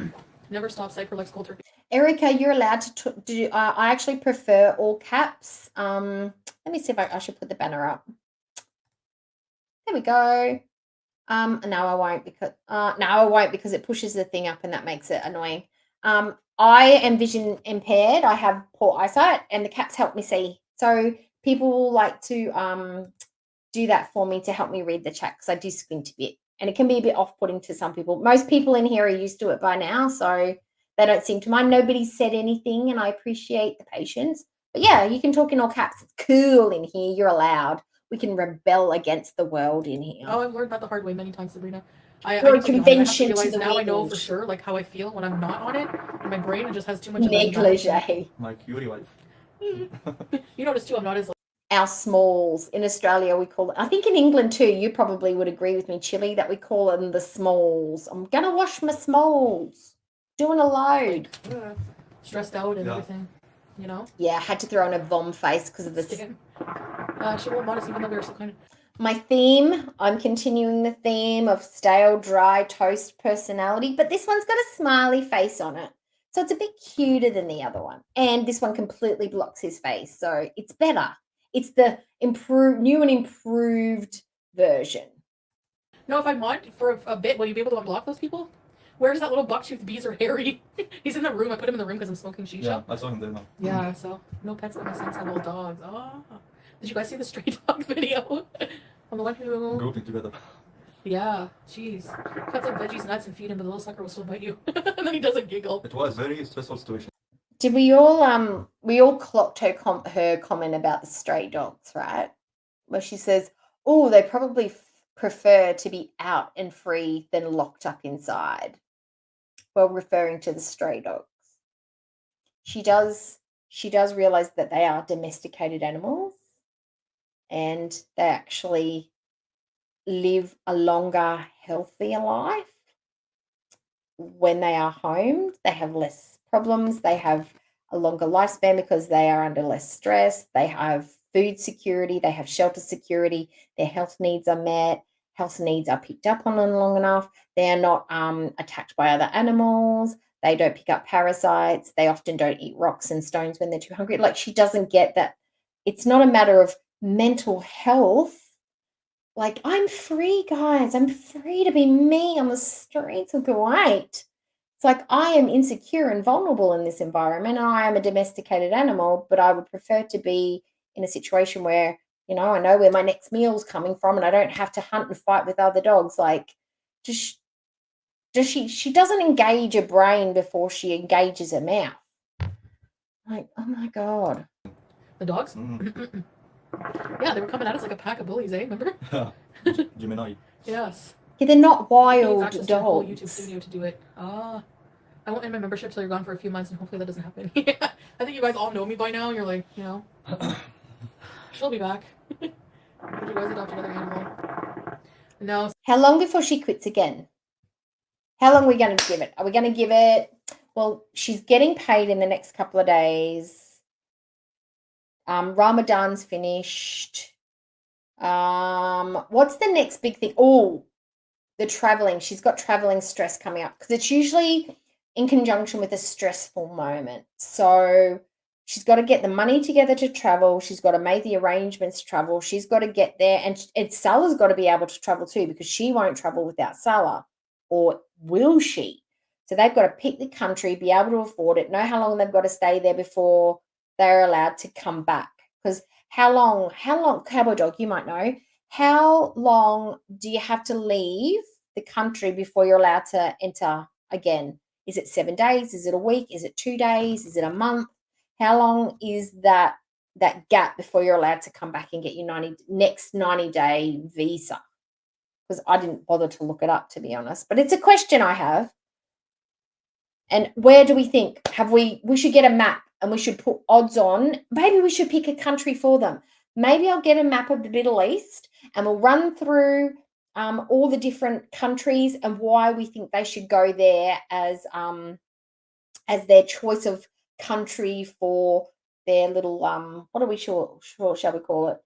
Never stop Cypher like cold turkey. Erica, you're allowed to do. I actually prefer all caps. Let me see if I should put the banner up. There we go. No, I won't because it pushes the thing up and that makes it annoying. I am vision impaired. I have poor eyesight, and the caps help me see. So people like to do that for me to help me read the chat because I do squint a bit, and it can be a bit off-putting to some people. Most people in here are used to it by now, so they don't seem to mind. Nobody said anything, and I appreciate the patience. But yeah, you can talk in all caps. It's cool in here. You're allowed. rebel against the world in here. Oh, I've learned that the hard way many times, Sabrina. I You're a need to be on it. I have to convention to realize the now I know wind. for sure like how I feel when I'm not on it, and my brain just has too much of a Negligee. My cutie wife. You notice too, I'm not as like, Our smalls in Australia, we call it, I think in England too, you probably would agree with me, Chili, that we call them the smalls. I'm gonna wash my smalls. Doing a load. stressed out and Yeah. everything. You know? Yeah, I had to throw on a vom face because of this. She won't notice even though we were so kind of. My theme, I'm continuing the theme of stale, dry, toast personality, but this one's got a smiley face on it. So it's a bit cuter than the other one. And this one completely blocks his face. So it's better. It's the new and improved version. No, if I mod for a bit, will you be able to unblock those people? Where's that little bucktooth beezer Harry? He's in the room. I put him in the room because I'm smoking shisha. Yeah, I saw him there now. Yeah, so no pets, but my sons have all dogs. Oh. Did you guys see the stray dog video? I'm the one who... Grouping together. Yeah, jeez. Cut some veggies, nuts, and feed him, but the little sucker will still bite you. And then he doesn't giggle. It was very stressful situation. Did we all clocked her comment about the stray dogs, right? Where she says, oh, they probably prefer to be out and free than locked up inside. Well, referring to the stray dogs. She does realize that they are domesticated animals and they actually live a longer, healthier life when they are homed. They have less problems. They have a longer lifespan because they are under less stress. They have food security. They have shelter security. Their health needs are met. Health needs are picked up on long enough. They are not attacked by other animals. They don't pick up parasites. They often don't eat rocks and stones when they're too hungry. Like, she doesn't get that. It's not a matter of mental health. Like, I'm free, guys. I'm free to be me on the streets of Kuwait. It's like, I am insecure and vulnerable in this environment. I am a domesticated animal, but I would prefer to be in a situation where, you know, I know where my next meal's coming from and I don't have to hunt and fight with other dogs. Like, she doesn't engage her brain before she engages her mouth. Like, oh my God. The dogs? Mm. Yeah, they were coming at us like a pack of bullies, eh? Remember? Gemini. Yes. Yeah, they're not Needs wild access to a whole dogs. YouTube studio to do it. I won't end my membership till you're gone for a few months, and hopefully that doesn't happen. Yeah, I think you guys all know me by now. You're like, you know, she'll be back. Did you guys adopt another animal? No. How long before she quits again? How long are we going to give it? Are we going to give it? Well, she's getting paid in the next couple of days. Ramadan's finished. What's the next big thing? Oh, the traveling. She's got traveling stress coming up because it's usually in conjunction with a stressful moment. So she's got to get the money together to travel. She's got to make the arrangements to travel. She's got to get there. And Salah's got to be able to travel too, because she won't travel without Salah. Or will she? So they've got to pick the country, be able to afford it, know how long they've got to stay there before they're allowed to come back. Because how long, Cowboy Dog, you might know, how long do you have to leave the country before you're allowed to enter again? Is it 7 days? Is it a week? Is it 2 days? Is it a month? How long is that gap before you're allowed to come back and get your next 90-day visa? Because I didn't bother to look it up, to be honest. But it's a question I have. And where do we think? We should get a map and we should put odds on. Maybe we should pick a country for them. Maybe I'll get a map of the Middle East and we'll run through all the different countries and why we think they should go there as their choice of country for their little shall we call it?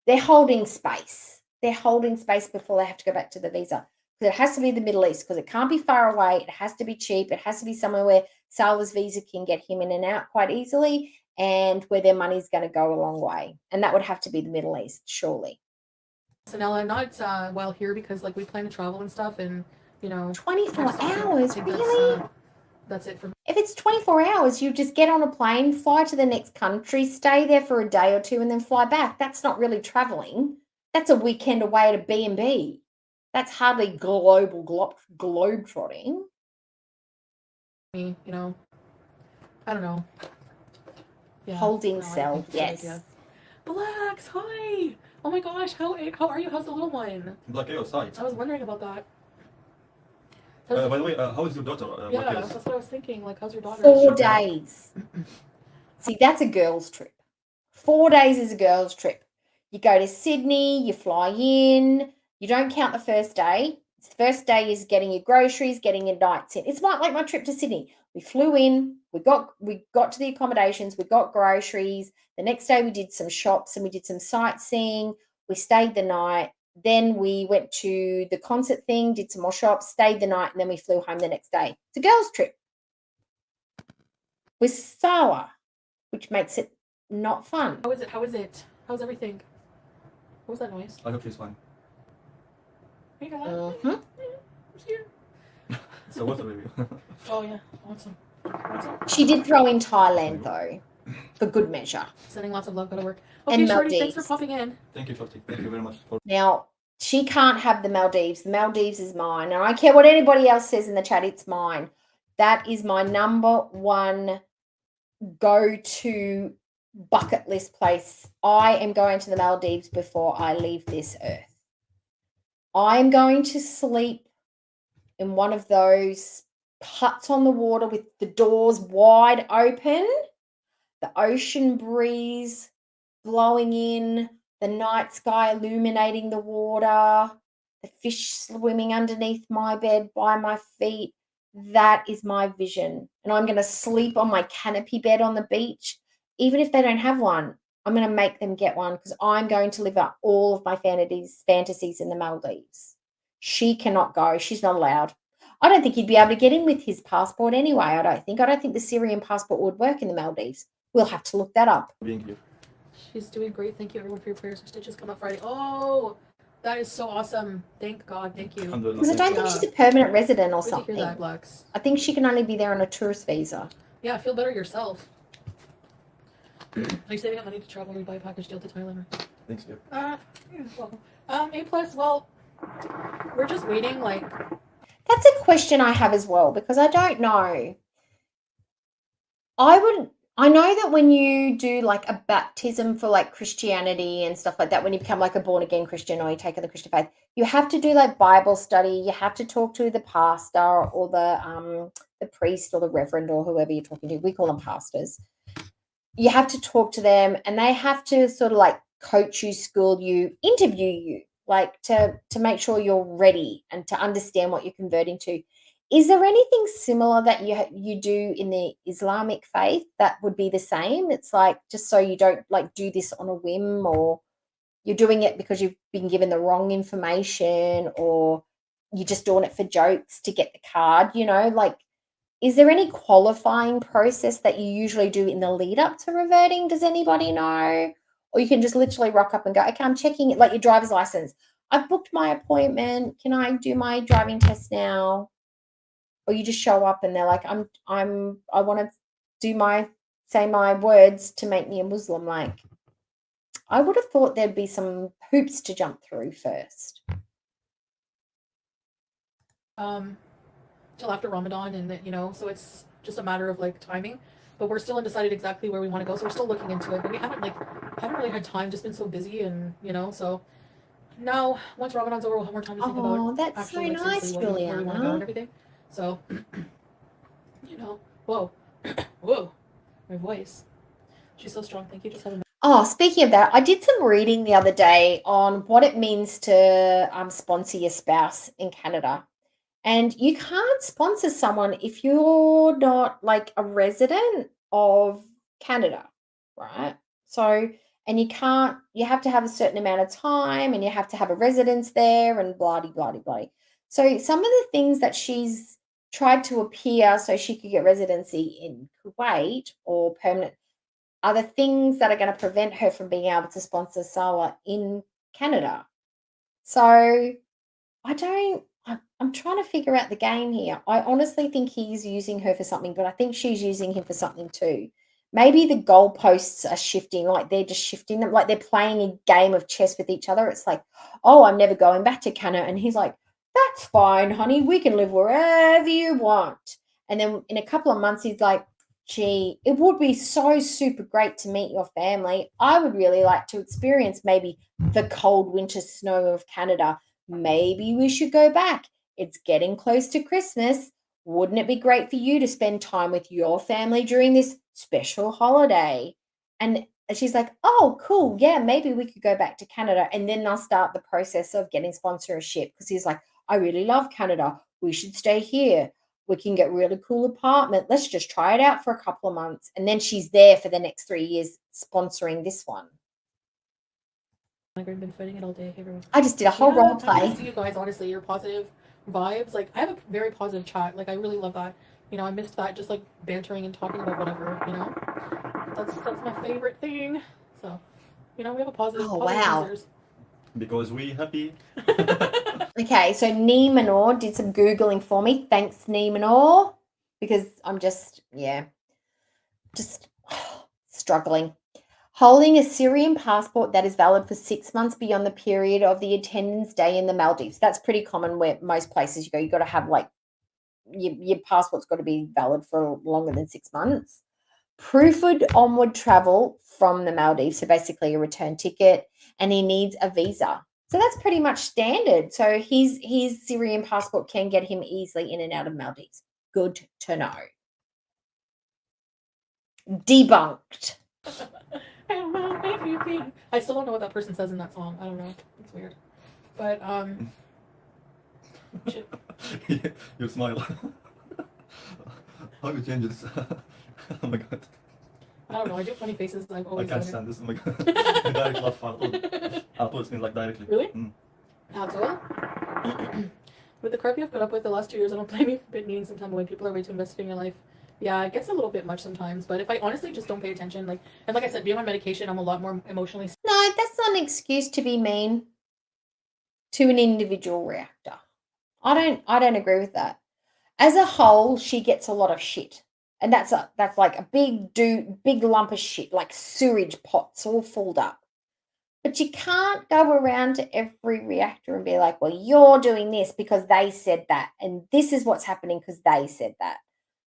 They're holding space. They're holding space before they have to go back to the visa. Because it has to be the Middle East, because it can't be far away. It has to be cheap. It has to be somewhere where Salah's visa can get him in and out quite easily, and where their money's going to go a long way. And that would have to be the Middle East, surely. So now I'm not well here because like we plan to travel and stuff, and you know, 24 hours, really? That's it for me. If it's 24 hours, you just get on a plane, fly to the next country, stay there for a day or two, and then fly back. That's not really traveling. That's a weekend away at a B&B. That's hardly globe trotting. You know, I don't know. Yeah, holding cell, yes. Blacks, hi. Oh my gosh, how are you? How's the little one? Black Chaos, hi. I was wondering about that. By the way, how is your daughter? Yeah, Black Chaos? that's what I was thinking. Like, how's your daughter? 4 days. See, that's a girl's trip. 4 days is a girl's trip. You go to Sydney, you fly in, you don't count the first day. The first day is getting your groceries, getting your nights in. It's like my trip to Sydney. We flew in, we got to the accommodations, we got groceries. The next day we did some shops and we did some sightseeing. We stayed the night. Then we went to the concert thing, did some more shops, stayed the night, and then we flew home the next day. It's a girl's trip with Sawa, which makes it not fun. How is it? How's everything? What was that noise? I hope she's fine. You got Mm-hmm. Who's here? So what's the review? Oh yeah, awesome. She did throw in Thailand though, for good measure. Sending lots of love, gotta work. And Okay, Shorty, thanks for Maldives. popping in. Thank you, Shorty. Thank you very much for. Now, she can't have the Maldives. The Maldives is mine. And I don't care what anybody else says in the chat, it's mine. That is my number one go-to bucket list place. I am going to the Maldives before I leave this earth. I am going to sleep in one of those huts on the water with the doors wide open, the ocean breeze blowing in, the night sky illuminating the water, the fish swimming underneath my bed by my feet. That is my vision. And I'm going to sleep on my canopy bed on the beach. Even if they don't have one, I'm going to make them get one because I'm going to live out all of my fantasies in the Maldives. She cannot go. She's not allowed. I don't think he'd be able to get in with his passport anyway. I don't think the Syrian passport would work in the Maldives. We'll have to look that up. Being here. She's doing great. Thank you everyone for your prayers. Her stitches come up Friday. Oh, that is so awesome. Thank God. Thank you. Because I don't think she's a permanent resident or Good to something. hear that, Blacks. I think she can only be there on a tourist visa. Yeah, feel better yourself. Are you saving up money to travel when we buy a package deal to Thailand? Thanks, dear. You're welcome. A+, well, we're just waiting, like... That's a question I have as well, because I don't know. I know that when you do like a baptism for like Christianity and stuff like that, when you become like a born again Christian or you take on the Christian faith, you have to do like Bible study. You have to talk to the pastor or the priest or the reverend or whoever you're talking to. We call them pastors. You have to talk to them and they have to sort of like coach you, school you, interview you, like to make sure you're ready and to understand what you're converting to. Is there anything similar that you do in the Islamic faith that would be the same? It's like just so you don't like do this on a whim, or you're doing it because you've been given the wrong information, or you're just doing it for jokes to get the card, you know, like is there any qualifying process that you usually do in the lead up to reverting? Does anybody know? Or you can just literally rock up and go, okay, I'm checking it, like your driver's license. I've booked my appointment. Can I do my driving test now? Or you just show up and they're like, I want to say my words to make me a Muslim. Like, I would have thought there'd be some hoops to jump through first. Till after Ramadan, and you know, so it's just a matter of like timing. But we're still undecided exactly where we want to go, so we're still looking into it. But we haven't really had time, just been so busy, and you know, so now once Ramadan's over, we'll have more time to think about. Oh, that's actually, so like, nice, where we want to go and Juliana. everything. So, you know, whoa, whoa, my voice. She's so strong. Thank you. Just having. Oh, speaking of that, I did some reading the other day on what it means to sponsor your spouse in Canada. And you can't sponsor someone if you're not like a resident of Canada, right? So, and you have to have a certain amount of time and you have to have a residence there and blah, blah, blah, blah. So some of the things that she's tried to appear so she could get residency in Kuwait or permanent are the things that are going to prevent her from being able to sponsor Sawa in Canada. So I'm trying to figure out the game here. I honestly think he's using her for something, but I think she's using him for something too. Maybe the goalposts are shifting, like they're just shifting them, like they're playing a game of chess with each other. It's like, oh, I'm never going back to Canada. And he's like, that's fine, honey. We can live wherever you want. And then in a couple of months, he's like, gee, it would be so super great to meet your family. I would really like to experience maybe the cold winter snow of Canada. Maybe we should go back. It's getting close to Christmas. Wouldn't it be great for you to spend time with your family during this special holiday? And she's like, oh, cool. Yeah, maybe we could go back to Canada. And then they'll start the process of getting sponsorship because he's like, I really love Canada. We should stay here. We can get really cool apartment. Let's just try it out for a couple of months. And then she's there for the next 3 years sponsoring this one. I've been fighting it all day, everyone. I just did a whole role I play. see you guys, honestly, your positive vibes. Like, I have a very positive chat. Like, I really love that. You know, I missed that, just like bantering and talking about whatever, you know? That's my favorite thing. So, you know, we have a positive, Oh, positive wow. users. Because we happy. Okay, so Neemanor did some Googling for me. Thanks, Neemanor, because I'm just struggling. Holding a Syrian passport that is valid for 6 months beyond the period of the attendance day in the Maldives. That's pretty common where most places you go. You got to have like your passport's got to be valid for longer than 6 months. Proof of onward travel from the Maldives, so basically a return ticket, and he needs a visa. So that's pretty much standard. So his Syrian passport can get him easily in and out of Maldives. Good to know. Debunked. I still don't know what that person says in that song. I don't know. It's weird. But shit. You smile. How you change this? Oh my god. I don't know. I do funny faces. I've I always can't done stand this. Oh my god. Direct laugh. I'll put it like directly. Really? Mm. With the crap you've put up with the last 2 years, I don't blame you for needing some time away. People are way too invested in your life. Yeah, it gets a little bit much sometimes, but if I honestly just don't pay attention, like I said, being on medication, I'm a lot more emotionally. No, that's not an excuse to be mean to an individual reactor. I don't agree with that. As a whole, she gets a lot of shit. And that's like a big lump of shit, like sewage pots all filled up. But you can't go around to every reactor and be like, well, you're doing this because they said that. And this is what's happening because they said that.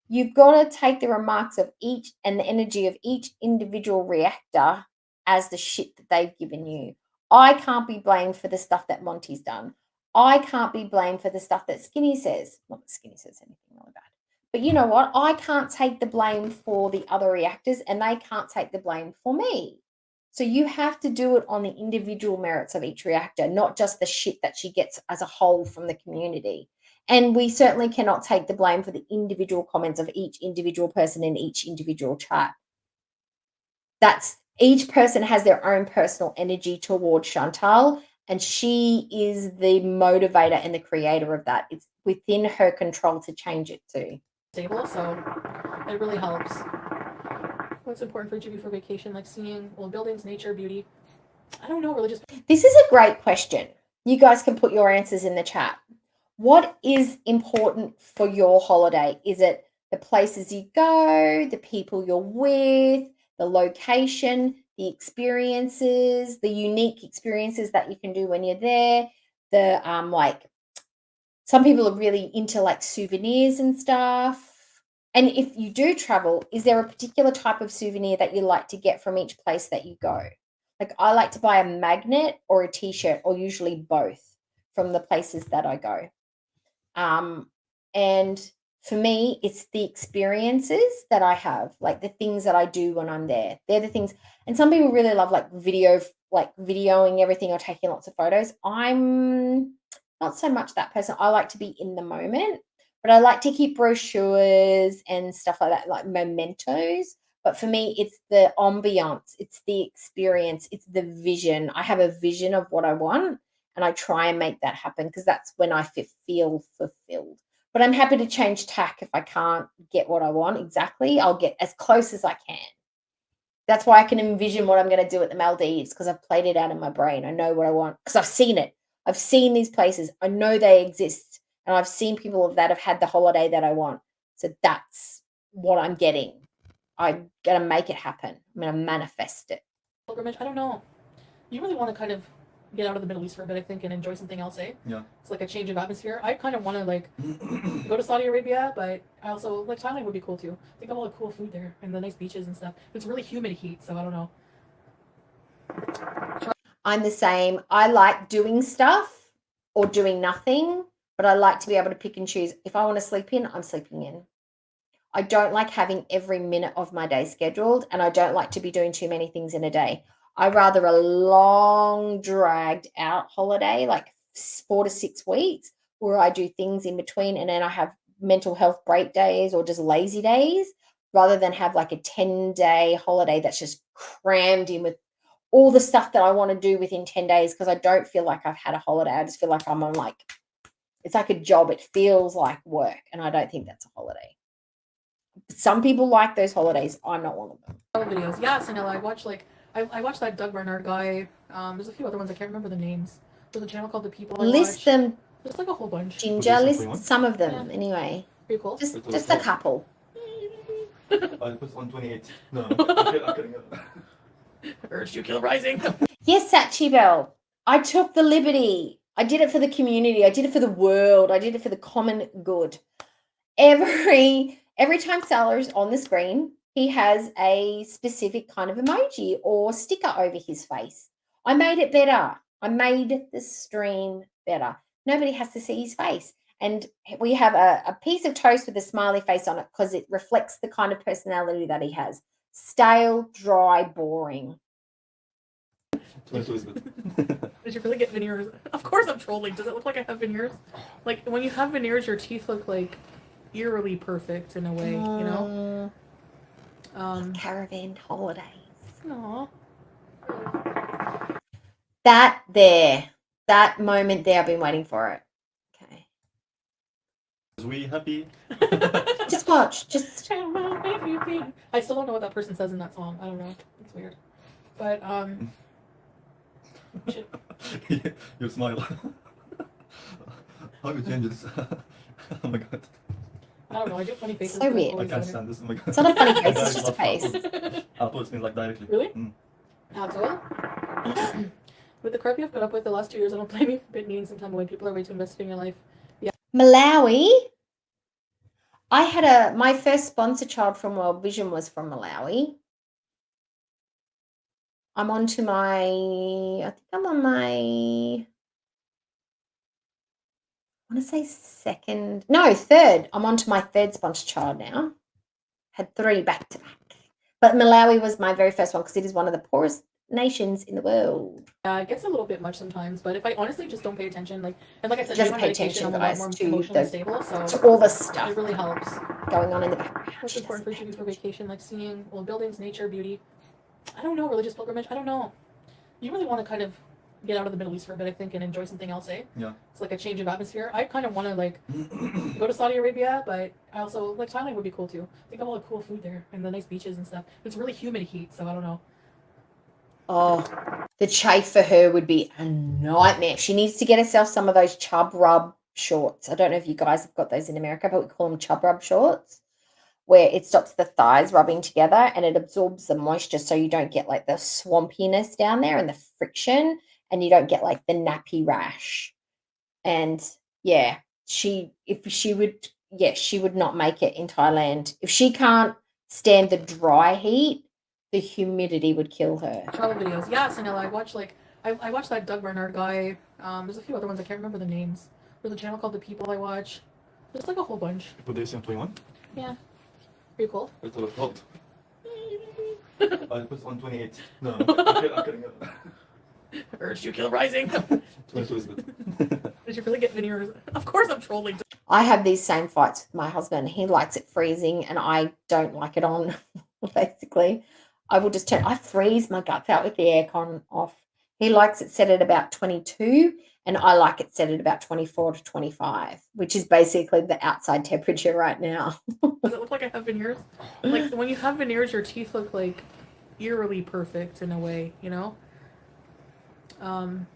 You've got to take the remarks of each and the energy of each individual reactor as the shit that they've given you. I can't be blamed for the stuff that Monty's done. I can't be blamed for the stuff that Skinny says. Not that Skinny says anything really bad. But you know what? I can't take the blame for the other reactors and they can't take the blame for me. So you have to do it on the individual merits of each reactor, not just the shit that she gets as a whole from the community. And we certainly cannot take the blame for the individual comments of each individual person in each individual chat. That's each person has their own personal energy towards Chantal, and she is the motivator and the creator of that. It's within her control to change it too. Stable, so it really helps. What's important for you for vacation, like seeing old buildings, nature, beauty? I don't know, religious. This is a great question. You guys can put your answers in the chat. What is important for your holiday? Is it the places you go, the people you're with, the location, the experiences, the unique experiences that you can do when you're there? The like some people are really into like souvenirs and stuff. And if you do travel, is there a particular type of souvenir that you like to get from each place that you go? Like I like to buy a magnet or a t-shirt, or usually both from the places that I go. And for me, it's the experiences that I have, like the things that I do when I'm there. They're the things. And some people really love like videoing everything or taking lots of photos. I'm not so much that person. I like to be in the moment, but I like to keep brochures and stuff like that, like mementos. But for me, it's the ambiance, it's the experience, it's the vision. I have a vision of what I want, and I try and make that happen because that's when I feel fulfilled. But I'm happy to change tack if I can't get what I want exactly. I'll get as close as I can. That's why I can envision what I'm going to do at the Maldives, because I've played it out in my brain. I know what I want because I've seen it. I've seen these places. I know they exist. And I've seen people that have had the holiday that I want. So that's what I'm getting. I'm going to make it happen. I'm going to manifest it. Pilgrimage, I don't know. You really want to kind of get out of the Middle East for a bit, I think, and enjoy something else, eh? Yeah. It's like a change of atmosphere. I kind of want to like go to Saudi Arabia, but I also like Thailand would be cool too. Think of all the cool food there and the nice beaches and stuff. It's really humid heat, so I don't know. I'm the same. I like doing stuff or doing nothing, but I like to be able to pick and choose. If I want to sleep in, I'm sleeping in. I don't like having every minute of my day scheduled, and I don't like to be doing too many things in a day. I rather a long, dragged out holiday, like 4 to 6 weeks, where I do things in between and then I have mental health break days or just lazy days, rather than have like a 10-day holiday that's just crammed in with all the stuff that I want to do within 10 days, because I don't feel like I've had a holiday. I just feel like I'm on like, it's like a job. It feels like work, and I don't think that's a holiday. Some people like those holidays. I'm not one of them. Videos. Yeah, Sanella, I watch like I watched that Doug Barnard guy. There's a few other ones I can't remember the names. There's a channel called The People I List Watch. them, There's like a whole bunch. Ginger. List some of them anyway. Pretty cool. Just a couple. I put on 28. No, I'm kidding. Urge to Kill Rising. Yes, Sachi Bell. I took the liberty. I did it for the community. I did it for the world. I did it for the common good. Every time Salah is on the screen, he has a specific kind of emoji or sticker over his face. I made it better. I made the stream better. Nobody has to see his face. And we have a piece of toast with a smiley face on it because it reflects the kind of personality that he has. Stale, dry, boring. 22 is good. Did you really get veneers? Of course I'm trolling. Does it look like I have veneers? Like when you have veneers, your teeth look like eerily perfect in a way, you know? Caravan holidays. Aww. That moment there, I've been waiting for it. Okay. Is we happy? Just watch. Just. I still don't know what that person says in that song. I don't know. It's weird. But, You smile. How you change this? Oh my god. I don't know. I do funny faces. So weird. I can't stand this. Oh my god. It's not a funny face. It's just a face. Apples mean like directly. Really? Mm. Apple? With the crap you've put up with the last 2 years, I don't blame you for needing some time away. People are way too invested in your life. Yeah. Malawi. I had my first sponsor child from World Vision was from Malawi. I'm on to I want to say third. I'm on to my third sponsor child now. Had 3 back to back. But Malawi was my very first one because it is one of the poorest nations in the world. It gets a little bit much sometimes, but if I honestly just don't pay attention, like I said, just I'm pay medication, attention, I'm a lot guys, more to emotionally stable, so to all the stuff it really helps. going on in the background. What's important for you for vacation, like seeing old buildings, nature, beauty. I don't know, religious pilgrimage. I don't know. You really want to kind of get out of the Middle East for a bit, I think, and enjoy something else, eh? Yeah. It's like a change of atmosphere. I kind of want to like go to Saudi Arabia, but I also like Thailand would be cool too. Think of all the cool food there and the nice beaches and stuff. It's really humid heat, so I don't know. Oh, the chafe for her would be a nightmare. She needs to get herself some of those chub rub shorts. I don't know if you guys have got those in America, but we call them chub rub shorts, where it stops the thighs rubbing together and it absorbs the moisture so you don't get like the swampiness down there and the friction, and you don't get like the nappy rash. And yeah, she would not make it in Thailand. If she can't stand the dry heat, the humidity would kill her. Travel videos. Yeah, Sanella, I watched that Doug Barnard guy. There's a few other ones I can't remember the names. There's a channel called The People I Watch. There's like a whole bunch. Put this in 21? Yeah. Pretty cool. It's a lot hot. I put on 28. No, I'm kidding. Urge to Kill Rising. 22 is good. Did you really get veneers? Of course I'm trolling. I have these same fights with my husband. He likes it freezing and I don't like it on, basically. I freeze my guts out with the aircon off. He likes it set at about 22 and I like it set at about 24 to 25, which is basically the outside temperature right now. Does it look like I have veneers? Like when you have veneers, your teeth look like eerily perfect in a way, you know? Aww.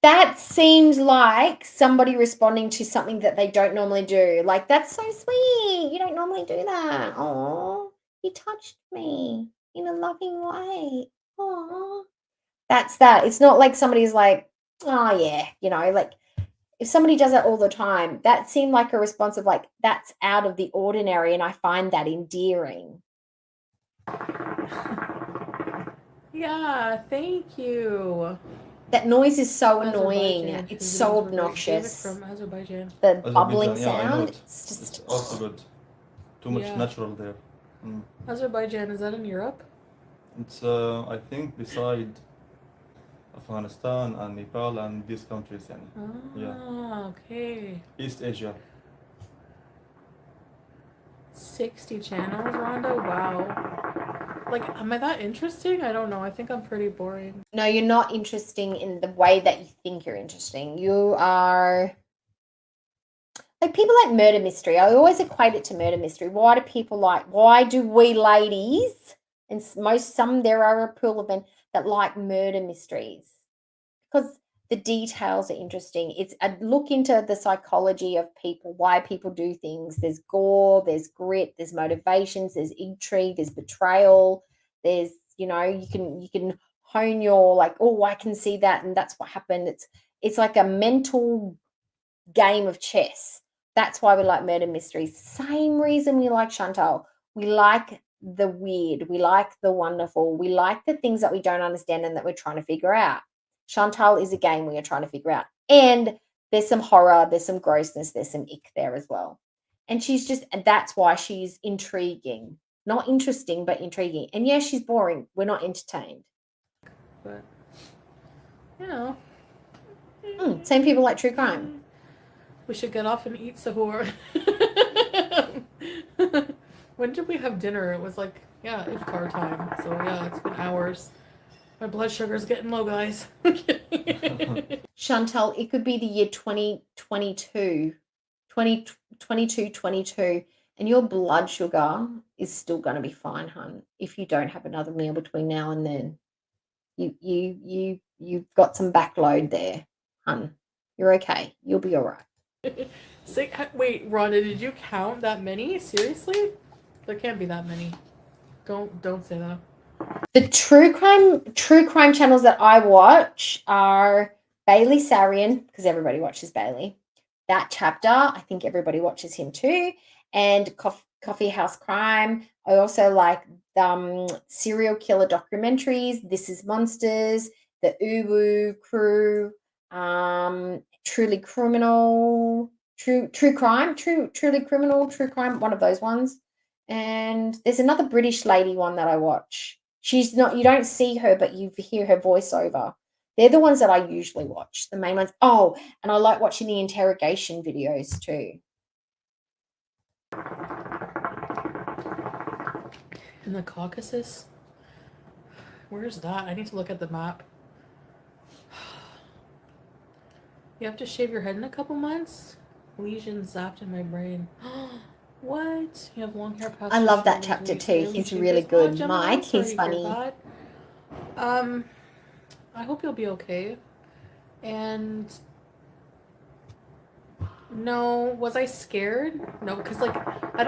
That seems like somebody responding to something that they don't normally do. Like, that's so sweet. You don't normally do that. Oh, he touched me. in a loving way. Aww. That's that. It's not like somebody's like, oh yeah, you know, like if somebody does that all the time, that seemed like a response of like, that's out of the ordinary, and I find that endearing. Yeah, thank you. That noise is so annoying. Azerbaijan. It's His so videos were great. David obnoxious. from Azerbaijan. The bubbling Azerbaijan, yeah, I know sound. it. It's It's just also good. Too much Yeah. natural there. Mm. Azerbaijan, is that in Europe? It's I think beside Afghanistan and Nepal and these countries, yani. Ah, okay. East Asia. 60 channels, Rhonda? Wow. Like, am I that interesting? I don't know. I think I'm pretty boring. no, you're not interesting in the way that you think you're interesting. You are like people like murder mystery. I always equate it to murder mystery. Why do we ladies, and there are a pool of men that like murder mysteries? Because the details are interesting. It's a look into the psychology of people, why people do things. There's gore, there's grit, there's motivations, there's intrigue, there's betrayal. There's, you can hone your like, oh, I can see that, and that's what happened. It's like a mental game of chess. That's why we like murder mysteries. Same reason we like Chantal. We like the weird. We like the wonderful. We like the things that we don't understand and that we're trying to figure out. Chantal is a game we are trying to figure out. And there's some horror, there's some grossness, there's some ick there as well. And that's why she's intriguing. Not interesting, but intriguing. And yeah, she's boring. We're not entertained. But, you know. Same people like true crime. We should get off and eat sahur. When did we have dinner? It was like, yeah, iftar time. So yeah, it's been hours. My blood sugar's getting low, guys. Chantal, it could be the year 2022, 22, and your blood sugar is still going to be fine, hun. If you don't have another meal between now and then, you've got some backload there, hun. You're okay. You'll be all right. Wait, Rhonda, did you count that many? Seriously? There can't be that many. Don't say that. The true crime channels that I watch are Bailey Sarian, because everybody watches Bailey. That Chapter, I think everybody watches him too. And Coffee House Crime. I also like serial killer documentaries. This Is Monsters, the Uwu Crew, Truly Criminal, Truly Criminal, True Crime, one of those ones. And there's another British lady one that I watch. You don't see her, but you hear her voiceover. They're the ones that I usually watch, the main ones. Oh, and I like watching the interrogation videos too. In the Caucasus? Where's that? I need to look at the map. You have to shave your head in a couple months? Lesion zapped in my brain. What? You have long hair past I your love that shoulders chapter and you too. stay He's with really this good. one, Gemini? Mike, Sorry he's to hear funny. that. I hope you'll be okay. And no, was I scared? No, because like I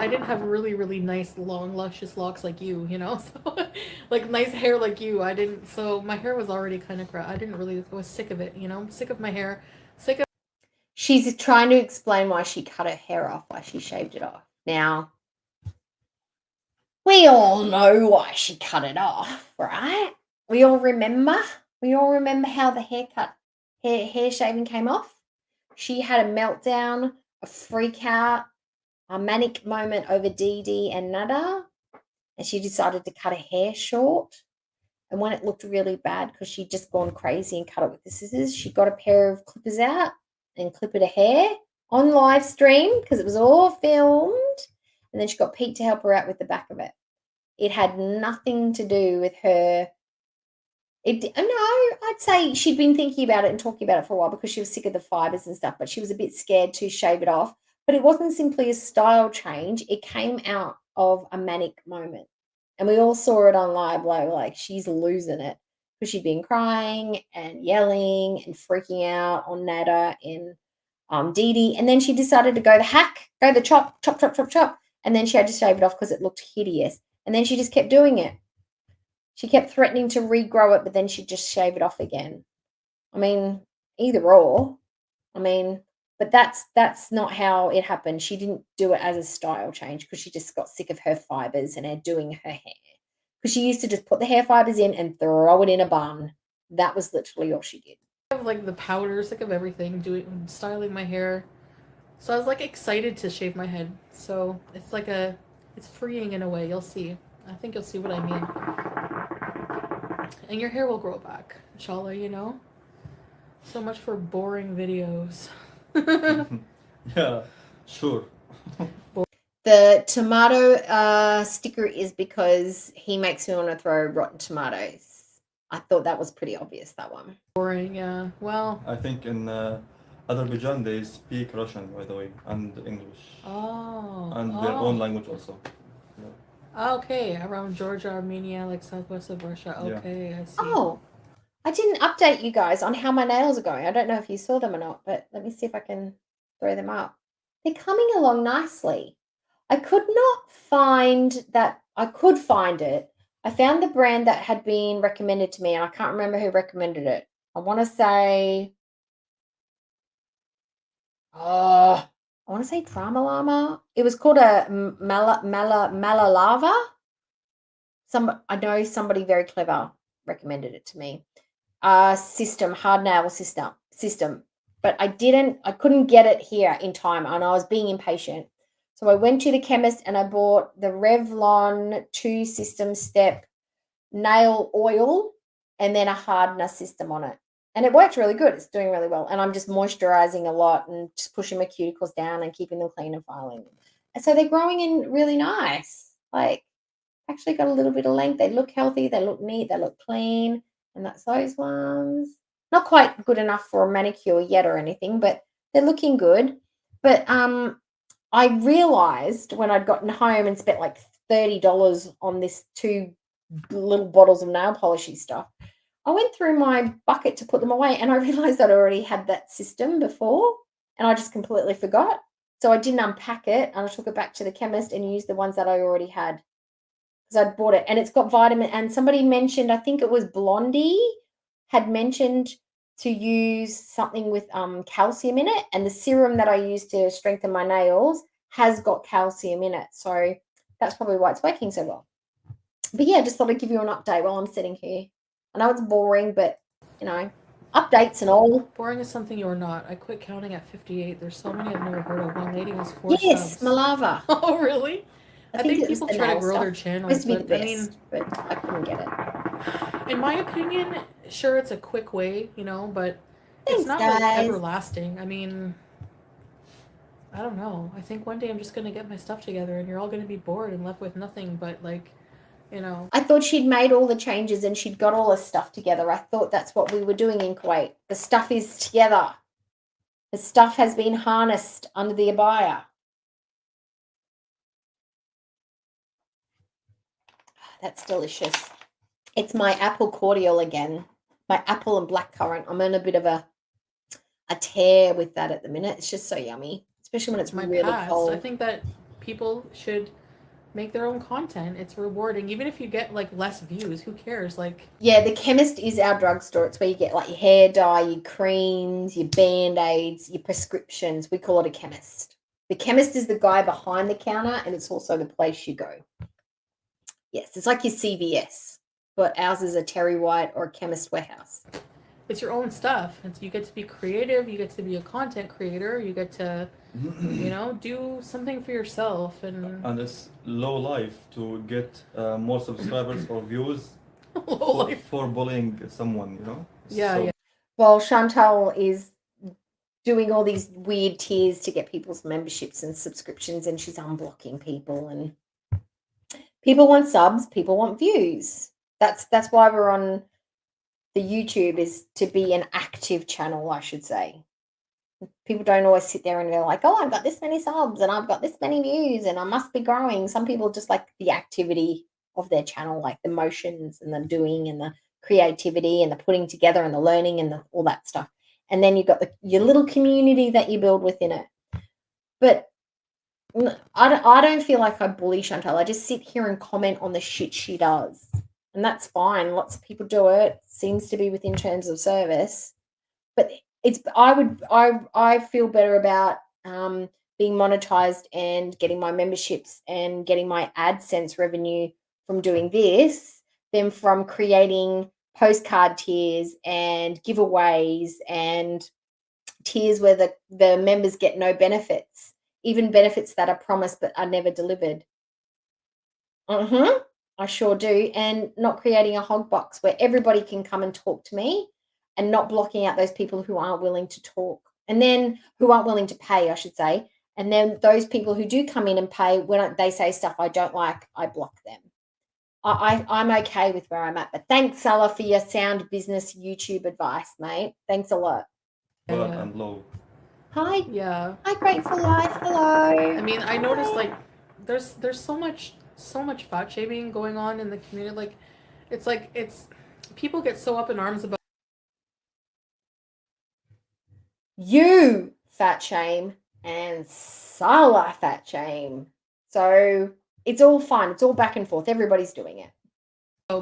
didn't have really, really nice, long, luscious locks like you, so like nice hair like you. I didn't, so my hair was already kind of crap. I was sick of it, sick of my hair, sick of. She's trying to explain why she cut her hair off, why she shaved it off. Now, we all know why she cut it off, right? We all remember how the hair shaving came off. She had a meltdown, a freak out, a manic moment over Dee Dee and Nada, and she decided to cut her hair short. And when it looked really bad because she'd just gone crazy and cut it with the scissors, she got a pair of clippers out and clipped her hair on live stream because it was all filmed. And then she got Pete to help her out with the back of it. It had nothing to do with her. I'd say she'd been thinking about it and talking about it for a while because she was sick of the fibers and stuff, but she was a bit scared to shave it off. But it wasn't simply a style change. It came out of a manic moment. And we all saw it on live, like she's losing it because she'd been crying and yelling and freaking out on Nada and Dee Dee. And then she decided to go the chop. And then she had to shave it off because it looked hideous. And then she just kept doing it. She kept threatening to regrow it, but then she'd just shave it off again. I mean, either or. I mean, but that's not how it happened. She didn't do it as a style change because she just got sick of her fibers and her doing her hair. Because she used to just put the hair fibers in and throw it in a bun. That was literally all she did. I have like the powder, sick of everything, styling my hair. So I was like excited to shave my head. So it's like it's freeing in a way. You'll see. I think you'll see what I mean. And your hair will grow back, inshallah, you know? So much for boring videos. Yeah, sure. The tomato sticker is because he makes me want to throw rotten tomatoes. I thought that was pretty obvious, that one. Boring, yeah. Well, I think in Azerbaijan they speak Russian, by the way, and English, and their own language also. Okay, around Georgia, Armenia, like southwest of Russia. Okay, I see. Oh, I didn't update you guys on how my nails are going. I don't know if you saw them or not, but let me see if I can throw them up. They're coming along nicely. I could not find that. I could find it. I found the brand that had been recommended to me, and I can't remember who recommended it. I want to say, Tramalama. It was called a Malalava. I know somebody very clever recommended it to me. Hard nail system. But I couldn't get it here in time, and I was being impatient. So I went to the chemist and I bought the Revlon 2 system step nail oil and then a hardener system on it. And it worked really good. It's doing really well. And I'm just moisturizing a lot and just pushing my cuticles down and keeping them clean and filing them. And so they're growing in really nice. Like, actually got a little bit of length. They look healthy. They look neat. They look clean. And that's those ones. Not quite good enough for a manicure yet or anything, but they're looking good. But I realized when I'd gotten home and spent like $30 on this 2 little bottles of nail polishing stuff, I went through my bucket to put them away and I realized I'd already had that system before and I just completely forgot. So I didn't unpack it and I took it back to the chemist and used the ones that I already had because I'd bought it. And it's got vitamin, and somebody mentioned, I think it was Blondie, had mentioned to use something with calcium in it, and the serum that I use to strengthen my nails has got calcium in it. So that's probably why it's working so well. But yeah, just thought I'd give you an update while I'm sitting here. I know it's boring, but you know, updates and all. Boring is something you're not. I quit counting at 58. There's so many I've never heard of. One lady has 4 Yes, subs. Malava. Oh, really? I think people try to grow stuff. their channels, Supposed to be but the I best, mean, but I couldn't get it. in my opinion, sure, it's a quick way, you know, but it's not like everlasting. I mean, I don't know. I think one day I'm just gonna get my stuff together, and you're all gonna be bored and left with nothing but like, you know. I thought she'd made all the changes and she'd got all the stuff together. I thought that's what we were doing in Kuwait. The stuff is together. The stuff has been harnessed under the abaya. That's delicious. It's my apple cordial again. My apple and blackcurrant. I'm in a bit of a tear with that at the minute. It's just so yummy, especially when it's really cold. I think that people should make their own content. It's rewarding, even if you get like less views. Who cares? Like, yeah, the chemist is our drugstore. It's where you get like your hair dye, your creams, your band-aids, your prescriptions. We call it a chemist. The chemist is the guy behind the counter, and it's also the place you go. Yes, it's like your CVS, but ours is a Terry White or a Chemist Warehouse. It's your own stuff. You get to be creative. You get to be a content creator. You get to, you know, do something for yourself. And it's low life to get more subscribers or views for bullying someone, you know? Yeah. Well, Chantal is doing all these weird tiers to get people's memberships and subscriptions, and she's unblocking people, and people want subs, people want views. That's why we're on the YouTube, is to be an active channel, I should say. People don't always sit there and go like, oh, I've got this many subs and I've got this many views and I must be growing. Some people just like the activity of their channel, like the motions and the doing and the creativity and the putting together and the learning and all that stuff. And then you've got your little community that you build within it. But I don't feel like I bully Chantal. I just sit here and comment on the shit she does. And that's fine. Lots of people do it. Seems to be within terms of service. But I feel better about being monetized and getting my memberships and getting my AdSense revenue from doing this than from creating postcard tiers and giveaways and tiers where the members get no benefits, even benefits that are promised but are never delivered. I sure do. And not creating a hog box where everybody can come and talk to me and not blocking out those people who aren't willing to talk and then who aren't willing to pay, I should say. And then those people who do come in and pay, when they say stuff I don't like, I block them. I'm okay with where I'm at. But thanks, Salah, for your sound business YouTube advice, mate. Thanks a lot. But and low. Hi. Yeah. Hi, Grateful Life. Hello. I mean, I noticed like there's so much fat shaming going on in the community. Like it's people get so up in arms about You fat shame and Salah fat shame. So it's all fine. It's all back and forth. Everybody's doing it.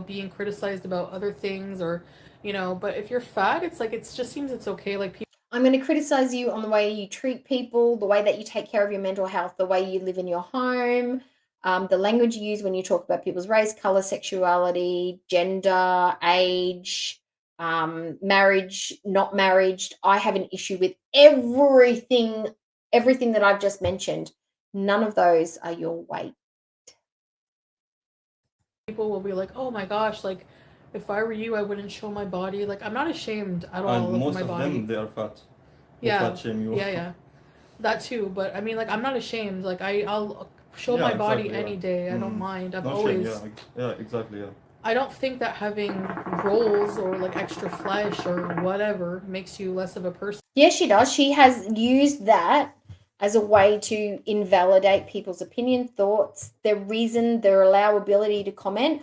being criticized about other things, or but if you're fat, it's like it just seems it's okay. Like people, I'm going to criticize you on the way you treat people, the way that you take care of your mental health, the way you live in your home, the language you use when you talk about people's race, color, sexuality, gender, age, marriage, not marriage. I have an issue with everything that I've just mentioned. None of those are your weight. people will be like, oh my gosh, like if I were you, I wouldn't show my body. Like I'm not ashamed at all And of most my of body. them, they are fat. They Yeah, fat shame you. yeah, that too. But I mean, like I'm not ashamed. Like I'll show Yeah, my body exactly, any yeah. day. I don't mind. I've No always. shame, yeah, exactly, yeah. I don't think that having rolls or like extra flesh or whatever makes you less of a person. Yes, she does. She has used that as a way to invalidate people's opinion, thoughts, their reason, their allowability to comment.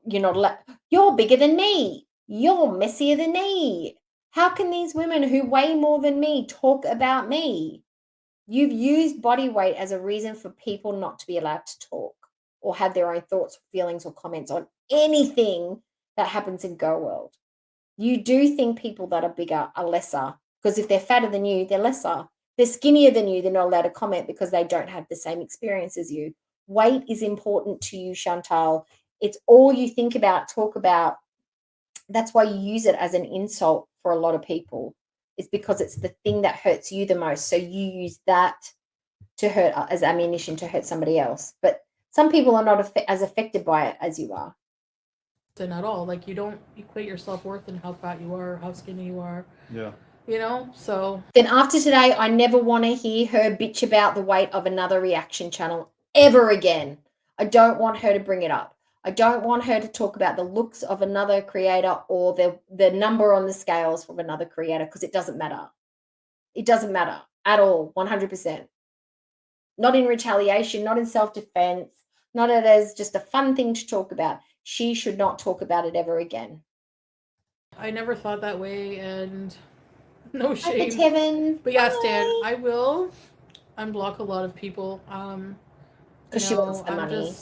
You're not allowed. You're bigger than me. You're messier than me. How can these women who weigh more than me talk about me? You've used body weight as a reason for people not to be allowed to talk or have their own thoughts, feelings, or comments on anything that happens in Girl World. You do think people that are bigger are lesser because if they're fatter than you, they're lesser. They're skinnier than you, they're not allowed to comment because they don't have the same experience as you. Weight is important to you, Chantal. It's all you think about, talk about. That's why you use it as an insult for a lot of people. It's because it's the thing that hurts you the most. So you use that to hurt as ammunition to hurt somebody else. But some people are not as affected by it as you are. At all. Like you don't equate your self-worth in how fat you are, how skinny you are. Yeah. So then after today, I never want to hear her bitch about the weight of another reaction channel ever again. I don't want her to bring it up. I don't want her to talk about the looks of another creator or the number on the scales from another creator because it doesn't matter. It doesn't matter at all, 100%. Not in retaliation, not in self-defense, not as just a fun thing to talk about. She should not talk about it ever again. I never thought that way, and no shame. Hi, Kevin. But yeah, Stan, I will unblock a lot of people. Because she wants the money.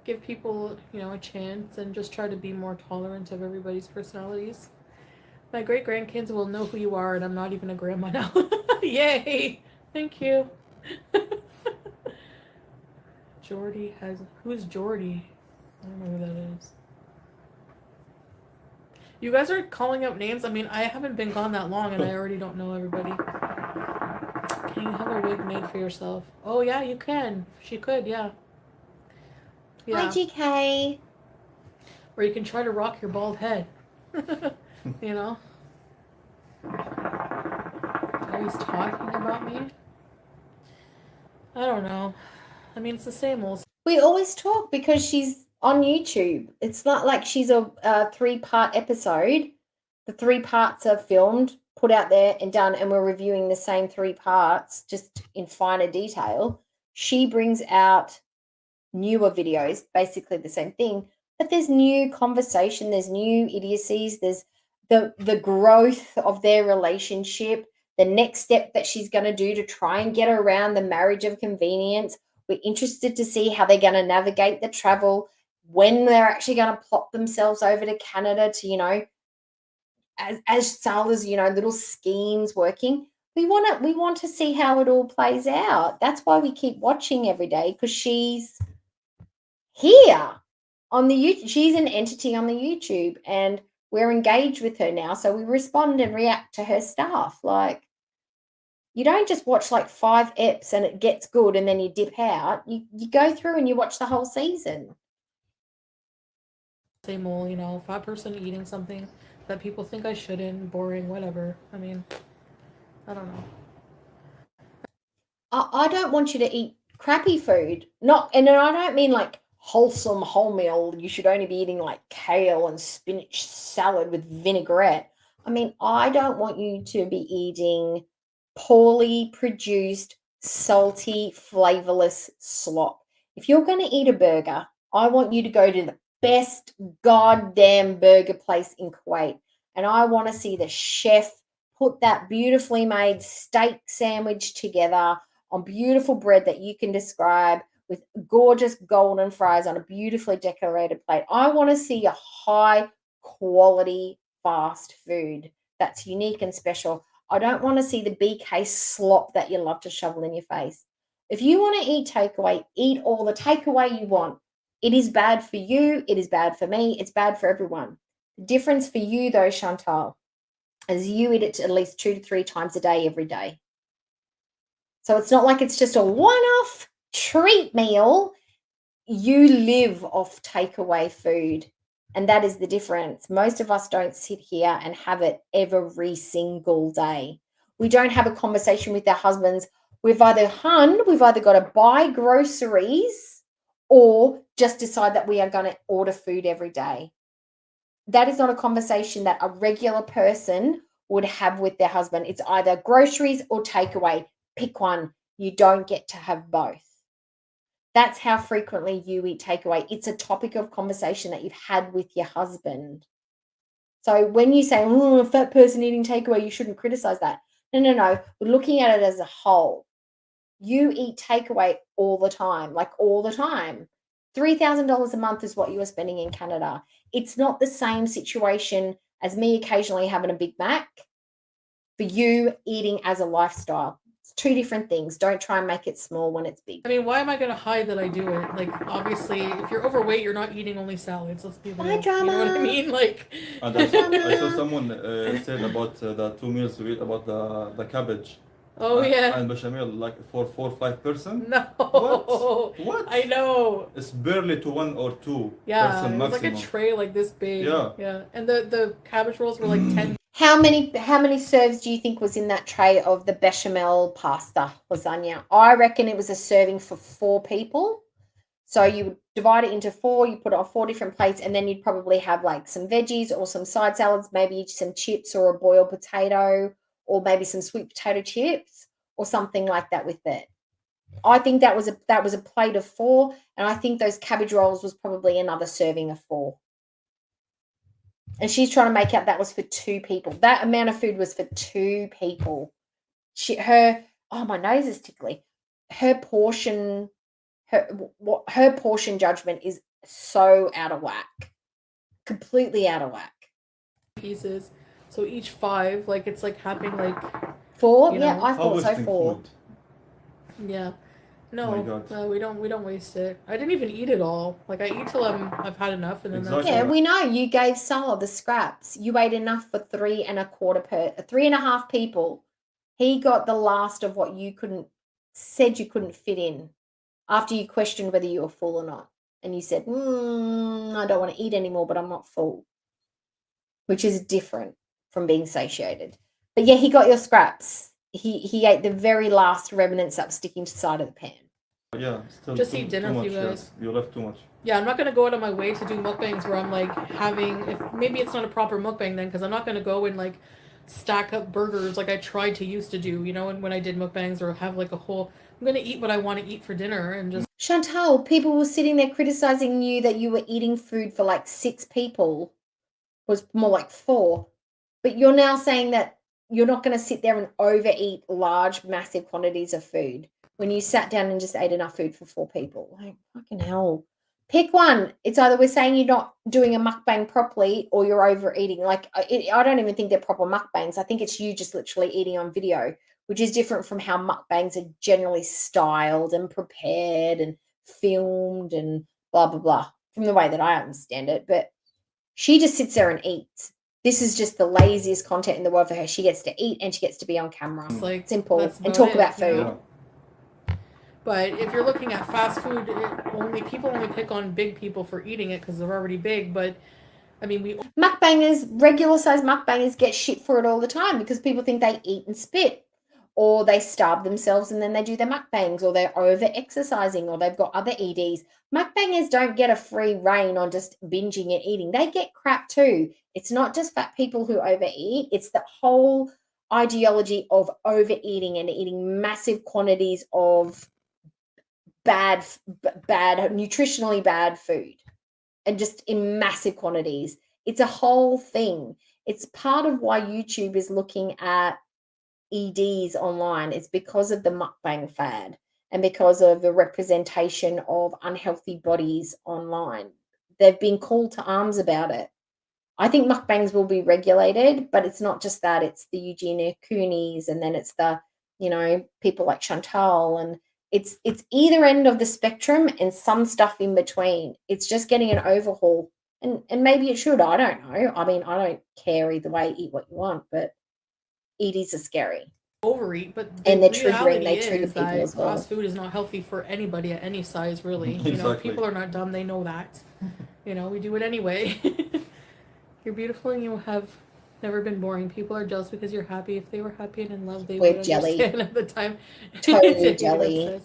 Give people, a chance and just try to be more tolerant of everybody's personalities. My great grandkids will know who you are, and I'm not even a grandma now. Yay! Thank you. Who is Jordy? I don't know who that is. You guys are calling out names. I mean, I haven't been gone that long, and I already don't know everybody. Can you have a wig made for yourself? Oh yeah, you can. She could, yeah. Hi, GK. Or you can try to rock your bald head. Always talking about me. I don't know. I mean, it's the same old. We always talk because she's on YouTube. It's not like she's a 3-part episode. The 3 parts are filmed, put out there and done, and we're reviewing the same 3 parts just in finer detail. She brings out newer videos, basically the same thing, but there's new conversation, there's new idiocies, there's the growth of their relationship, the next step that she's going to do to try and get around the marriage of convenience. We're interested to see how they're going to navigate the travel, when they're actually going to plop themselves over to Canada to, as Sala's, little schemes working. We want to see how it all plays out. That's why we keep watching every day, because she's here on the YouTube. She's an entity on the YouTube, and we're engaged with her now. So we respond and react to her stuff. Like, you don't just watch like 5 eps and it gets good and then you dip out. You go through and you watch the whole season. Same old, fat person eating something that people think I shouldn't, boring, whatever. I mean, I don't know. I don't want you to eat crappy food. And I don't mean like wholesome wholemeal. You should only be eating like kale and spinach salad with vinaigrette. I mean, I don't want you to be eating poorly produced, salty, flavorless slop. If you're going to eat a burger, I want you to go to the best goddamn burger place in Kuwait. And I want to see the chef put that beautifully made steak sandwich together on beautiful bread that you can describe, with gorgeous golden fries on a beautifully decorated plate. I want to see a high quality fast food that's unique and special. I don't want to see the BK slop that you love to shovel in your face. If you want to eat takeaway, eat all the takeaway you want. It is bad for you. It is bad for me. It's bad for everyone. The difference for you, though, Chantal, is you eat it at least 2 to 3 times a day, every day. So it's not like it's just a one-off treat meal. You live off takeaway food. And that is the difference. Most of us don't sit here and have it every single day. We don't have a conversation with our husbands. We've either got to buy groceries or just decide that we are going to order food every day. That is not a conversation that a regular person would have with their husband. It's either groceries or takeaway. Pick one. You don't get to have both. That's how frequently you eat takeaway. It's a topic of conversation that you've had with your husband. So when you say, a fat person eating takeaway, you shouldn't criticize that. No. We're looking at it as a whole. You eat takeaway all the time, like all the time. $3,000 a month is what you are spending in Canada. It's not the same situation as me occasionally having a Big Mac for you eating as a lifestyle. It's 2 different things. Don't try and make it small when it's big. I mean, why am I going to hide that I do it? Like, obviously, if you're overweight, you're not eating only salads. Let's be real. Drama. You know what I mean? Like, And I saw someone said about the 2 meals we eat, about the cabbage. oh yeah. And bechamel, like for 4 or 5 person. No. What? I know. It's barely to 1 or 2 Yeah, person it was like maximum. a tray like this big. Yeah. Yeah. And the cabbage rolls were like 10. How many serves do you think was in that tray of the bechamel pasta lasagna? I reckon it was a serving for 4 people. So you would divide it into 4, you put it on 4 different plates, and then you'd probably have like some veggies or some side salads, maybe some chips or a boiled potato, or maybe some sweet potato chips or something like that with it. I think that was a plate of 4, and I think those cabbage rolls was probably another serving of 4. And she's trying to make out that was for 2 people. That amount of food was for 2 people. My nose is tickly. Her portion judgment is so out of whack. Completely out of whack. Pieces. So each 5, like, it's like having like 4? Yeah, I thought so. 4. Food. Yeah. Oh my No, God. we don't waste it. I didn't even eat it all. Like, I eat till I've had enough, and then Exactly. Yeah, we know you gave Salah the scraps. You ate enough for 3 and a half people. He got the last of what you said you couldn't fit in, after you questioned whether you were full or not. And you said, I don't want to eat anymore, but I'm not full, which is different from being satiated. But yeah, he got your scraps. He ate the very last remnants that were sticking to the side of the pan. Yeah, still Just too, eat dinner too with much. you guys. Yes. You left too much. Yeah, I'm not gonna go out of my way to do mukbangs where I'm like if maybe it's not a proper mukbang then, because I'm not gonna go and like stack up burgers like I tried to used to do, and when I did mukbangs, or have like I'm gonna eat what I want to eat for dinner and just. Chantal, people were sitting there criticizing you that you were eating food for like 6 people. It was more like 4. But you're now saying that you're not going to sit there and overeat large, massive quantities of food when you sat down and just ate enough food for 4 people. Like, fucking hell. Pick one. It's either we're saying you're not doing a mukbang properly or you're overeating. Like, I don't even think they're proper mukbangs. I think it's you just literally eating on video, which is different from how mukbangs are generally styled and prepared and filmed and blah, blah, blah, from the way that I understand it. But she just sits there and eats. This is just the laziest content in the world for her. She gets to eat and she gets to be on camera. It's like, simple. that's And talk about you food. know? But if you're looking at fast food, people only pick on big people for eating it because they're already big. But I mean, Mukbangers, regular size mukbangers get shit for it all the time because people think they eat and spit, or they starve themselves and then they do their mukbangs, or they're over exercising, or they've got other EDs. Mukbangers don't get a free reign on just binging and eating. They get crap too. It's not just fat people who overeat. It's the whole ideology of overeating and eating massive quantities of bad, nutritionally bad food, and just in massive quantities. It's a whole thing. It's part of why YouTube is looking at EDs online. It's because of the mukbang fad and because of the representation of unhealthy bodies online. They've been called to arms about it. I think mukbangs will be regulated, but it's not just that. It's the Eugenia Coonies, and then it's the, people like Chantal, and it's either end of the spectrum and some stuff in between. It's just getting an overhaul, and maybe it should. I don't know. I mean, I don't care either way. Eat what you want, but EDs are scary. Overeat, but and they're triggering. They trigger people as well. Fast food is not healthy for anybody at any size, really. Exactly. People are not dumb. They know that. We do it anyway. You're beautiful and you have never been boring. People are jealous because you're happy. If they were happy and in love, they would understand at the time. Totally jelly.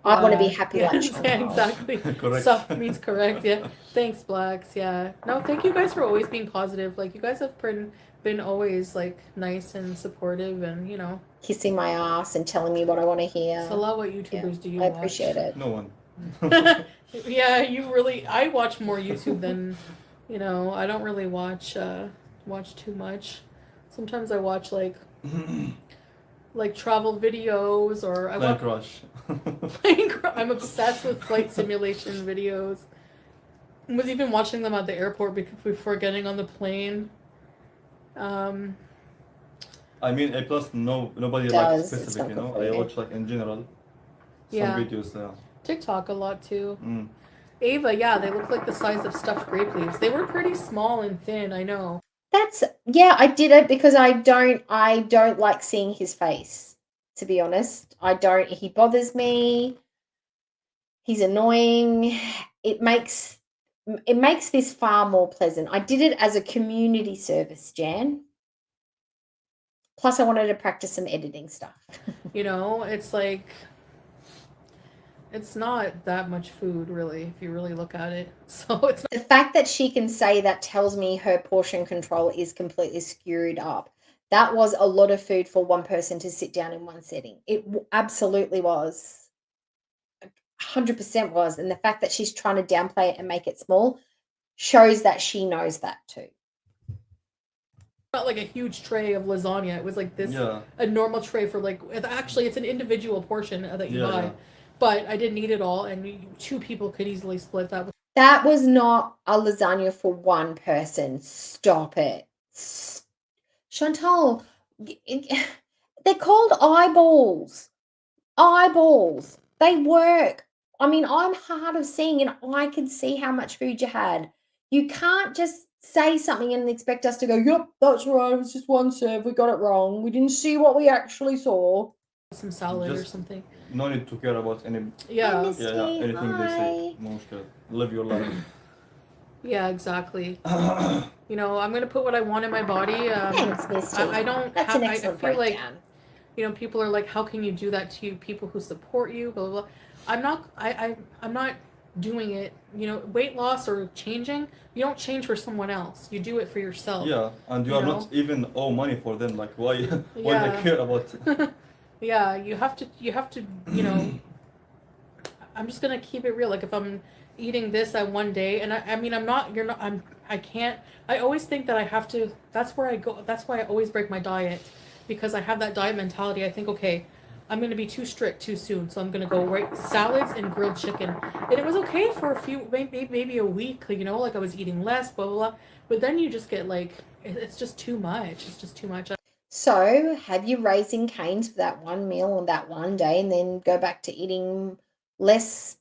I want to be happy like Chantal. Yeah, exactly. Correct. Soft means correct. Yeah. Thanks, Blacks. Yeah. No, thank you guys for always being positive. Like, you guys have been always like nice and supportive, and kissing my ass and telling me what I want to hear. So a lot. What YouTubers do you I watch? appreciate it. No one. Yeah, you really. I watch more YouTube than. I don't really watch too much. Sometimes I watch like travel videos, or I watch Crush. I'm obsessed with flight simulation videos. I was even watching them at the airport before getting on the plane. I mean, A plus. Nobody likes specific. I watch like in general. Some videos. Yeah. TikTok a lot too. Ava, yeah, they look like the size of stuffed grape leaves. They were pretty small and thin, I know. I did it because I don't like seeing his face, to be honest. He bothers me. He's annoying. It makes this far more pleasant. I did it as a community service, Jan. Plus I wanted to practice some editing stuff. It's like, it's not that much food, really, if you really look at it. So it's not. The fact that she can say that tells me her portion control is completely screwed up. That was a lot of food for one person to sit down in one setting. It absolutely was. 100% was. And the fact that she's trying to downplay it and make it small shows that she knows that too. Not like a huge tray of lasagna. It was like this, a normal tray for actually it's an individual portion that you buy. Yeah. But I didn't eat it all, and 2 people could easily split that. That was not a lasagna for one person. Stop it. Chantal, they're called eyeballs. Eyeballs. They work. I mean, I'm hard of seeing, and I could see how much food you had. You can't just say something and expect us to go, yep, that's right, it was just one serve, we got it wrong. We didn't see what we actually saw. Some salad or something. No need to care about any anything they say. Live your life. Yeah, exactly. I'm gonna put what I want in my body. Thanks, Misty. I don't. That's an excellent breakdown. People are like, how can you do that to people who support you? Blah blah blah. I'm not doing it. Weight loss or changing. You don't change for someone else. You do it for yourself. Yeah, and you are not even owe money for them. Like why? Why they care about? Yeah, you have to, I'm just going to keep it real. Like if I'm eating this at one day, and I can't, I always think that I have to, that's where I go. That's why I always break my diet, because I have that diet mentality. I think, okay, I'm going to be too strict too soon, so I'm going to go right salads and grilled chicken. And it was okay for a few, maybe a week, you know, like I was eating less, blah, blah, blah. But then you just get like, it's just too much. It's just too much. So have you Raising Cane's for that one meal on that one day and then go back to eating less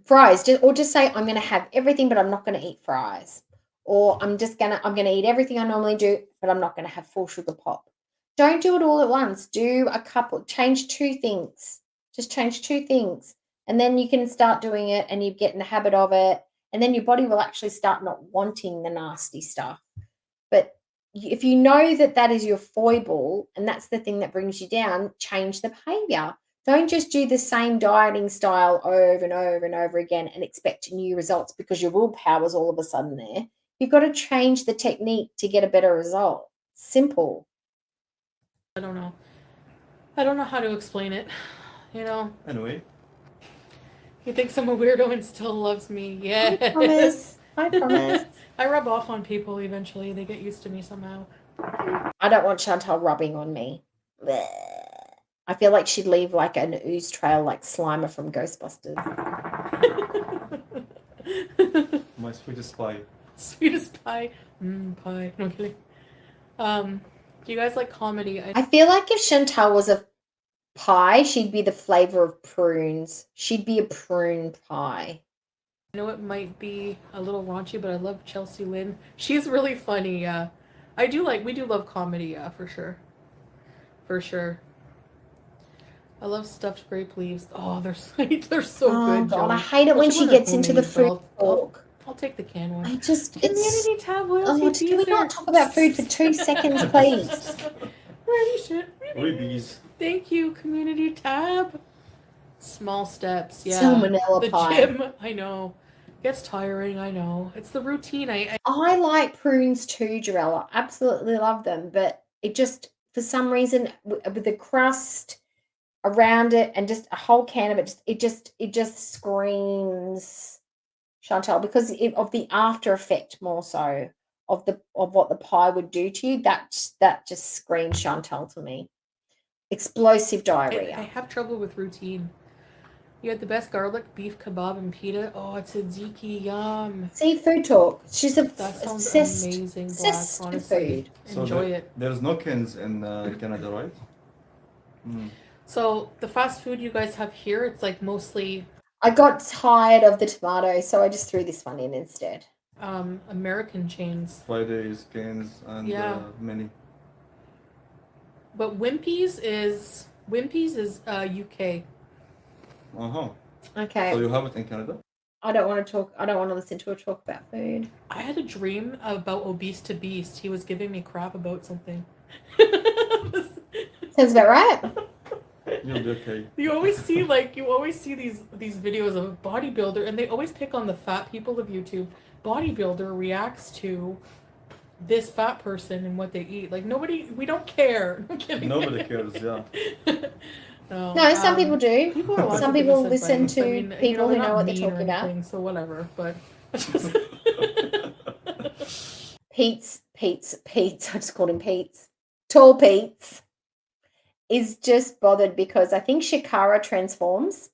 fries, or just say, I'm going to have everything, but I'm not going to eat fries. Or I'm going to eat everything I normally do, but I'm not going to have full sugar pop. Don't do it all at once. Do a couple, change 2 things. Just change 2 things. And then you can start doing it and you get in the habit of it. And then your body will actually start not wanting the nasty stuff. But if you know that that is your foible and that's the thing that brings you down, change the behavior. Don't just do the same dieting style over and over and over again and expect new results because your willpower's all of a sudden there. You've got to change the technique to get a better result. Simple. I don't know. I don't know how to explain it, you know. Anyway. He thinks I'm a weirdo and still loves me. Yes. I promise. I promise. I rub off on people eventually. They get used to me somehow. I don't want Chantal rubbing on me. Blech. I feel like she'd leave like an ooze trail like Slimer from Ghostbusters. My sweetest pie. Sweetest pie. Pie. No kidding. Do you guys like comedy? I feel like if Chantal was a pie, she'd be the flavor of prunes. She'd be a prune pie. I know it might be a little raunchy, but I love Chelsea Lynn. She's really funny, yeah. We do love comedy, yeah, for sure. For sure. I love stuffed grape leaves. Oh, they're sweet. They're so good, God, Joey. I hate it when she gets into the food talk. I'll take the canned one. I just, Community tab loyalty. can we not talk about food for 2 seconds, please? Rubies. Thank you, community tab. Small steps, yeah. Salmonella the pie. Gym, I know. Gets tiring, I know. It's the routine. I like prunes too, Jarella. Absolutely love them, but it just, for some reason, with the crust around it and just a whole can of it, it just screams Chantal because of the after effect more so of what the pie would do to you. That just screams Chantal to me. Explosive diarrhea. I have trouble with routine. You had the best garlic beef kebab and pita. Oh, it's a tzatziki, yum. See, food talk. She's That sounds obsessed, amazing, Black, obsessed with honestly. food. So Enjoy it. There's no cans in Canada, right? So the fast food you guys have here, it's like mostly I got tired of the tomato, so I just threw this one in instead. American chains. Fridays, cans, and many. But Wimpy's is UK. Okay. So you have it in Canada? I don't want to listen to her talk about food. I had a dream about Obese to Beast. He was giving me crap about something. Sounds about right. You'll be okay. You always see these videos of a bodybuilder, and they always pick on the fat people of YouTube. Bodybuilder reacts to this fat person and what they eat. Like we don't care. I'm kidding. Nobody cares, yeah. No, some people do. Some people listen to people who know what they're talking about. So whatever, but Pete's. I just called him Pete's. Tall Pete's is just bothered because I think Shakara Transforms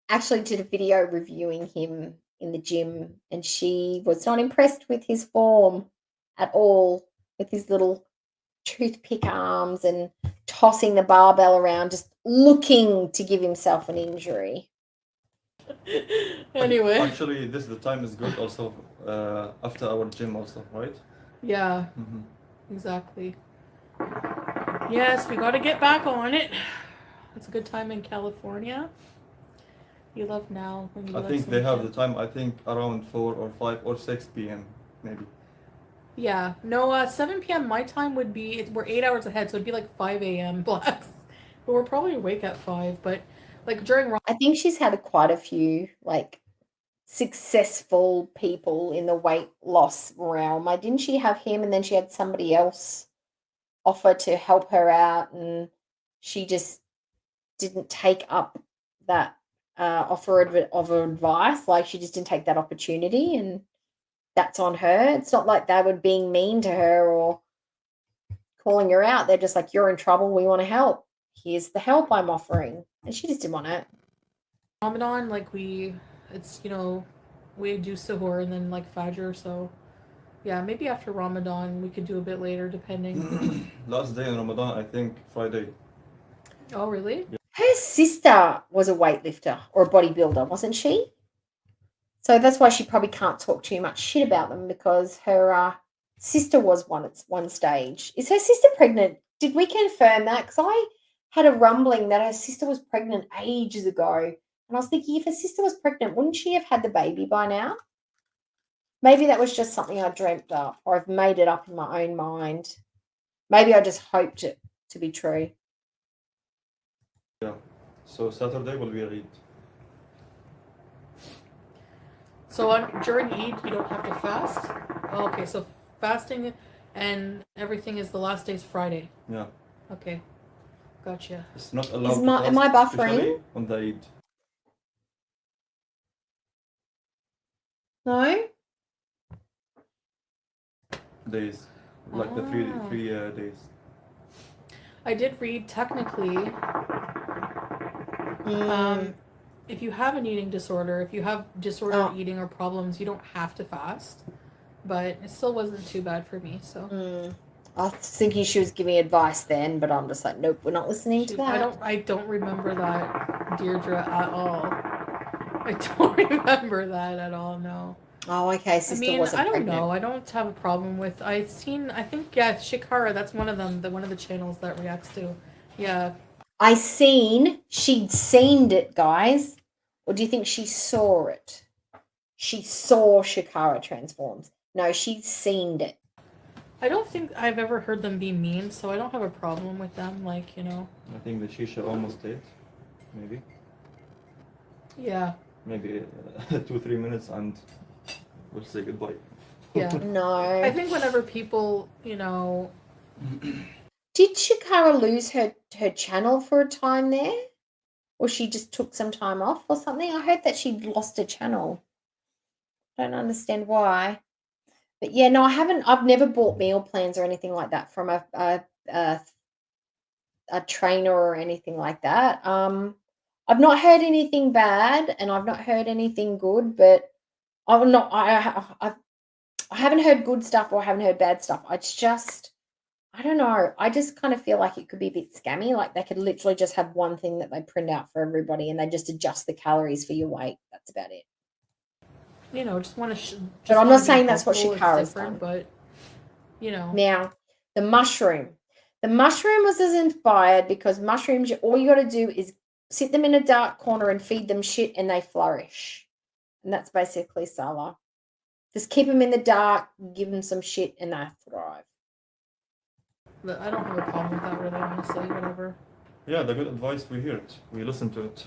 actually did a video reviewing him in the gym, and she was not impressed with his form at all, with his little toothpick arms and tossing the barbell around, just looking to give himself an injury. Anyway. Actually, the time is good also after our gym also, right? Yeah, exactly. Yes, we got to get back on it. It's a good time in California. You love now. When you I think they have the time, I think around 4 or 5 or 6 p.m. maybe. Yeah, no, 7 p.m. my time would be, we're 8 hours ahead, so it'd be like 5 a.m. Blacks. But we're probably awake at 5, but like during... I think she's had quite a few like successful people in the weight loss realm. Didn't she have him and then she had somebody else offer to help her out and she just didn't take up that offer of advice. Like she just didn't take that opportunity and that's on her. It's not like they were being mean to her or calling her out. They're just like, you're in trouble. We want to help. Here's the help I'm offering. And she just didn't want it. Ramadan, like it's, we do suhoor and then like Fajr, so yeah, maybe after Ramadan we could do a bit later depending. Last day in Ramadan, I think Friday. Oh, really? Yeah. Her sister was a weightlifter or a bodybuilder, wasn't she? So that's why she probably can't talk too much shit about them, because her sister was one at one stage. Is her sister pregnant? Did we confirm that? Because I had a rumbling that her sister was pregnant ages ago. And I was thinking, if her sister was pregnant, wouldn't she have had the baby by now? Maybe that was just something I dreamt up, or I've made it up in my own mind. Maybe I just hoped it to be true. Yeah. So Saturday will be Eid. So during Eid, you don't have to fast? Oh, okay, so fasting and everything is the last day's Friday. Yeah. Okay. Gotcha. It's not allowed am I buffering? especially on the Eid. No? Days. Like the three days. I did read technically, if you have an eating disorder, if you have disordered eating or problems, you don't have to fast. But it still wasn't too bad for me, so. I was thinking she was giving advice then, but I'm just like, nope, we're not listening to that. I don't remember that, Deirdre, at all. I don't remember that at all, no. Oh, okay, sister wasn't I don't pregnant. know. I don't have a problem with. I think Shikara. That's one of them. One of the channels that reacts to. Yeah. She'd seen it, guys. Or do you think she saw it? She saw Shikara transforms. No, she'd seen it. I don't think I've ever heard them be mean, so I don't have a problem with them. Like, I think the shisha almost did. Maybe. Yeah. Maybe 2-3 minutes and we'll say goodbye. Yeah. No. I think whenever people, Did Shikara lose her channel for a time there? Or she just took some time off or something? I heard that she'd lost her channel. I don't understand why. But yeah, no, I've never bought meal plans or anything like that from a trainer or anything like that. I've not heard anything bad and I've not heard anything good, but I haven't heard good stuff or I haven't heard bad stuff. It's just, I don't know. I just kind of feel like it could be a bit scammy. Like they could literally just have one thing that they print out for everybody and they just adjust the calories for your weight. That's about it. Just want to. But I'm not saying that's what Shikara's done. But Now, the mushroom. The mushroom was as inspired because mushrooms, all you got to do is sit them in a dark corner and feed them shit and they flourish. And that's basically Salah. Just keep them in the dark, give them some shit and they thrive. But I don't have a problem with that, really, honestly, whatever. Yeah, the good advice, we hear it. We listen to it.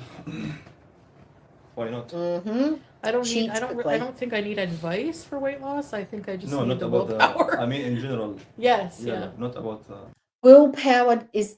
Why not? Mm-hmm. I don't think I need advice for weight loss. I think I just need not the about willpower. I mean, in general. Yes, yeah. Not about... Willpower is...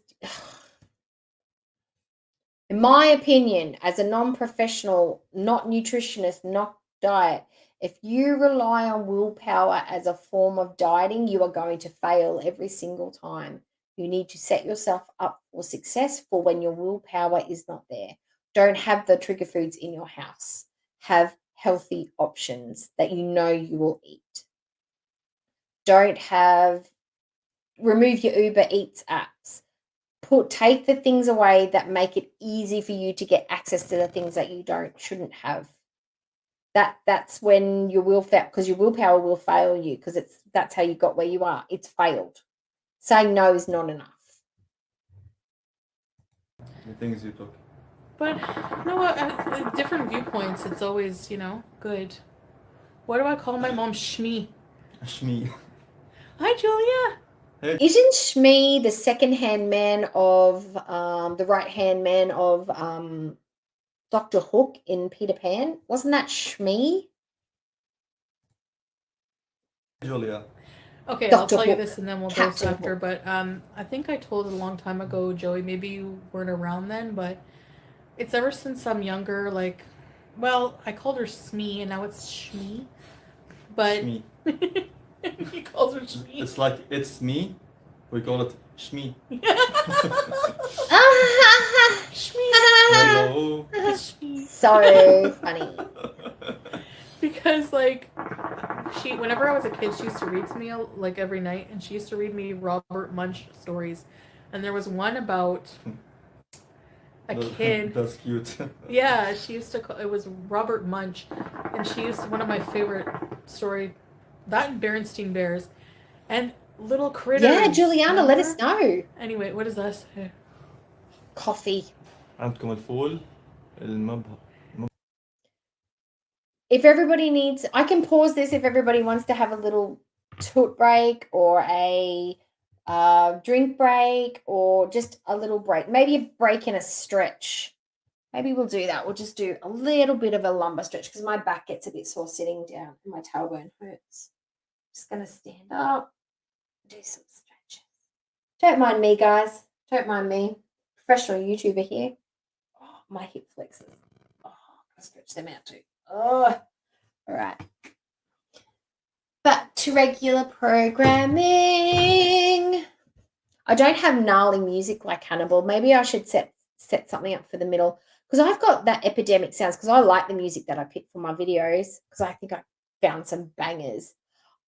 In my opinion, as a non-professional, not nutritionist, not diet, if you rely on willpower as a form of dieting, you are going to fail every single time. You need to set yourself up for success for when your willpower is not there. Don't have the trigger foods in your house. Have healthy options that you know you will eat. Remove your Uber Eats apps. Take the things away that make it easy for you to get access to the things that you shouldn't have. That's when your willpower will fail you because that's how you got where you are. It's failed. Saying no is not enough. The things you took. But no, different viewpoints. It's always good. Why do I call my mom Shmi? Shmi. Hi, Julia. Hey. Isn't Shmi the second-hand man of the right-hand man of Dr. Hook in Peter Pan? Wasn't that Shmi? Julia. Okay, Dr. I'll tell you Hook. this and then we'll go Captain after. Hook. But I think I told it a long time ago, Joey. Maybe you weren't around then, but it's ever since I'm younger. I called her Smee and now it's Shmi. But Shmi. he calls her Shmi. It's like it's me, We call it shmi. Hello. So funny. Because like whenever I was a kid, she used to read to me like every night, and she used to read me Robert Munch stories, and there was one about a kid. That's cute. Yeah, she used to call, it was Robert Munch, and she used one of my favorite story, that and Berenstain Bears, and little critters. Yeah, Juliana, remember? let us know. Anyway, what is this? Coffee. عندكم الفول المبهى. If everybody needs, I can pause this if everybody wants to have a little toot break or a drink break or just a little break. Maybe a break and a stretch. Maybe we'll do that. We'll just do a little bit of a lumbar stretch because my back gets a bit sore sitting down and my tailbone hurts. Just going to stand up, do some stretches. Don't mind me, guys. Don't mind me. Professional YouTuber here. Oh, my hip flexors. Oh, I'll stretch them out too. Oh, all right. Back to regular programming. I don't have gnarly music like Hannibal. Maybe I should set something up for the middle because I've got that epidemic sounds because I like the music that I pick for my videos because I think I found some bangers.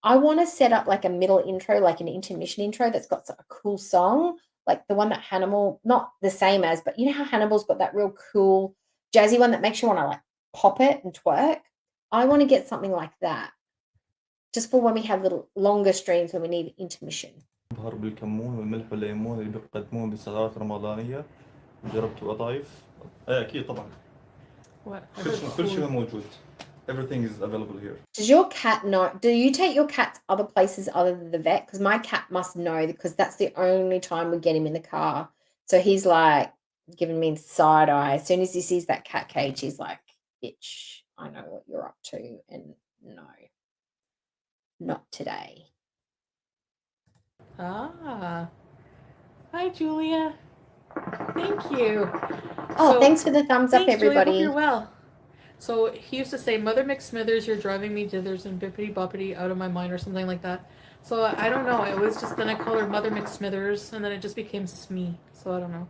I want to set up like a middle intro, like an intermission intro that's got a cool song, like the one that Hannibal, not the same as, but you know how Hannibal's got that real cool jazzy one that makes you want to like pop it and twerk? I want to get something like that just for when we have little longer streams when we need intermission. بهار بالكمون والملح والليمون اللي بيقدموه بالسهرات الرمضانية. جربتوا قطايف؟ ايه اكيد طبعا. كل شيء موجود. Everything is available here. Does your cat know? Do you take your cats other places other than the vet? Because my cat must know because that's the only time we get him in the car. So he's like giving me the side eye. As soon as he sees that cat cage, he's like, bitch, I know what you're up to. And no, not today. Ah. Hi, Julia. Thank you. Oh, thanks for the thumbs up, everybody. Julia, hope you're well. So he used to say, Mother McSmithers, you're driving me dithers and bippity boppity out of my mind or something like that. So I don't know. It was just, then I called her Mother McSmithers and then it just became Smee. So I don't know.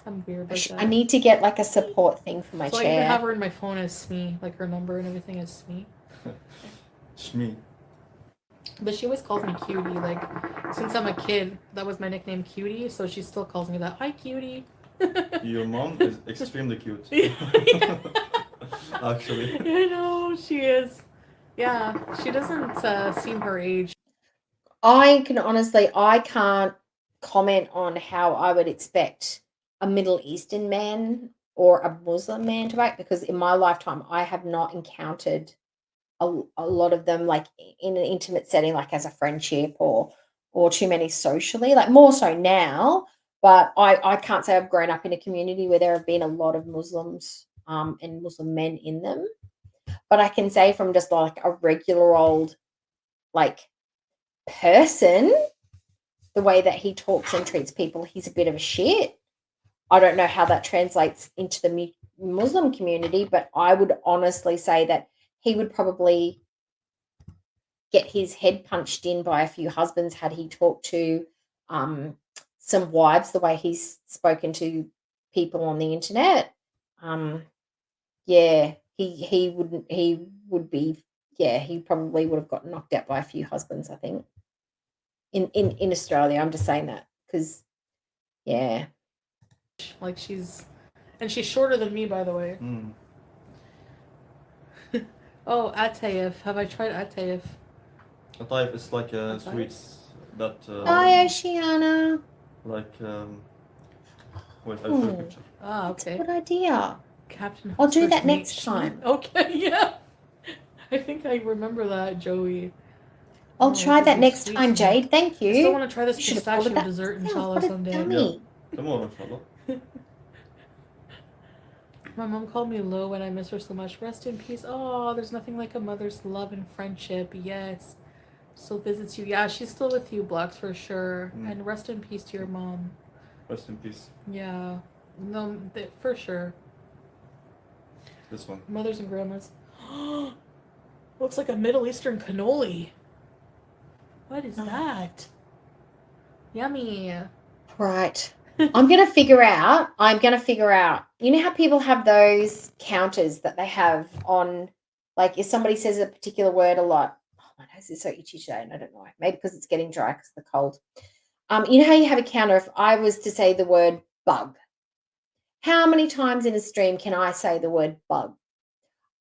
I'm weird like that. I need to get like a support thing for my chair. So I even have her in my phone as Smee. Like her number and everything is Smee. Shmi. But she always calls me Cutie. Like, since I'm a kid, that was my nickname, Cutie. So she still calls me that. Hi, Cutie. Your mom is extremely cute. Actually. I know, she is. Yeah, she doesn't seem her age. I can't comment on how I would expect a Middle Eastern man or a Muslim man to act because in my lifetime, I have not encountered a lot of them like in an intimate setting, like as a friendship or too many socially, like more so now. But I can't say I've grown up in a community where there have been a lot of Muslims and Muslim men in them. But I can say from just like a regular old like person, the way that he talks and treats people, he's a bit of a shit. I don't know how that translates into the Muslim community, but I would honestly say that he would probably get his head punched in by a few husbands had he talked to some wives the way he's spoken to people on the internet. Yeah, he probably would have gotten knocked out by a few husbands, I think. In Australia, I'm just saying that because, yeah. Like she's shorter than me, by the way. Mm. Oh, atayef. Have I tried atayef? Atayef is like sweets that. Hi, Oceana. Like wait, I'll take a picture. Ah, okay. Good idea. Captain. I'll do that next time. Okay, yeah. I think I remember that, Joey. I'll try that next time, Jade. Thank you. I still want to try this You should have pistachio thought of that. dessert, Yeah, inshallah, what a someday. dummy. Tomorrow, inshallah. My mom called me Lo and I miss her so much. Rest in peace. Oh, there's nothing like a mother's love and friendship. Yes. Still visits you. Yeah, she's still with you, Blocks, for sure. And rest in peace to your mom. Rest in peace. Yeah. No, for sure. This one. Mothers and grandmas. Looks like a Middle Eastern cannoli. What is that? Yummy. Right. I'm going to figure out, you know how people have those counters that they have on, like if somebody says a particular word a lot. Oh, my nose is so itchy today and I don't know why. Maybe because it's getting dry because of the cold. You know how you have a counter, if I was to say the word bug, how many times in a stream can I say the word bug?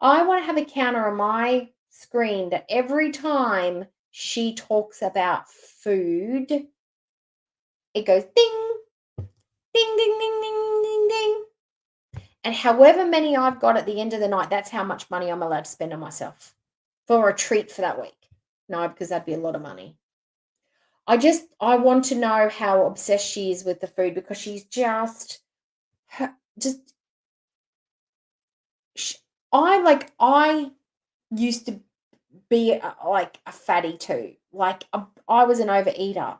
I want to have a counter on my screen that every time she talks about food, it goes ding, ding, ding, ding, ding, ding, ding. And however many I've got at the end of the night, that's how much money I'm allowed to spend on myself for a treat for that week. No, because that'd be a lot of money. I want to know how obsessed she is with the food, because she's I used to be like a fatty too. Like I was an overeater,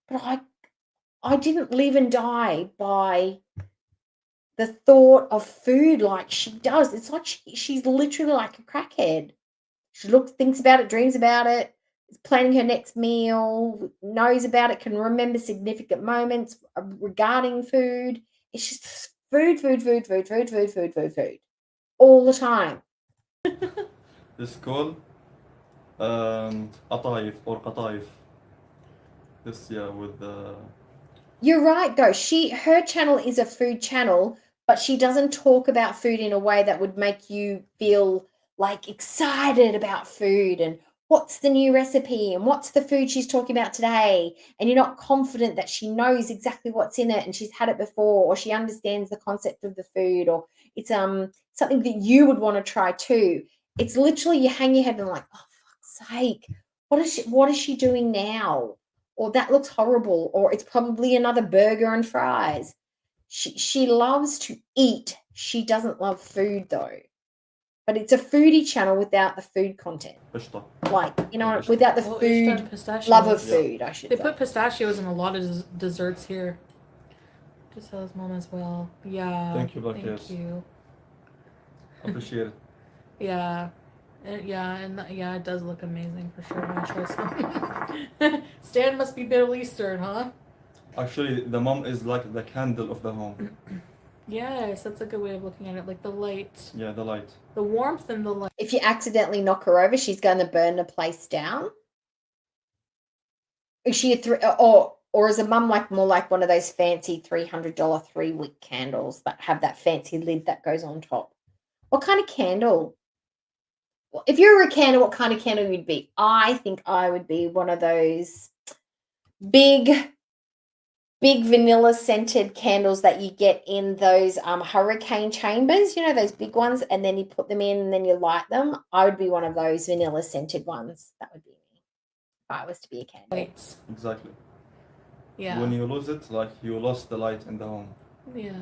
but I didn't live and die by the thought of food like she does. It's like she's literally like a crackhead. She thinks about it, dreams about it, is planning her next meal, knows about it, can remember significant moments regarding food. It's just food, food, food, food, food, food, food, food, food, all the time. This called قطايف or قطايف. This with the. You're right, though. Her channel is a food channel, but she doesn't talk about food in a way that would make you feel like excited about food and what's the new recipe and what's the food she's talking about today. And you're not confident that she knows exactly what's in it and she's had it before, or she understands the concept of the food, or it's something that you would want to try too. It's literally you hang your head and like, oh, fuck's sake, what is she doing now? Or that looks horrible, or it's probably another burger and fries. She loves to eat. She doesn't love food though. But it's a foodie channel without the food content. Like, without the food, love of food, I should say. They put pistachios in a lot of desserts here. Just as mom as well. Yeah. Thank you, Thank you. Appreciate it. Yeah. It does look amazing for sure. My choice. Stan must be Middle Eastern, huh? Actually, the mom is like the candle of the home. Yes, that's a good way of looking at it. Like the light. Yeah, the light. The warmth and the light. If you accidentally knock her over, she's going to burn the place down. Is she or is a mum more like one of those fancy $300 3-wick candles that have that fancy lid that goes on top? What kind of candle? If you were a candle, what kind of candle you'd be? I think I would be one of those big vanilla scented candles that you get in those hurricane chambers, those big ones, and then you put them in and then you light them. I would be one of those vanilla scented ones. That would be me if I was to be a candle. Lights. Exactly. Yeah. When you lose it, like you lost the light in the home. Yeah.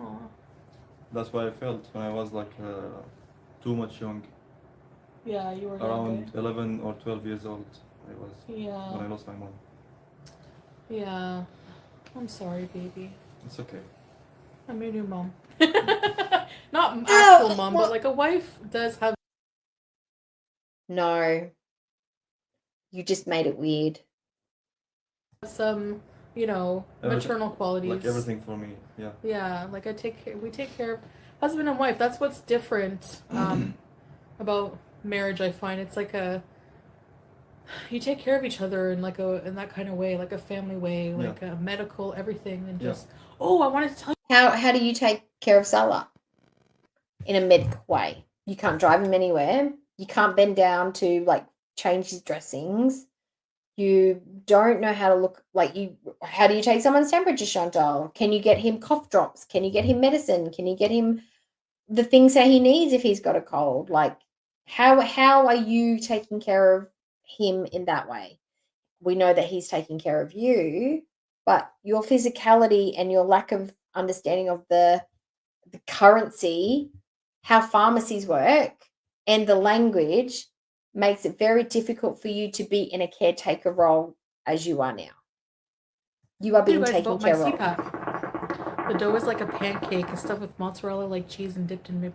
Aww. That's why I felt when I was like too much young. Yeah, you were around 11 or 12 years old. I was. Yeah. When I lost my mom. Yeah. I'm sorry, baby. It's okay. I'm your new mom. Not actual mom, but like a wife does have. No. You just made it weird. Some, maternal qualities. Like everything for me, yeah. Yeah, like we take care of husband and wife. That's what's different about marriage, I find. It's like you take care of each other in that kind of way, like a family way, like a medical everything, and just I wanted to tell you. How do you take care of Salah in a medical way? You can't drive him anywhere. You can't bend down to change his dressings. You don't know how to look how do you take someone's temperature, Chantal? Can you get him cough drops? Can you get him medicine? Can you get him the things that he needs if he's got a cold? How are you taking care of him in that way? We know that he's taking care of you, but your physicality and your lack of understanding of the currency, how pharmacies work, and the language makes it very difficult for you to be in a caretaker role as you are now. You are being taken care of. CPAP. The dough is like a pancake and stuffed with mozzarella, cheese and dipped in milk.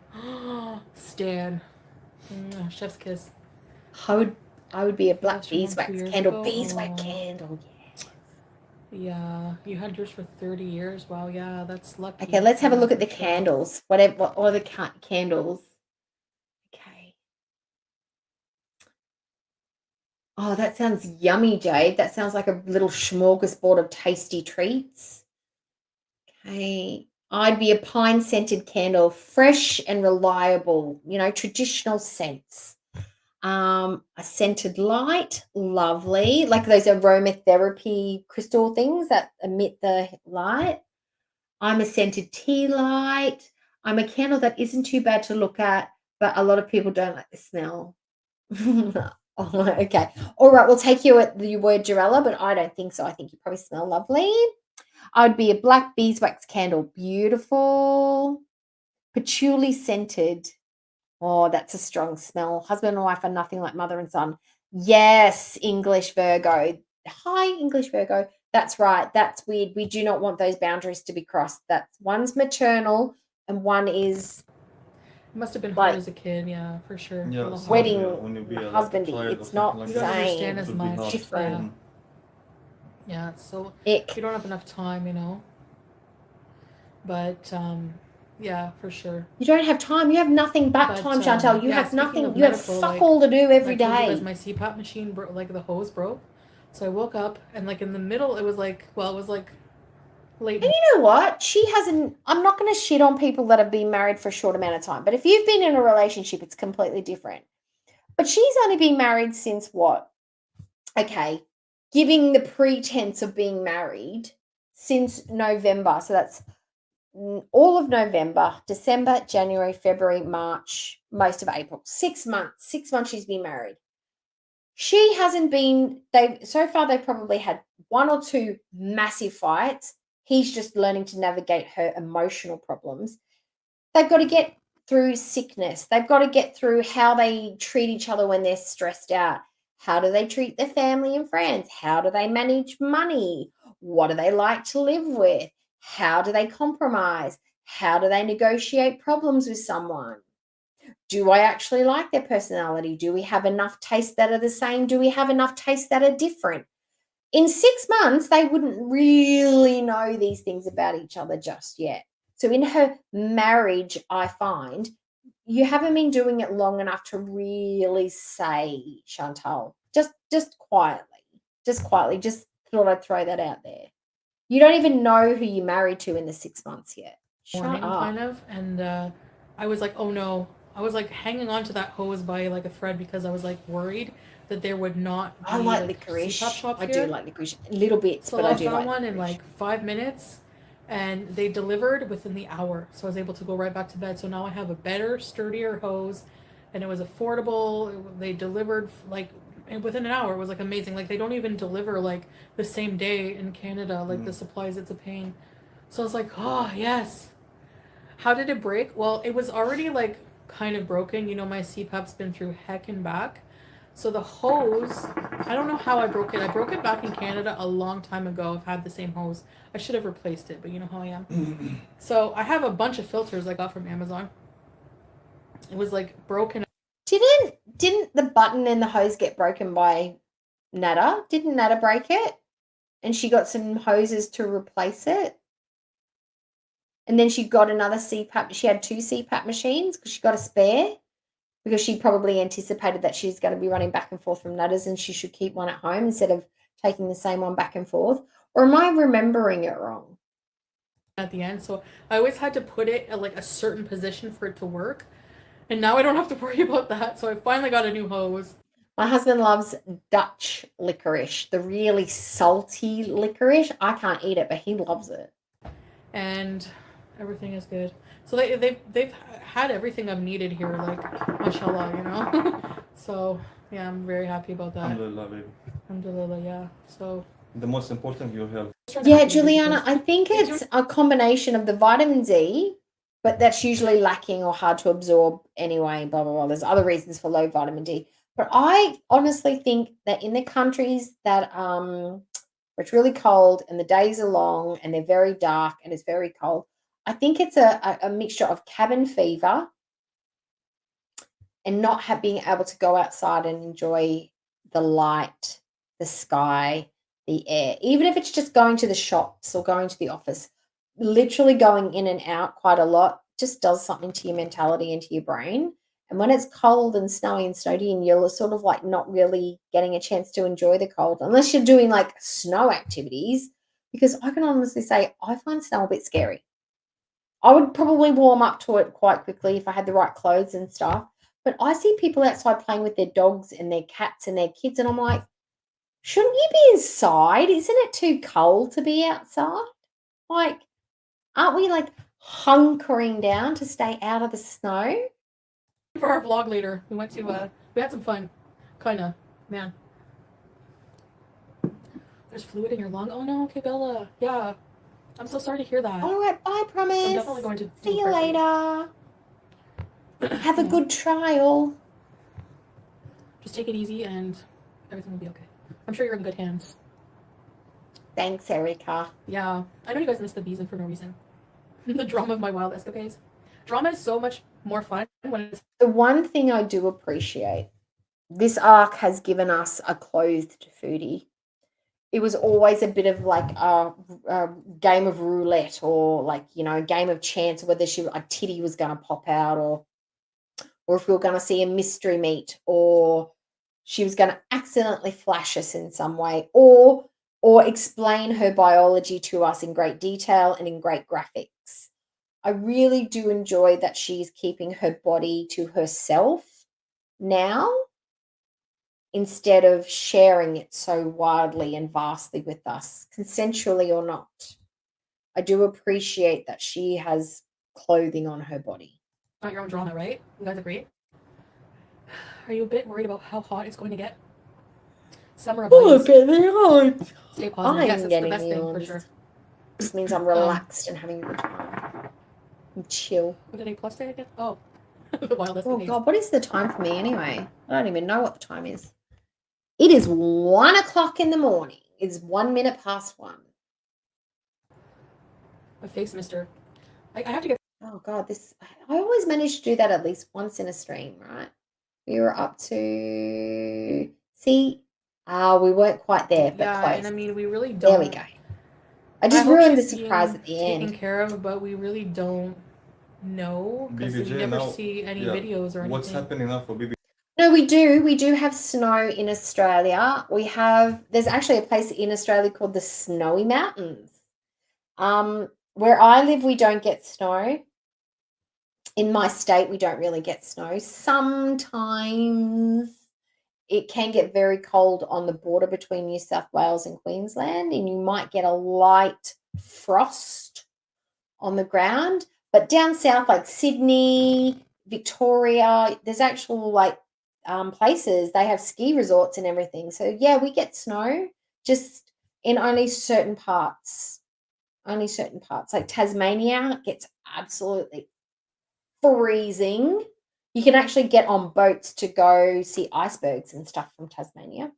Stan. Chef's kiss. I would be a black beeswax candle. Beeswax candle, yes. Yeah, you had yours for 30 years. Wow, yeah, that's lucky. Okay, let's have a Yeah, look at for the sure. candles. What are the candles? Okay. Oh, that sounds yummy, Jade. That sounds like a little smorgasbord of tasty treats. Okay. I'd be a pine scented candle, fresh and reliable, traditional scents. A scented light, lovely, like those aromatherapy crystal things that emit the light. I'm a scented tea light. I'm a candle that isn't too bad to look at, but a lot of people don't like the smell. Oh, okay. All right, we'll take you at the word Jarella, but I don't think so. I think you probably smell lovely. I'd be a black beeswax candle. Beautiful. Patchouli scented. Oh, that's a strong smell. Husband and wife are nothing like mother and son. Yes, English Virgo. Hi, English Virgo. That's right. That's weird. We do not want those boundaries to be crossed. That's one's maternal and one is It must have been like hard as a kid, yeah, for sure. Yeah, A it's lot. hard, yeah, wedding when you be like a husbandy. child or It's something not like You the don't that. understand same. as It would be much. hard. Different. Yeah, Mm. yeah. So Ick. you don't have enough time, you know. But yeah, for sure. You don't have time. You have nothing but But time, Chantal. You yeah, have speaking nothing. of You have medical, fuck like all to do every I told you guys, day. my CPAP machine broke, like the hose broke. So I woke up and like in the middle, it was like, well, it was like late. And you know what? I'm not going to shit on people that have been married for a short amount of time. But if you've been in a relationship, it's completely different. But she's only been married since what? Okay. Giving the pretense of being married since November. So that's all of November, December, January, February, March, most of April. 6 months. 6 months she's been married. She hasn't been, so far they've probably had one or two massive fights. He's just learning to navigate her emotional problems. They've got to get through sickness. They've got to get through how they treat each other when they're stressed out. How do they treat their family and friends? How do they manage money? What do they like to live with? How do they compromise? How do they negotiate problems with someone? Do I actually like their personality? Do we have enough tastes that are the same? Do we have enough tastes that are different? In 6 months, they wouldn't really know these things about each other just yet. So in her marriage, I find you haven't been doing it long enough to really say, Chantal, just quietly, just thought I'd throw that out there. You don't even know who you're married to in the 6 months yet. Shut Morning up. kind of, and I was like, oh no. I was like hanging on to that hose by like a thread because I was like worried that there would not I be like like licorice. CPAP shops I here. do like licorice. Little bits, So but I I do found like one in licorice. like 5 minutes, and they delivered within the hour. So I was able to go right back to bed. So now I have a better, sturdier hose, and it was affordable. They delivered like within an hour. It was like amazing. Like they don't even deliver like the same day in Canada. Like the supplies, it's a pain. So I was like, oh yes. How did it break? Well, it was already like kind of broken. You know, my CPAP's been through heck and back. So the hose, I don't know how I broke it. I broke it back in Canada a long time ago. I've had the same hose. I should have replaced it, but you know how I am. So I have a bunch of filters I got from Amazon. It was like broken. Didn't the button in the hose get broken by Nada? Didn't Nada break it? And she got some hoses to replace it. And then she got another CPAP. She had two CPAP machines because she got a spare because she probably anticipated that she's going to be running back and forth from Nada's and she should keep one at home instead of taking the same one back and forth. Or am I remembering it wrong? At the end. So I always had to put it at like a certain position for it to work. And now I don't have to worry about that. So I finally got a new hose. My husband loves Dutch licorice, the really salty licorice. I can't eat it, but he loves it. And everything is good. So they've had everything I've needed here, like mashallah, you know. So yeah, I'm very happy about that. Alhamdulillah, baby. Alhamdulillah, yeah. So The most important, your health. Yeah, Juliana, I think it's a combination of the vitamin D, but that's usually lacking or hard to absorb anyway, blah, blah, blah. There's other reasons for low vitamin D. But I honestly think that in the countries that where it's really cold and the days are long and they're very dark and it's very cold, I think it's a mixture of cabin fever and not being able to go outside and enjoy the light, the sky, the air, even if it's just going to the shops or going to the office, literally going in and out quite a lot just does something to your mentality and to your brain. And when it's cold and snowy and snowdy and you're sort of like not really getting a chance to enjoy the cold, unless you're doing like snow activities, because I can honestly say I find snow a bit scary. I would probably warm up to it quite quickly if I had the right clothes and stuff. But I see people outside playing with their dogs and their cats and their kids, and I'm like, shouldn't you be inside? Isn't it too cold to be outside? Like, aren't we like hunkering down to stay out of the snow? For our vlog later, we went to we had some fun, kinda, man. There's fluid in your lung. Oh no, okay, Bella. Yeah, I'm so sorry to hear that. All right, bye, promise. I'm definitely going to see you later. Have a good trial. Just take it easy and everything will be okay. I'm sure you're in good hands. Thanks, Erica. Yeah, I know you guys miss the bees and for no reason. The drama of my wild escapades. Drama is so much more fun when it's... The one thing I do appreciate, this arc has given us a clothed foodie. It was always a bit of like a game of roulette or like, you know, a game of chance, whether a titty was going to pop out or if we were going to see a mystery meet or she was going to accidentally flash us in some way or explain her biology to us in great detail and in great graphics. I really do enjoy that she's keeping her body to herself now instead of sharing it so widely and vastly with us, consensually or not. I do appreciate that she has clothing on her body. Not your own drama, right? You guys agree? Are you a bit worried about how hot it's going to get? Summer of Oh, getting hot. Stay positive. Yes, it's the best thing for sure. This means I'm relaxed and having a good time. And chill. What did A plus say again? Oh, the wildest. Oh God, what is the time for me anyway? I don't even know what the time is. It is 1 o'clock in the morning. It's 1 minute past 1. My face, mister. I have to get... Oh God, I always manage to do that at least once in a stream, right? We were up to... See? We weren't quite there, but yeah, close. and I mean, we really don't... There we go. I just ruined the surprise at the end. Taken care of, but we really don't know because we never see any videos or anything. What's happening now for BBJ? No, we do. We do have snow in Australia. There's actually a place in Australia called the Snowy Mountains. Where I live, we don't get snow. In my state, we don't really get snow. Sometimes it can get very cold on the border between New South Wales and Queensland, and you might get a light frost on the ground. But down south, like Sydney, Victoria, there's actual like places, they have ski resorts and everything. So yeah, we get snow, just in only certain parts. Only certain parts. Like Tasmania gets absolutely freezing. You can actually get on boats to go see icebergs and stuff from Tasmania.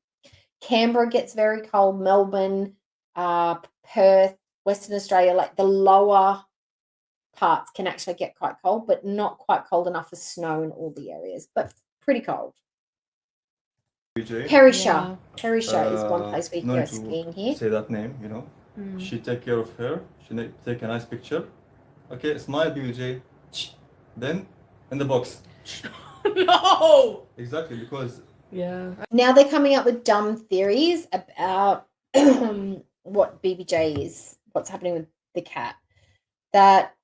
Canberra gets very cold. Melbourne, Perth, Western Australia, like the lower parts can actually get quite cold, but not quite cold enough for snow in all the areas, but pretty cold. Perisher. Perisher is one place we can go skiing here. Say that name, you know. She take care of her. She take a nice picture. Okay, smile, BBJ. Then in the box. No. Exactly, because now they're coming up with dumb theories about what BBJ is, what's happening with the cat. That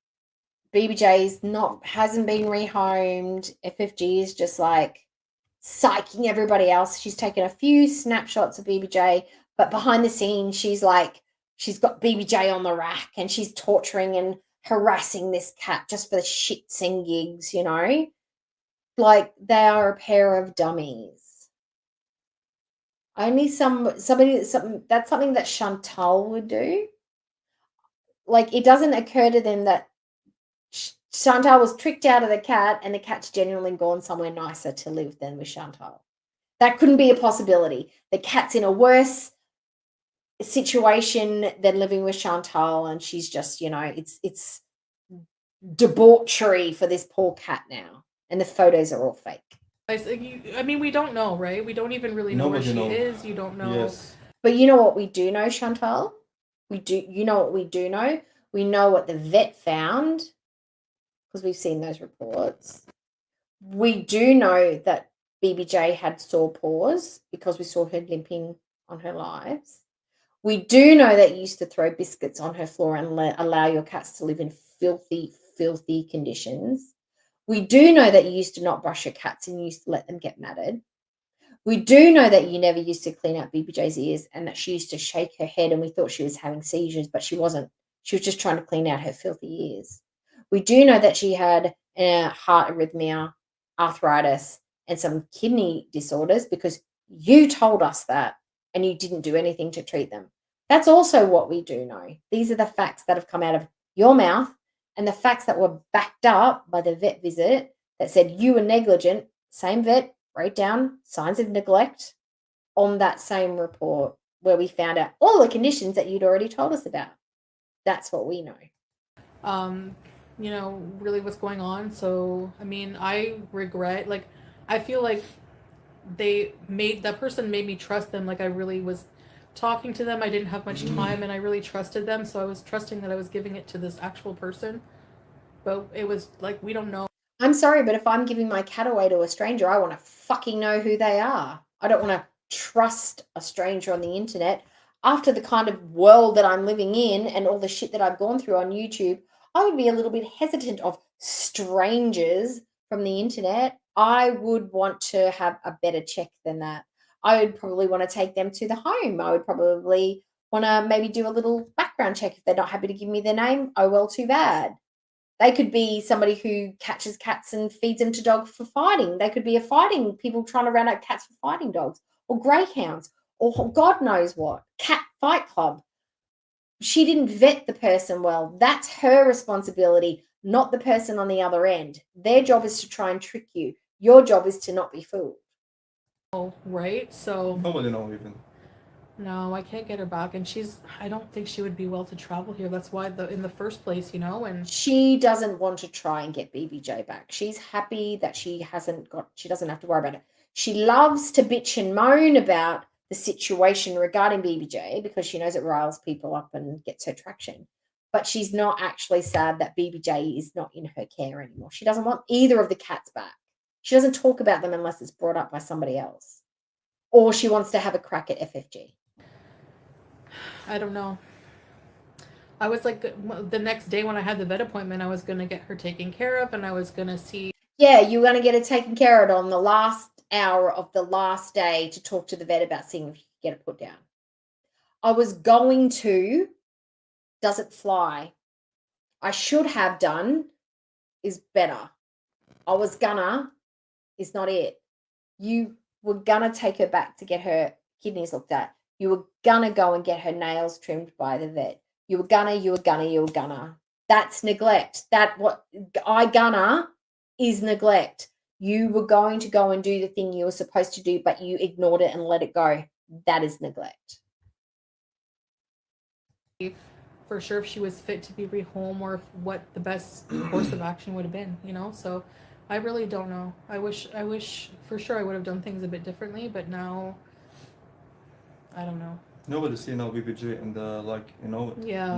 BBJ hasn't been rehomed. FFG is just like psyching everybody else. She's taken a few snapshots of BBJ, but behind the scenes, she's got BBJ on the rack and she's torturing and harassing this cat just for the shits and gigs, you know? Like they are a pair of dummies. Only that's something that Chantal would do. Like it doesn't occur to them that Chantal was tricked out of the cat and the cat's genuinely gone somewhere nicer to live than with Chantal. That couldn't be a possibility. The cat's in a worse situation than living with Chantal, and she's just, you know, it's debauchery for this poor cat now. And the photos are all fake. I mean, we don't know, right? We don't even really know where she is. You don't know. Yes. But you know what we do know, Chantal? You know what we do know? We know what the vet found because we've seen those reports. We do know that BBJ had sore paws because we saw her limping on her lives. We do know that you used to throw biscuits on her floor and allow your cats to live in filthy, filthy conditions. We do know that you used to not brush your cats and you used to let them get matted. We do know that you never used to clean out BBJ's ears and that she used to shake her head and we thought she was having seizures, but she wasn't. She was just trying to clean out her filthy ears. We do know that she had heart arrhythmia, arthritis, and some kidney disorders because you told us that and you didn't do anything to treat them. That's also what we do know. These are the facts that have come out of your mouth and the facts that were backed up by the vet visit that said you were negligent. Same vet wrote down signs of neglect on that same report where we found out all the conditions that you'd already told us about. That's what we know. Really what's going on. So, I mean, I regret, like, I feel like that person made me trust them. Like, I really was talking to them. I didn't have much time and I really trusted them. So I was trusting that I was giving it to this actual person. But it was like, we don't know. I'm sorry, but if I'm giving my cat away to a stranger, I want to fucking know who they are. I don't want to trust a stranger on the internet. After the kind of world that I'm living in and all the shit that I've gone through on YouTube, I would be a little bit hesitant of strangers from the internet. I would want to have a better check than that. I would probably want to take them to the home. I would probably want to maybe do a little background check. If they're not happy to give me their name, oh well, too bad. They could be somebody who catches cats and feeds them to dogs for fighting. They could be people trying to round up cats for fighting dogs, or greyhounds, or God knows what, cat fight club. She didn't vet the person well. That's her responsibility, not the person on the other end. Their job is to try and trick you. Your job is to not be fooled. Oh, right? So Nobody knows even. no, I can't get her back, and I don't think she would be well to travel here. That's why in the first place, and she doesn't want to try and get BBJ back. She's happy that she doesn't have to worry about it. She loves to bitch and moan about the situation regarding BBJ because she knows it riles people up and gets her traction. But she's not actually sad that BBJ is not in her care anymore. She doesn't want either of the cats back. She doesn't talk about them unless it's brought up by somebody else. Or she wants to have a crack at FFG. I don't know. I was like, the next day when I had the vet appointment, I was going to get her taken care of and I was going to see. Yeah, you were going to get it taken care of on the last hour of the last day to talk to the vet about seeing if you could get it put down. I was going to, does it fly? I should have done is better. I was gonna is not it. You were gonna take her back to get her kidneys looked at. You were gonna go and get her nails trimmed by the vet. You were gonna. That's neglect. Is neglect. You were going to go and do the thing you were supposed to do, but you ignored it and let it go. That is neglect. For sure if she was fit to be home or what the best course of action would have been, so I really don't know. I wish for sure I would have done things a bit differently, but now I don't know. Nobody see now BBJ in the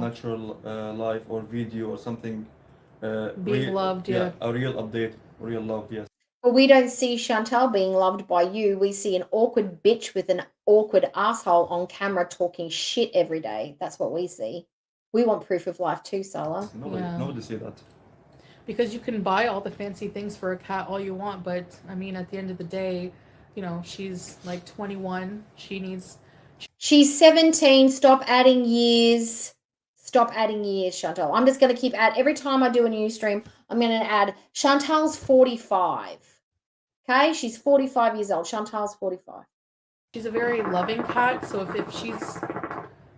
natural life or video or something. Being loved, yeah. A real update, real love, yes. But we don't see Chantal being loved by you. We see an awkward bitch with an awkward asshole on camera talking shit every day. That's what we see. We want proof of life too, Sala. Nobody see that. Because you can buy all the fancy things for a cat all you want, but I mean, at the end of the day, she's like 21. She's 17. Stop adding years, Chantal. I'm just going to keep every time I do a new stream, I'm going to add Chantal's 45. Okay? She's 45 years old. Chantal's 45. She's a very loving cat, so if she's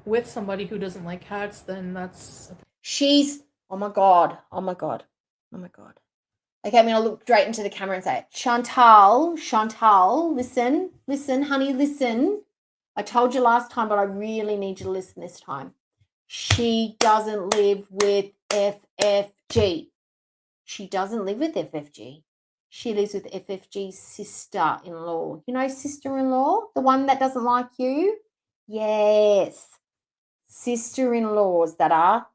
with somebody who doesn't like cats, then that's... oh my God. Okay, I'm going to look straight into the camera and say, Chantal, listen, honey, listen. I told you last time, but I really need you to listen this time. She doesn't live with FFG. She doesn't live with FFG. She lives with FFG's sister-in-law. You know sister-in-law? The one that doesn't like you? Yes. Sister-in-laws that are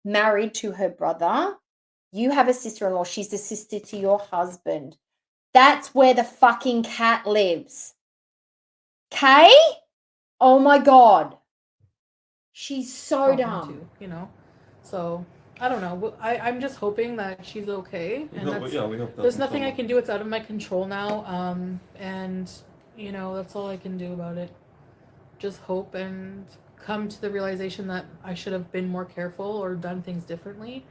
married to her brother. You have a sister-in-law. She's the sister to your husband. That's where the fucking cat lives. Okay? Oh my God. She's so dumb. Too, you know? So, I don't know. I'm just hoping that she's okay. And we hope that. There's nothing I can do. It's out of my control now. And, you know, that's all I can do about it. Just hope and come to the realization that I should have been more careful or done things differently,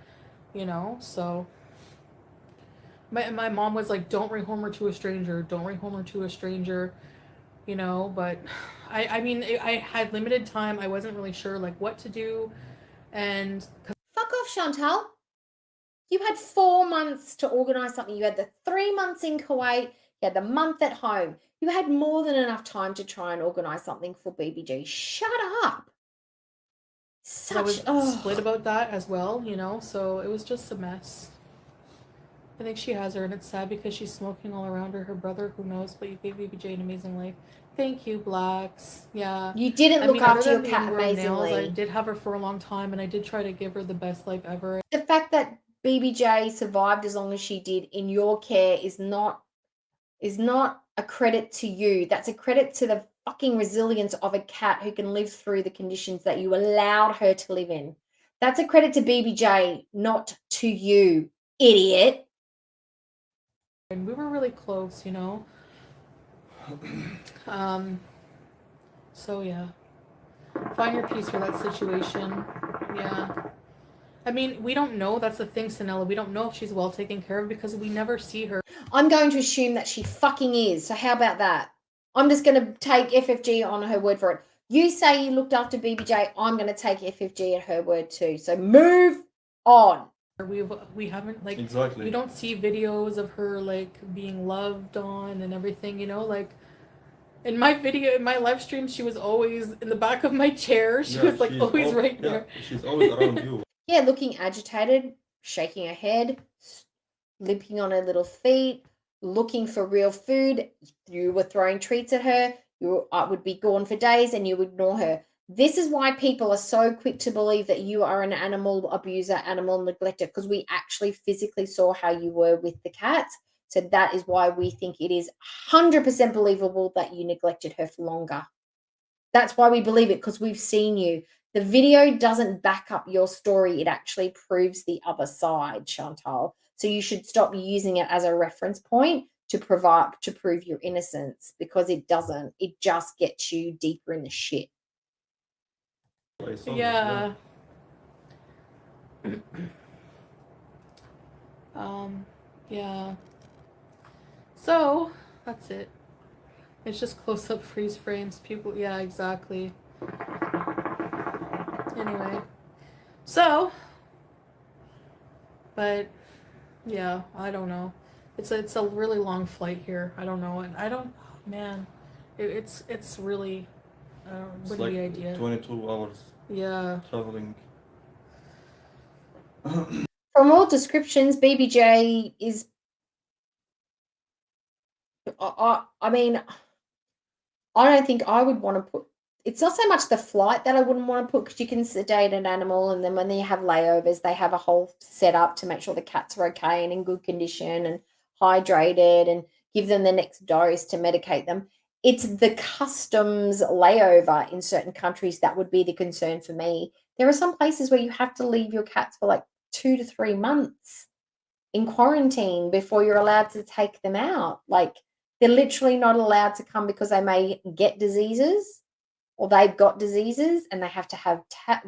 you know? So, my mom was like, don't rehome her to a stranger. Don't rehome her to a stranger, you know? But I mean, I had limited time. I wasn't really sure, like, what to do. And fuck off, Chantal. You had 4 months to organise something. You had the 3 months in Kuwait. You had the month at home. You had more than enough time to try and organise something for BBG. Shut up. I was split about that as well, you know, so it was just a mess. I think she has her, and it's sad because she's smoking all around her. Her brother, who knows, but you gave BBJ an amazing life. Thank you, Blacks. Yeah. You didn't look after your cat amazingly. Nails, I did have her for a long time, and I did try to give her the best life ever. The fact that BBJ survived as long as she did in your care is not a credit to you. That's a credit to the fucking resilience of a cat who can live through the conditions that you allowed her to live in. That's a credit to BBJ, not to you, idiot. And we were really close, you know. So yeah, find your peace for that situation. Yeah. I mean, we don't know. That's the thing, Sanella. We don't know if she's well taken care of because we never see her. I'm going to assume that she fucking is. So how about that? I'm just going to take FFG on her word for it. You say you looked after BBJ. I'm going to take FFG at her word too. So move on. We haven't, like, exactly. We don't see videos of her, like, being loved on and everything, you know, like, in my live stream, she was always in the back of my chair. She was, like, always right there. She's always around you. Yeah, looking agitated, shaking her head, limping on her little feet, looking for real food. You were throwing treats at her. You would be gone for days and you would ignore her. This is why people are so quick to believe that you are an animal abuser, animal neglector, because we actually physically saw how you were with the cats. So that is why we think it is 100% believable that you neglected her for longer. That's why we believe it, because we've seen you. The video doesn't back up your story. It actually proves the other side, Chantal. So you should stop using it as a reference point to prove your innocence, because it doesn't. It just gets you deeper in the shit. Yeah. Yeah. So that's it. It's just close-up freeze frames. People, yeah, exactly. Anyway, so, but yeah, I don't know. It's a really long flight here. I don't know, and I don't, man, it's really It's wouldn't like be ideal. 22 hours. Yeah. Traveling. From all descriptions, BBJ is. I mean, I don't think I would want to put. It's not so much the flight that I wouldn't want to put, because you can sedate an animal, and then when they have layovers, they have a whole setup to make sure the cats are okay and in good condition and hydrated, and give them the next dose to medicate them. It's the customs layover in certain countries that would be the concern for me. There are some places where you have to leave your cats for like 2 to 3 months in quarantine before you're allowed to take them out. Like, they're literally not allowed to come because they may get diseases, or they've got diseases, and they have to have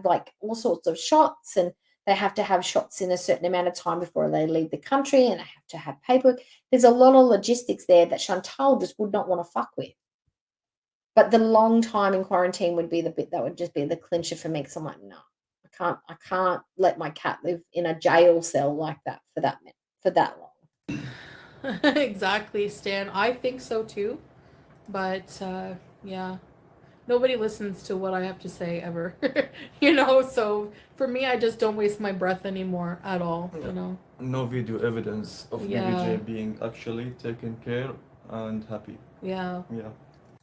like all sorts of shots, and they have to have shots in a certain amount of time before they leave the country, and they have to have paperwork. There's a lot of logistics there that Chantal just would not want to fuck with. But the long time in quarantine would be the bit that would just be the clincher for me, because I'm like, no, I can't let my cat live in a jail cell like that for that long. Exactly, Stan. I think so too, but yeah, nobody listens to what I have to say ever. You know, so for me, I just don't waste my breath anymore at all. Yeah. You know, No video evidence of Yeah. BBJ being actually taken care and happy. yeah. Yeah.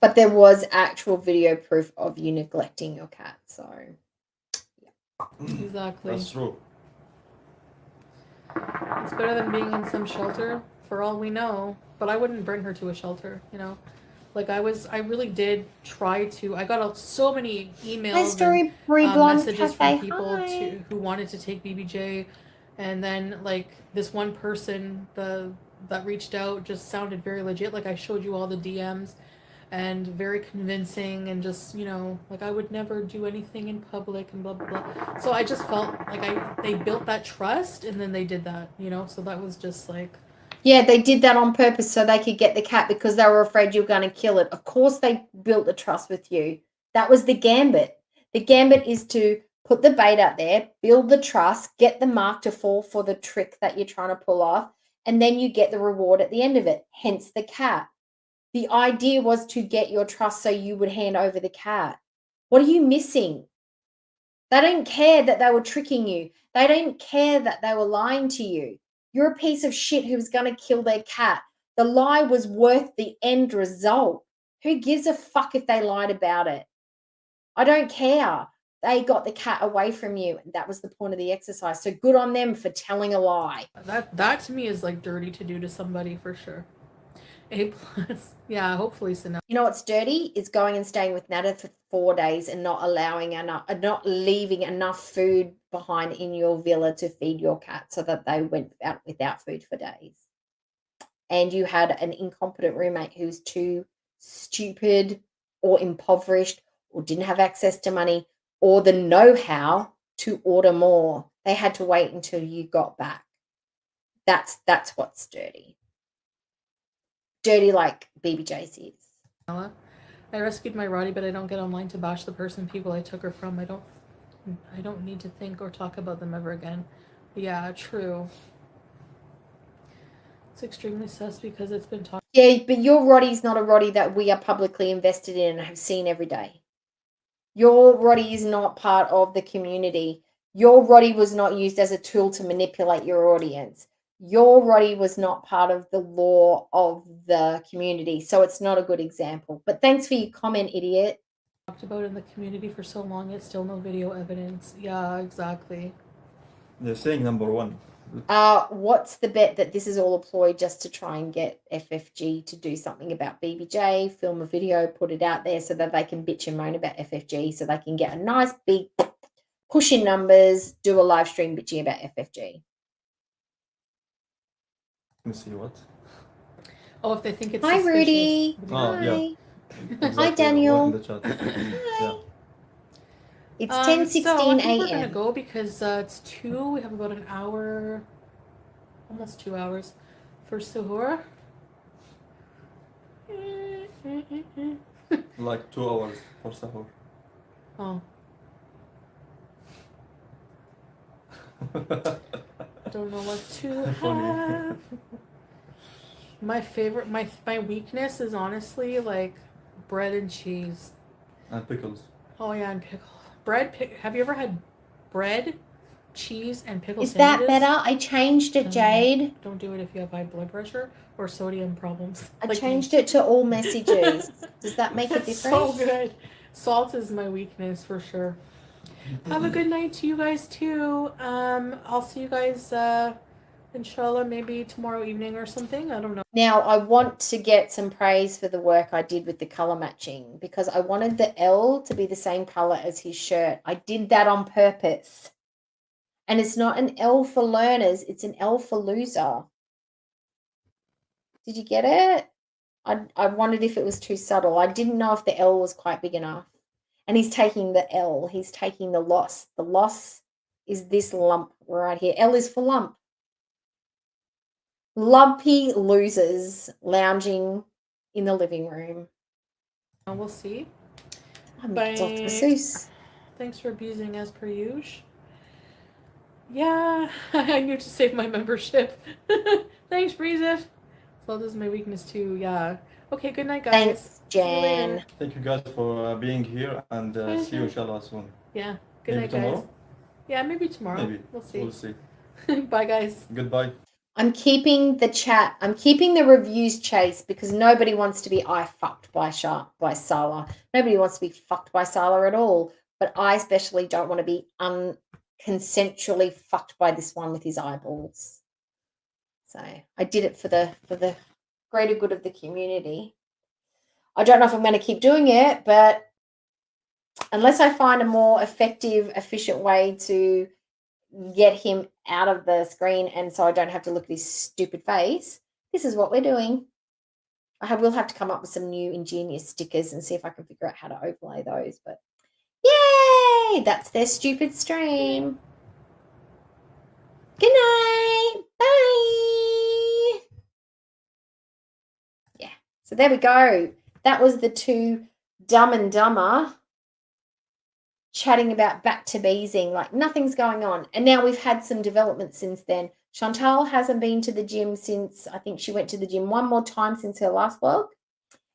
But there was actual video proof of you neglecting your cat. So, Exactly. That's true. It's better than being in some shelter, for all we know. But I wouldn't bring her to a shelter, you know. Like I really did try to. I got so many emails and messages from people who wanted to take BBJ, and then like this one person that reached out just sounded very legit. Like I showed you all the DMs, and very convincing, and just, you know, like I would never do anything in public and blah blah blah. So I just felt like they built that trust, and then they did that, you know. So that was just like. Yeah, they did that on purpose so they could get the cat because they were afraid you were going to kill it. Of course they built the trust with you. That was the gambit. The gambit is to put the bait out there, build the trust, get the mark to fall for the trick that you're trying to pull off, and then you get the reward at the end of it, hence the cat. The idea was to get your trust so you would hand over the cat. What are you missing? They don't care that they were tricking you. They don't care that they were lying to you. You're a piece of shit who was going to kill their cat. The lie was worth the end result. Who gives a fuck if they lied about it? I don't care. They got the cat away from you. And that was the point of the exercise. So good on them for telling a lie. That to me is like dirty to do to somebody for sure. A+. Yeah, hopefully so. You know what's dirty? Is going and staying with Nada for 4 days and not leaving enough food behind in your villa to feed your cat so that they went out without food for days. And you had an incompetent roommate who's too stupid or impoverished or didn't have access to money or the know-how to order more. They had to wait until you got back. That's what's dirty. Dirty like BBJ's is. I rescued my Roddy, but I don't get online to bash the people I took her from. I don't need to think or talk about them ever again. Yeah, true. It's extremely sus because it's been talked. Yeah, but your Roddy's not a Roddy that we are publicly invested in and have seen every day. Your Roddy is not part of the community. Your Roddy was not used as a tool to manipulate your audience. Your Roddy was not part of the law of the community, so it's not a good example. But thanks for your comment, idiot. Talked about in the community for so long, yet still no video evidence. Yeah, exactly. They're saying number one. What's the bet that this is all a ploy just to try and get FFG to do something about BBJ, film a video, put it out there so that they can bitch and moan about FFG, so they can get a nice big push in numbers, do a live stream bitching about FFG. Let me see what. Oh, if they think it's Hi, suspicious. Rudy. Oh, Hi. yeah. Exactly. Hi, Daniel. In the chat. Hi. Yeah. It's 10:16 so I think a.m. we're gonna go because it's 2. We have about an hour, almost 2 hours for suhoor. Like 2 hours for sahur. Oh. Don't know what to have. My favorite, my weakness is honestly like bread and cheese. And pickles. Oh yeah, and pickle. Have you ever had bread, cheese, and pickle Is sandwiches? that better? I changed it, Jade. Don't do it if you have high blood pressure or sodium problems. I changed it to all messages. Does that make a difference? So good. Salt is my weakness for sure. Have a good night to you guys too. I'll see you guys inshallah maybe tomorrow evening or something. I don't know. Now, I want to get some praise for the work I did with the color matching because I wanted the L to be the same color as his shirt. I did that on purpose. And it's not an L for learners, it's an L for loser. Did you get it? I wondered if it was too subtle. I didn't know if the L was quite big enough. And he's taking the L. He's taking the loss. The loss is this lump right here. L is for lump. Lumpy losers lounging in the living room. We'll see. I'm Bye. Dr. Seuss. Thanks for abusing as per usual. Yeah, I need to save my membership. Thanks, Breezef. So this is my weakness too. Yeah. Okay, good night, guys. Thanks, Jan. Thank you guys for being here and see you inshallah soon. Yeah. Good Maybe night, tomorrow? guys. Yeah, maybe tomorrow. Maybe. We'll see. We'll see. Bye, guys. Goodbye. I'm keeping the chat. I'm keeping the reviews chase because nobody wants to be fucked by Salah. Nobody wants to be fucked by Salah at all. But I especially don't want to be consensually fucked by this one with his eyeballs. So I did it for the greater good of the community. I don't know if I'm going to keep doing it, but unless I find a more effective, efficient way to get him out of the screen and so I don't have to look at his stupid face, this is what we're doing. I will have to come up with some new ingenious stickers and see if I can figure out how to overlay those. But yay! That's their stupid stream. Good night. Bye. Yeah. So there we go. That was the two Dumb and Dumber chatting about back to beezing, like nothing's going on. And now we've had some development since then. Chantal hasn't been to the gym since, I think she went to the gym one more time since her last vlog,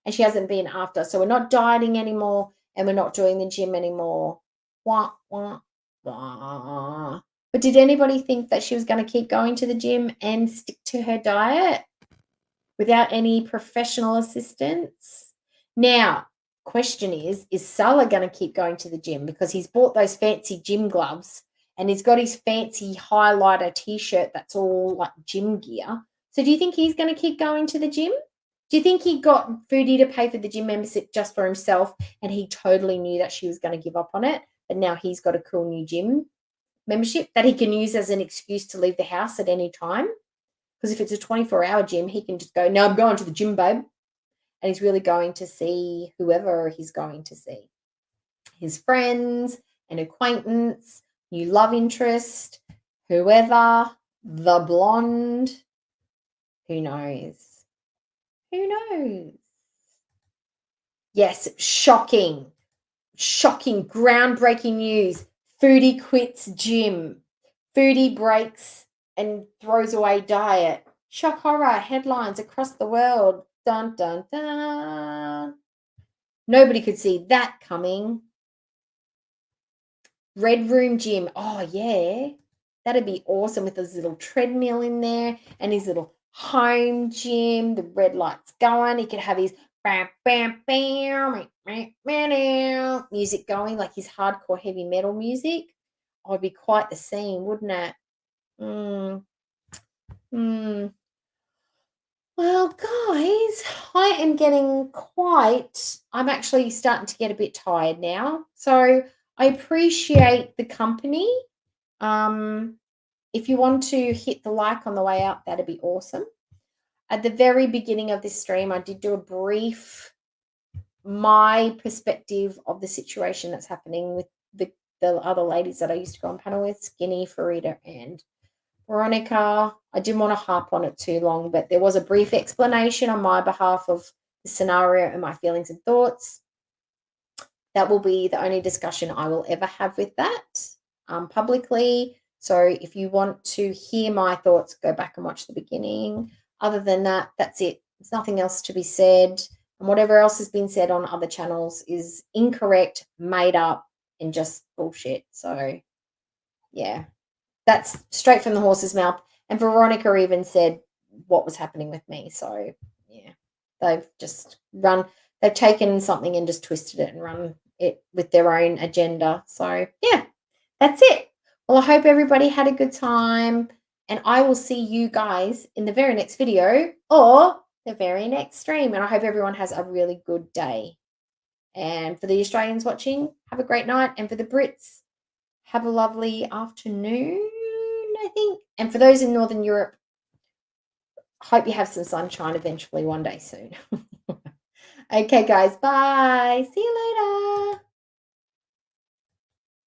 and she hasn't been after. So we're not dieting anymore and we're not doing the gym anymore. Wah, wah, wah. But did anybody think that she was going to keep going to the gym and stick to her diet without any professional assistance? Now, question is Salah going to keep going to the gym because he's bought those fancy gym gloves and he's got his fancy highlighter t-shirt that's all like gym gear. So do you think he's going to keep going to the gym? Do you think he got Foodie to pay for the gym membership just for himself and he totally knew that she was going to give up on it, but now he's got a cool new gym membership that he can use as an excuse to leave the house at any time? Because if it's a 24-hour gym, he can just go, no, I'm going to the gym, babe. And he's really going to see whoever he's going to see. His friends, an acquaintance, new love interest, whoever, the blonde. Who knows? Who knows? Yes, shocking, groundbreaking news. Foodie quits gym. Foodie breaks and throws away diet. Shock horror headlines across the world. Dun, dun, dun. Nobody could see that coming. Red Room Gym. Oh, yeah. That'd be awesome with his little treadmill in there and his little home gym. The red light's going. He could have his bam, bam, bam, music going, like his hardcore heavy metal music. Oh, it'd be quite the scene, wouldn't it? Well, guys, I'm actually starting to get a bit tired now. So I appreciate the company. If you want to hit the like on the way out, that'd be awesome. At the very beginning of this stream, I did do a brief, my perspective of the situation that's happening with the other ladies that I used to go on panel with, Skinny, Farida, and Veronica. I didn't want to harp on it too long, but there was a brief explanation on my behalf of the scenario and my feelings and thoughts. That will be the only discussion I will ever have with that publicly. So if you want to hear my thoughts, go back and watch the beginning. Other than that, that's it. There's nothing else to be said. And whatever else has been said on other channels is incorrect, made up, and just bullshit. So, yeah. That's straight from the horse's mouth. And Veronica even said what was happening with me. So, yeah, they've taken something and just twisted it and run it with their own agenda. So, yeah, that's it. Well, I hope everybody had a good time. And I will see you guys in the very next video or the very next stream. And I hope everyone has a really good day. And for the Australians watching, have a great night. And for the Brits, have a lovely afternoon, I think. And for those in Northern Europe, hope you have some sunshine eventually one day soon. Okay, guys. Bye. See you later.